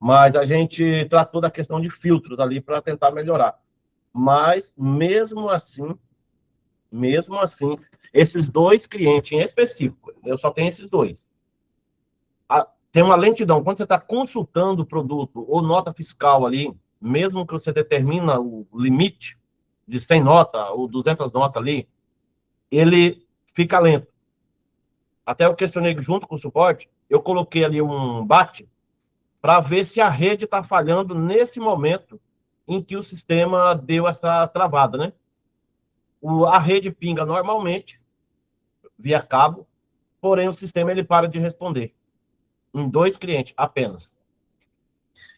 mas a gente tratou da questão de filtros ali para tentar melhorar. Mas, mesmo assim, esses 2 clientes em específico, eu só tenho esses 2. tem uma lentidão. Quando você está consultando o produto ou nota fiscal ali, mesmo que você determina o limite de 100 notas ou 200 notas ali, ele fica lento. Até eu questionei junto com o suporte, eu coloquei ali um BAT para ver se a rede está falhando nesse momento em que o sistema deu essa travada, né? A rede pinga normalmente, via cabo, porém o sistema ele para de responder. Em 2 clientes apenas.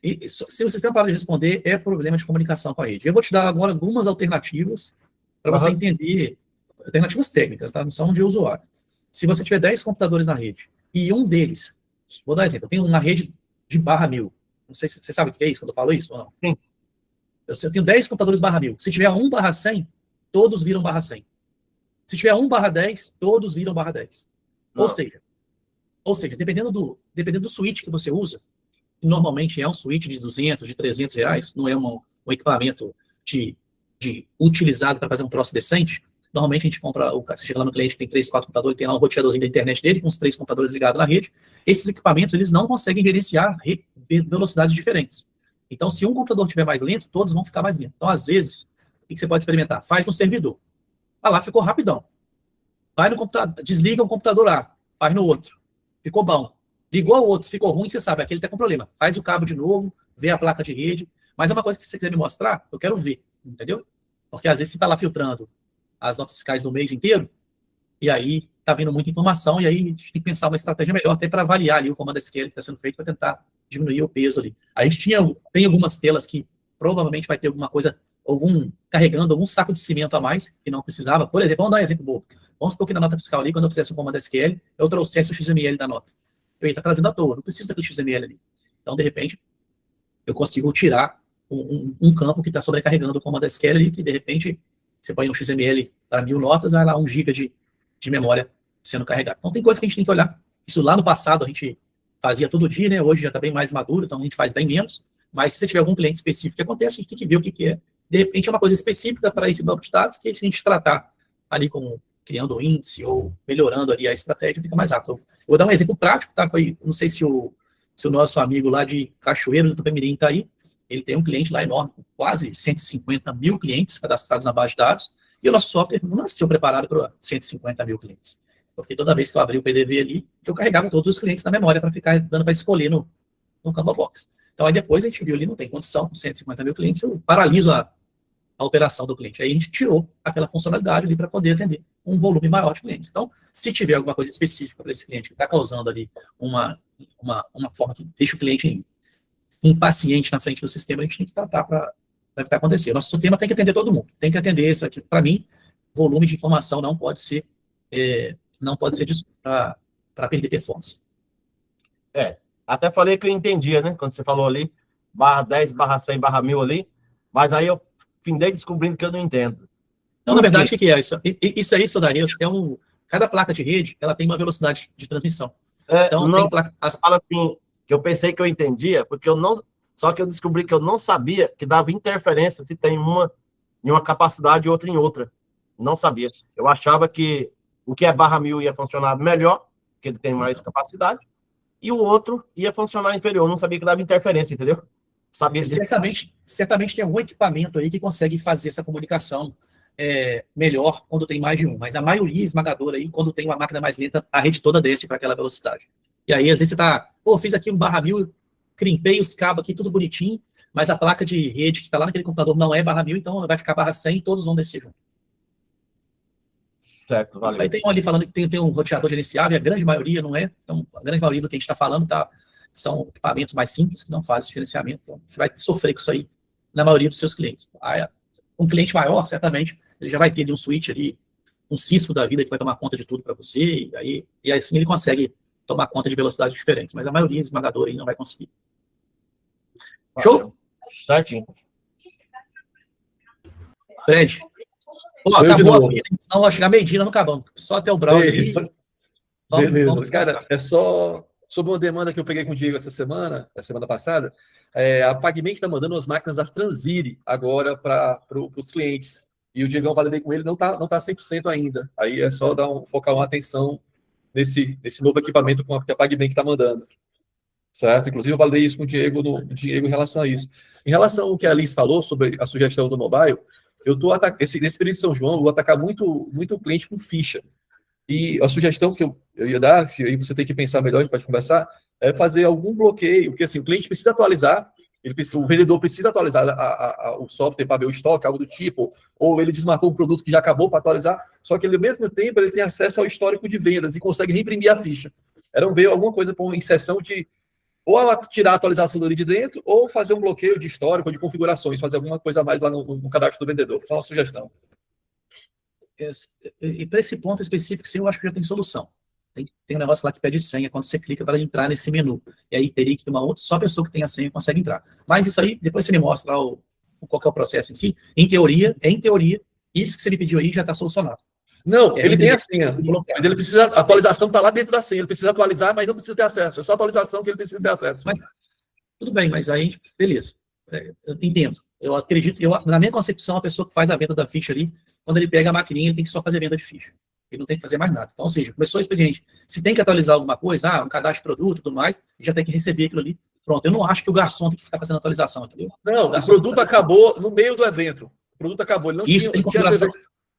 E se o sistema para de responder, é problema de comunicação com a rede. Eu vou te dar agora algumas alternativas para você entender, alternativas técnicas, tá? Não são de usuário. Se você tiver 10 computadores na rede, e um deles, vou dar um exemplo, eu tenho uma rede de /1000. Não sei se você sabe o que é isso, quando eu falo isso ou não. Sim. Eu tenho 10 computadores /1000. Se tiver 1/100, todos viram /100. Se tiver 1/10, todos viram /10. Ou seja, dependendo do switch que você usa, normalmente é um switch de 200, de 300 reais, não é um equipamento utilizado para fazer um troço decente. Normalmente a gente compra, você chega lá no cliente, tem 3, 4 computadores, tem lá um roteadorzinho da internet dele, com uns 3 computadores ligados na rede. Esses equipamentos, eles não conseguem gerenciar velocidades diferentes. Então, se um computador estiver mais lento, todos vão ficar mais lentos. Então, às vezes, o que você pode experimentar? Faz no servidor. Lá ficou rapidão. Vai no computador, desliga um computador lá, faz no outro. Ficou bom. Ligou ao outro, ficou ruim, você sabe, aquele está com problema. Faz o cabo de novo, vê a placa de rede. Mas é uma coisa que se você quiser me mostrar, eu quero ver, entendeu? Porque às vezes você está lá filtrando as notas fiscais do mês inteiro, e aí está vindo muita informação, e aí a gente tem que pensar uma estratégia melhor até para avaliar ali o comando SQL que está sendo feito para tentar diminuir o peso ali. A gente tem algumas telas que provavelmente vai ter alguma coisa, carregando algum saco de cimento a mais, que não precisava. Por exemplo, vamos dar um exemplo bobo. Vamos supor que na nota fiscal ali, quando eu fizesse o comando SQL, eu trouxesse o XML da nota. Eu ia estar trazendo à toa, não preciso daquele XML ali. Então, de repente, eu consigo tirar um campo que está sobrecarregando o comando SQL ali, que de repente, você põe um XML para 1000 notas, vai lá 1 GB de memória sendo carregado. Então, tem coisas que a gente tem que olhar. Isso lá no passado a gente fazia todo dia, né? Hoje já está bem mais maduro, então a gente faz bem menos. Mas se você tiver algum cliente específico que acontece, a gente tem que ver o que é. De repente, é uma coisa específica para esse banco de dados que a gente tratar ali como criando um índice ou melhorando ali a estratégia, fica mais rápido. Eu vou dar um exemplo prático, tá? Não sei se o nosso amigo lá de Cachoeiro, do Tupemirim, está aí. Ele tem um cliente lá enorme, com quase 150 mil clientes cadastrados na base de dados, e o nosso software não nasceu preparado para 150 mil clientes. Porque toda vez que eu abri o PDV ali, eu carregava todos os clientes na memória para ficar dando para escolher no Canva Box. Então, aí depois a gente viu ali, não tem condição, com 150 mil clientes, eu paraliso a operação do cliente. Aí a gente tirou aquela funcionalidade ali para poder atender um volume maior de clientes. Então, se tiver alguma coisa específica para esse cliente que está causando ali uma forma que deixa o cliente impaciente na frente do sistema, a gente tem que tratar para evitar acontecer. Nosso sistema tem que atender todo mundo. Tem que atender isso aqui. Para mim, volume de informação não pode ser desculpa para perder performance. Até falei que eu entendia, né? Quando você falou ali, /10, /100, /1000 ali, mas aí eu findei descobrindo que eu não entendo. Não, na verdade, o que é isso? Isso aí, Sodareus, cada placa de rede, ela tem uma velocidade de transmissão. Então, não, fala assim, que eu pensei que eu entendia, porque só que eu descobri que eu não sabia que dava interferência se tem uma em uma capacidade e outra em outra. Não sabia. Eu achava que o que é /1000 ia funcionar melhor, que ele tem mais capacidade, e o outro ia funcionar inferior. Eu não sabia que dava interferência, entendeu? Sabia disso. Certamente tem algum equipamento aí que consegue fazer essa comunicação melhor quando tem mais de um, mas a maioria esmagadora aí, quando tem uma máquina mais lenta, a rede toda desce para aquela velocidade. E aí, às vezes, você tá, fiz aqui um /1000, crimpei os cabos aqui, tudo bonitinho, mas a placa de rede que está lá naquele computador não é /1000, então vai ficar /100 e todos vão descer junto. Certo, valeu. Aí tem um ali falando que tem um roteador gerenciável, e a grande maioria não é. Então, a grande maioria do que a gente está falando são equipamentos mais simples, que não fazem gerenciamento. Então, você vai sofrer com isso aí na maioria dos seus clientes. Um cliente maior, certamente, ele já vai ter ali um switch ali, um Cisco da vida que vai tomar conta de tudo para você, e assim ele consegue tomar conta de velocidades diferentes. Mas a maioria esmagadora aí não vai conseguir. Show? Certinho. Fred. Acabou a fila, senão vai chegar meio-dia, não acabamos. Só até o Braulio ali. Beleza. Cara, é só sobre uma demanda que eu peguei com o Diego essa semana passada. A PagMan está mandando as máquinas da Transire agora para os clientes. E o Diegão, validei com ele, não tá 100% ainda. Aí é só focar uma atenção nesse novo equipamento que a PagMan está mandando. certo? Inclusive, eu validei isso com o Diego, Diego em relação a isso. Em relação ao que a Liz falou sobre a sugestão do mobile, eu estou nesse período de São João, eu vou atacar muito o cliente com ficha. E a sugestão que eu ia dar, se aí você tem que pensar melhor, a gente pode conversar, é fazer algum bloqueio, porque assim, o cliente precisa atualizar, o vendedor precisa atualizar o software para ver o estoque, algo do tipo, ou ele desmarcou um produto que já acabou para atualizar, só que ele, ao mesmo tempo, ele tem acesso ao histórico de vendas e consegue reimprimir a ficha. Era ver alguma coisa para uma inserção de ou tirar a atualização dele de dentro, ou fazer um bloqueio de histórico, de configurações, fazer alguma coisa a mais lá no cadastro do vendedor. Só uma sugestão. E para esse ponto específico, sim, eu acho que já tem solução. Tem um negócio lá que pede senha quando você clica para entrar nesse menu. E aí teria que ter uma outra, só pessoa que tem a senha consegue entrar. Mas isso aí, depois você me mostra lá qual que é o processo em si. Em teoria, isso que você me pediu aí já está solucionado. Não, ele tem a senha, mas ele precisa, a atualização está lá dentro da senha, ele precisa atualizar, mas não precisa ter acesso, é só a atualização que ele precisa ter acesso. Mas, tudo bem, mas aí, beleza, eu entendo, eu acredito, na minha concepção, a pessoa que faz a venda da ficha ali, quando ele pega a maquininha, ele tem que só fazer venda de ficha, ele não tem que fazer mais nada. Então, ou seja, começou o expediente, se tem que atualizar alguma coisa, um cadastro de produto e tudo mais, já tem que receber aquilo ali, pronto, eu não acho que o garçom tem que ficar fazendo atualização, entendeu? Não, o produto acabou no meio do evento, o produto acabou, ele não isso tem configuração,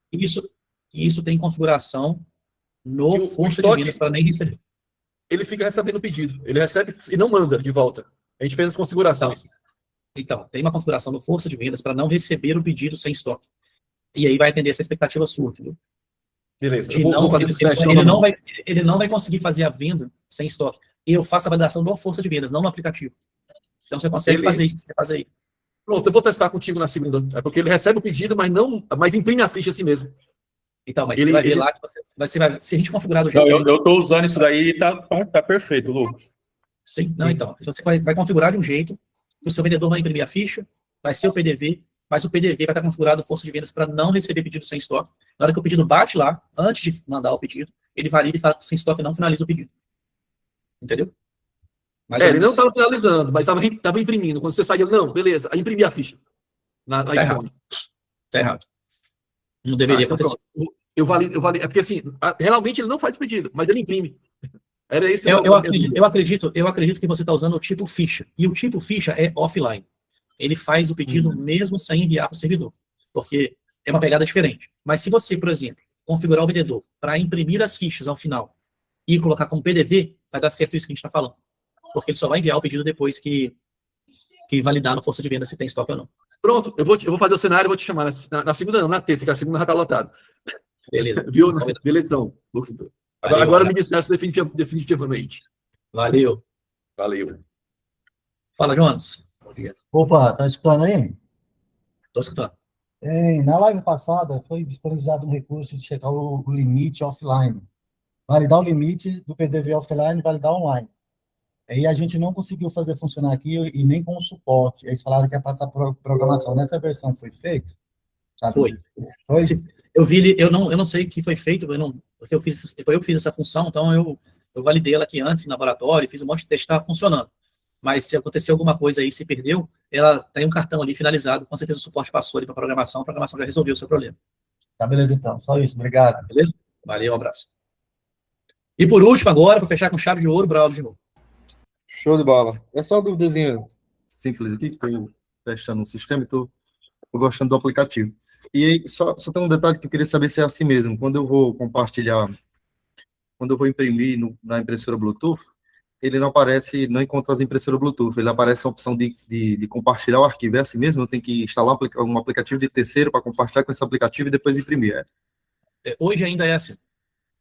tinha... Isso tem configuração no força de vendas para nem receber. Ele fica recebendo o pedido. Ele recebe e não manda de volta. A gente fez as configurações. Então, tem uma configuração no força de vendas para não receber o pedido sem estoque. E aí vai atender essa expectativa sua, entendeu? Beleza. Vou fazer ele não vai conseguir fazer a venda sem estoque. Eu faço a validação no força de vendas, não no aplicativo. Então você consegue fazer isso. Você faz aí. Pronto, eu vou testar contigo na segunda. É porque ele recebe o pedido, mas imprime a ficha assim mesmo. Então, mas você vai ver lá que se a gente configurar do jeito eu estou usando isso daí e tá perfeito, Lucas. Sim, não, então. Você vai configurar de um jeito, o seu vendedor vai imprimir a ficha, vai ser o PDV, mas o PDV vai estar configurado força de vendas para não receber pedido sem estoque. Na hora que o pedido bate lá, antes de mandar o pedido, ele valida e fala sem estoque não finaliza o pedido. Entendeu? Ele não estava finalizando, mas estava imprimindo. Quando você saiu, não, beleza, imprimir a ficha. Tá errado. Não deveria acontecer. Eu valido, é porque assim, realmente ele não faz pedido, mas ele imprime. Era esse eu acredito que você está usando o tipo ficha. E o tipo ficha é offline. Ele faz o pedido mesmo sem enviar para o servidor. Porque é uma pegada diferente. Mas se você, por exemplo, configurar o vendedor para imprimir as fichas ao final e colocar como PDV, vai dar certo isso que a gente está falando. Porque ele só vai enviar o pedido depois que validar no força de venda se tem estoque ou não. Pronto, eu vou fazer o cenário e vou te chamar na segunda não, na terça, que a segunda já está lotada. Beleza. Beleza. Agora me despeço definitivamente. Valeu. Fala, Jonas. Opa, tá escutando aí? Tô escutando. Na live passada foi disponibilizado um recurso de checar o limite offline. Validar o limite do PDV offline e validar online. Aí a gente não conseguiu fazer funcionar aqui e nem com o suporte. Eles falaram que ia passar por programação. Nessa versão foi feito? Sabe? Foi. Eu vi, eu não sei o que foi feito, porque foi eu que fiz essa função, então eu validei ela aqui antes, em laboratório, fiz um monte de teste, estava funcionando. Mas se aconteceu alguma coisa aí, se perdeu, ela tem um cartão ali finalizado, com certeza o suporte passou ali para a programação já resolveu o seu problema. Tá, beleza então. Só isso, obrigado. Beleza? Valeu, um abraço. E por último agora, para fechar com chave de ouro, Braulio de novo. Show de bola. É só uma duvidazinha simples aqui, que estou testando o sistema e estou gostando do aplicativo. E aí, só tem um detalhe que eu queria saber se é assim mesmo. Quando eu vou compartilhar, quando eu vou imprimir na impressora Bluetooth, ele não aparece, não encontra as impressoras Bluetooth, ele aparece a opção de compartilhar o arquivo. É assim mesmo? Eu tenho que instalar um aplicativo de terceiro para compartilhar com esse aplicativo e depois imprimir. Hoje ainda é assim.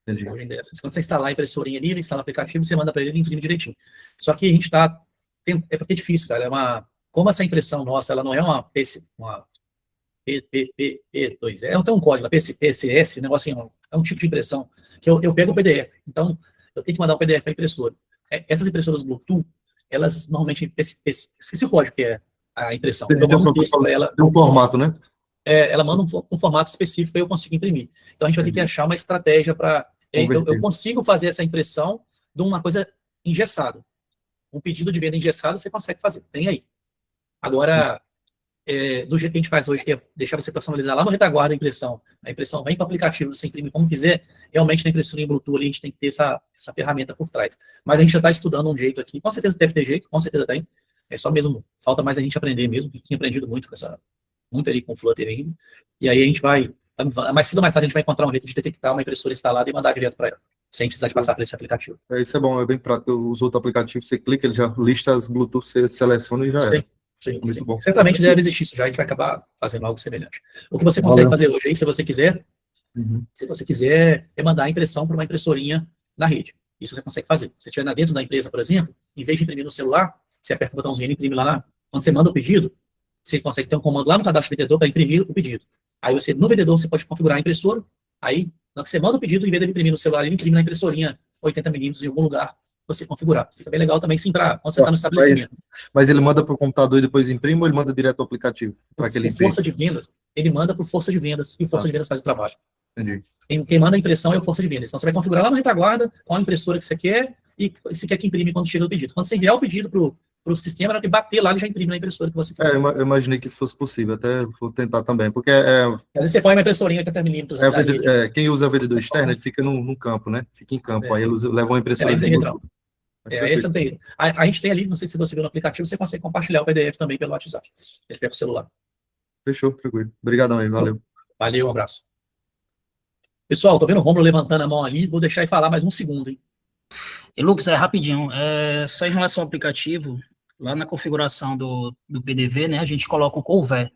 Entendi. Hoje ainda é assim. Quando você instalar a impressorinha ali, ele instala o aplicativo, você manda para ele imprime direitinho. Só que a gente está... É porque é difícil, cara. Como essa impressão nossa, ela não é uma P2, não tem um código, PCS, negocinho, é um tipo de impressão, que eu pego o PDF, então eu tenho que mandar o PDF para a impressora. Essas impressoras Bluetooth, elas normalmente, esqueci o código que é a impressão, eu mando um texto para ela. Tem um formato, né? Ela manda um formato específico para eu conseguir imprimir. Então a gente vai ter que achar uma estratégia para... Eu consigo fazer essa impressão de uma coisa engessada. Um pedido de venda engessado você consegue fazer, tem aí. Agora... do jeito que a gente faz hoje, que é deixar você personalizar lá no retaguarda a impressão vem para o aplicativo, você imprime como quiser, realmente na impressora em Bluetooth ali, a gente tem que ter essa ferramenta por trás. Mas a gente já está estudando um jeito aqui, com certeza deve ter jeito, com certeza tem, é só mesmo, falta mais a gente aprender mesmo, que tinha aprendido muito muito ali com o Flutter ainda, e aí a gente mais cedo ou mais tarde a gente vai encontrar um jeito de detectar uma impressora instalada e mandar direto para ela, sem precisar de passar por esse aplicativo. Isso é bom, é bem prático. Eu uso outro aplicativo, você clica, ele já lista as Bluetooth, você seleciona e já é. Sim, muito bom. Certamente deve existir isso já, a gente vai acabar fazendo algo semelhante. O que você consegue fazer hoje aí, se você quiser, é mandar a impressão para uma impressorinha na rede. Isso você consegue fazer. Se você estiver dentro da empresa, por exemplo, em vez de imprimir no celular, você aperta o botãozinho e imprime lá quando você manda o pedido, você consegue ter um comando lá no cadastro do vendedor para imprimir o pedido. Aí no vendedor você pode configurar a impressora, aí na hora que você manda o pedido, em vez de imprimir no celular, ele imprime na impressorinha 80mm em algum lugar, você configurar. Fica bem legal também, sim, para quando você está no estabelecimento. Mas ele manda para o computador e depois imprime, ou ele manda direto ao aplicativo? Para aquele força de vendas, ele manda para o força de vendas, e o força de vendas faz o trabalho. Entendi. Quem manda a impressão é o força de vendas. Então você vai configurar lá no retaguarda qual a impressora que você quer e se quer que imprime quando chega o pedido. Quando você enviar o pedido para o sistema, na hora que bater lá, ele já imprime na impressora que você quiser. Eu imaginei que isso fosse possível, até vou tentar também, porque às vezes você põe uma impressorinha 80mm. Quem usa o vendedor externo, ele fica no campo, né? Fica em campo, aí ele leva uma impressora. Esse tem. A gente tem ali, não sei se você viu no aplicativo, você consegue compartilhar o PDF também pelo WhatsApp. Ele pega o celular. Fechou, tranquilo. Obrigadão aí, valeu. Valeu, um abraço. Pessoal, tô vendo o Romulo levantando a mão ali, vou deixar ele falar mais um segundo, hein? E Lucas, rapidinho, só em relação ao aplicativo, lá na configuração do PDV, né, a gente coloca o cover.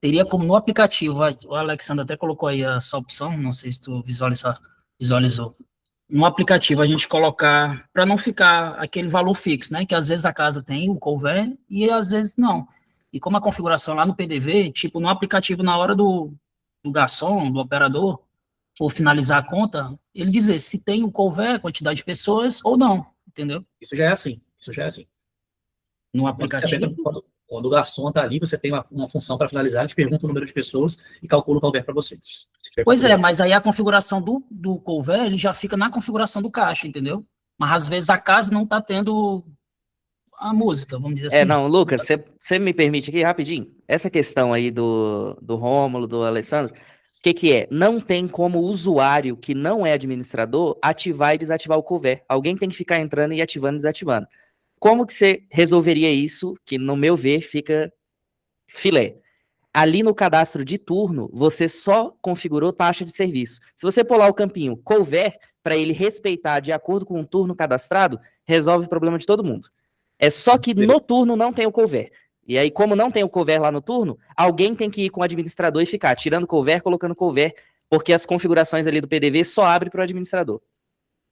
Teria como no aplicativo, o Alexandre até colocou aí essa opção, não sei se tu visualizou. No aplicativo a gente colocar, para não ficar aquele valor fixo, né, que às vezes a casa tem o cover e às vezes não. E como a configuração lá no PDV, tipo no aplicativo na hora do garçom, do operador, for finalizar a conta, ele dizer se tem o cover, quantidade de pessoas ou não, entendeu? Isso já é assim. No aplicativo. Quando o garçom está ali, você tem uma função para finalizar, ele pergunta o número de pessoas e calcula o cover para você. Pois é, mas aí a configuração do cover, ele já fica na configuração do caixa, entendeu? Mas às vezes a casa não está tendo a música, vamos dizer assim. Não, Lucas, você me permite aqui rapidinho? Essa questão aí do Rômulo, do Alessandro, o que é? Não tem como o usuário que não é administrador ativar e desativar o cover. Alguém tem que ficar entrando e ativando e desativando. Como que você resolveria isso, que no meu ver fica filé? Ali no cadastro de turno, você só configurou taxa de serviço. Se você pular o campinho cover, para ele respeitar de acordo com o turno cadastrado, resolve o problema de todo mundo. É só que no turno não tem o cover. E aí, como não tem o cover lá no turno, alguém tem que ir com o administrador e ficar tirando cover, colocando cover, porque as configurações ali do PDV só abrem para o administrador.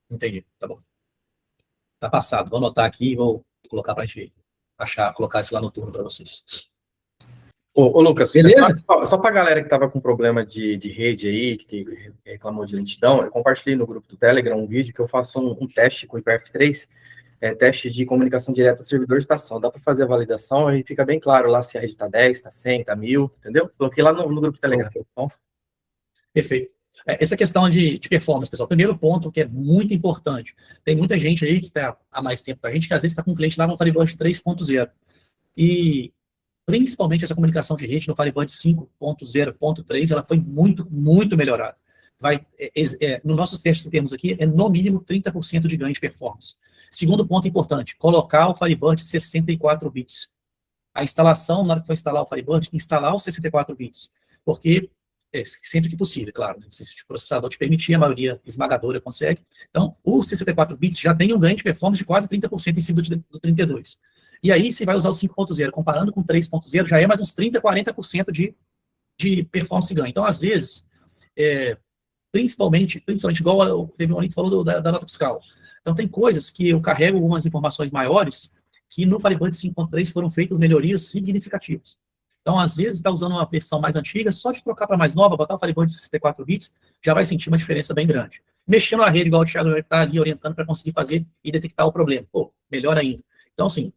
Entendi, tá bom. Tá passado, vou anotar aqui e vou colocar para a gente colocar isso lá no turno para vocês. Ô Lucas, beleza? Só para a galera que estava com problema de rede aí, que reclamou de lentidão, eu compartilhei no grupo do Telegram um vídeo que eu faço um teste com o IPF3, teste de comunicação direta servidor-estação. Dá para fazer a validação e fica bem claro lá se a rede está 10, está 100, está 1000, entendeu? Coloquei lá no grupo do Telegram. Tá? Perfeito. Essa questão de performance, pessoal, primeiro ponto que é muito importante, tem muita gente aí que está há mais tempo com a gente, que às vezes está com um cliente lá no Firebird 3.0, e principalmente essa comunicação de rede no Firebird 5.0.3, ela foi muito, muito melhorada. Nos nossos testes que temos aqui, no mínimo 30% de ganho de performance. Segundo ponto importante, colocar o Firebird 64 bits. A instalação, na hora que for instalar o Firebird, instalar os 64 bits, porque sempre que possível, claro, né? Se o processador te permitir, a maioria esmagadora consegue. Então, o 64 bits já tem um ganho de performance de quase 30% em cima do 32. E aí, você vai usar o 5.0, comparando com o 3.0, já é mais uns 30%, 40% de performance ganho. Então, às vezes, principalmente igual teve um ali que falou da nota fiscal. Então, tem coisas que eu carrego algumas informações maiores que no Firebird 5.3 foram feitas melhorias significativas. Então, às vezes, está usando uma versão mais antiga, só de trocar para mais nova, botar o Firebird de 64 bits, já vai sentir uma diferença bem grande. Mexendo na rede, igual o Thiago está ali orientando para conseguir fazer e detectar o problema. Pô, melhor ainda. Então, assim,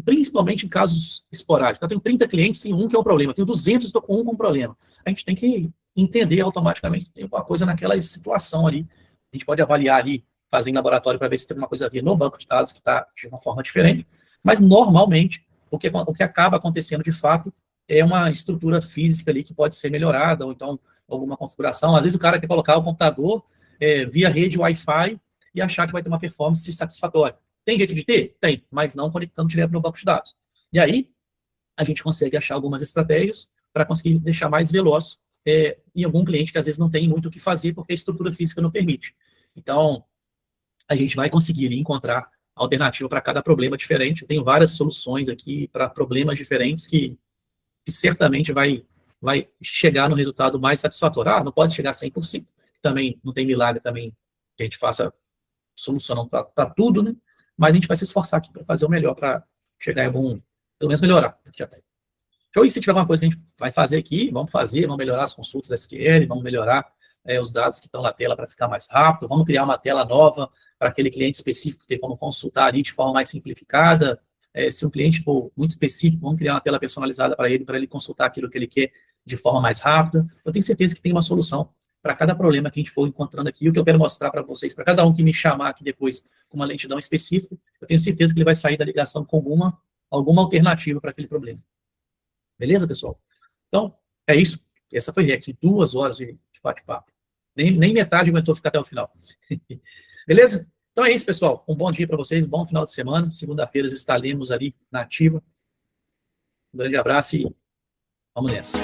principalmente em casos esporádicos. Eu tenho 30 clientes, tem um que é o problema. Eu tenho 200, estou com um com problema. A gente tem que entender automaticamente. Tem alguma coisa naquela situação ali. A gente pode avaliar ali, fazer em laboratório para ver se tem alguma coisa a ver no banco de dados que está de uma forma diferente. Mas, normalmente, o que acaba acontecendo de fato é uma estrutura física ali que pode ser melhorada, ou então alguma configuração. Às vezes o cara quer colocar o computador via rede Wi-Fi e achar que vai ter uma performance satisfatória. Tem jeito de ter? Tem, mas não conectando direto no banco de dados. E aí, a gente consegue achar algumas estratégias para conseguir deixar mais veloz em algum cliente que às vezes não tem muito o que fazer porque a estrutura física não permite. Então, a gente vai conseguir ali, encontrar alternativa para cada problema diferente. Eu tenho várias soluções aqui para problemas diferentes que certamente vai chegar no resultado mais satisfatório. Não pode chegar a 100%. Também não tem milagre também que a gente faça solucionando para tudo, né? Mas a gente vai se esforçar aqui para fazer o melhor para chegar em algum, pelo menos melhorar o que já tem. Então, e se tiver alguma coisa que a gente vai fazer aqui, vamos melhorar as consultas SQL, vamos melhorar os dados que estão na tela para ficar mais rápido, vamos criar uma tela nova para aquele cliente específico ter como consultar ali de forma mais simplificada. Se um cliente for muito específico, vamos criar uma tela personalizada para ele consultar aquilo que ele quer de forma mais rápida. Eu tenho certeza que tem uma solução para cada problema que a gente for encontrando aqui. O que eu quero mostrar para vocês, para cada um que me chamar aqui depois com uma lentidão específica, eu tenho certeza que ele vai sair da ligação com alguma alternativa para aquele problema. Beleza, pessoal? Então, é isso. Essa foi React, 2 horas de bate-papo. Nem metade aguentou ficar até o final. Beleza? Então é isso, pessoal. Um bom dia para vocês, um bom final de semana. Segunda-feira estaremos ali na ativa. Um grande abraço e vamos nessa.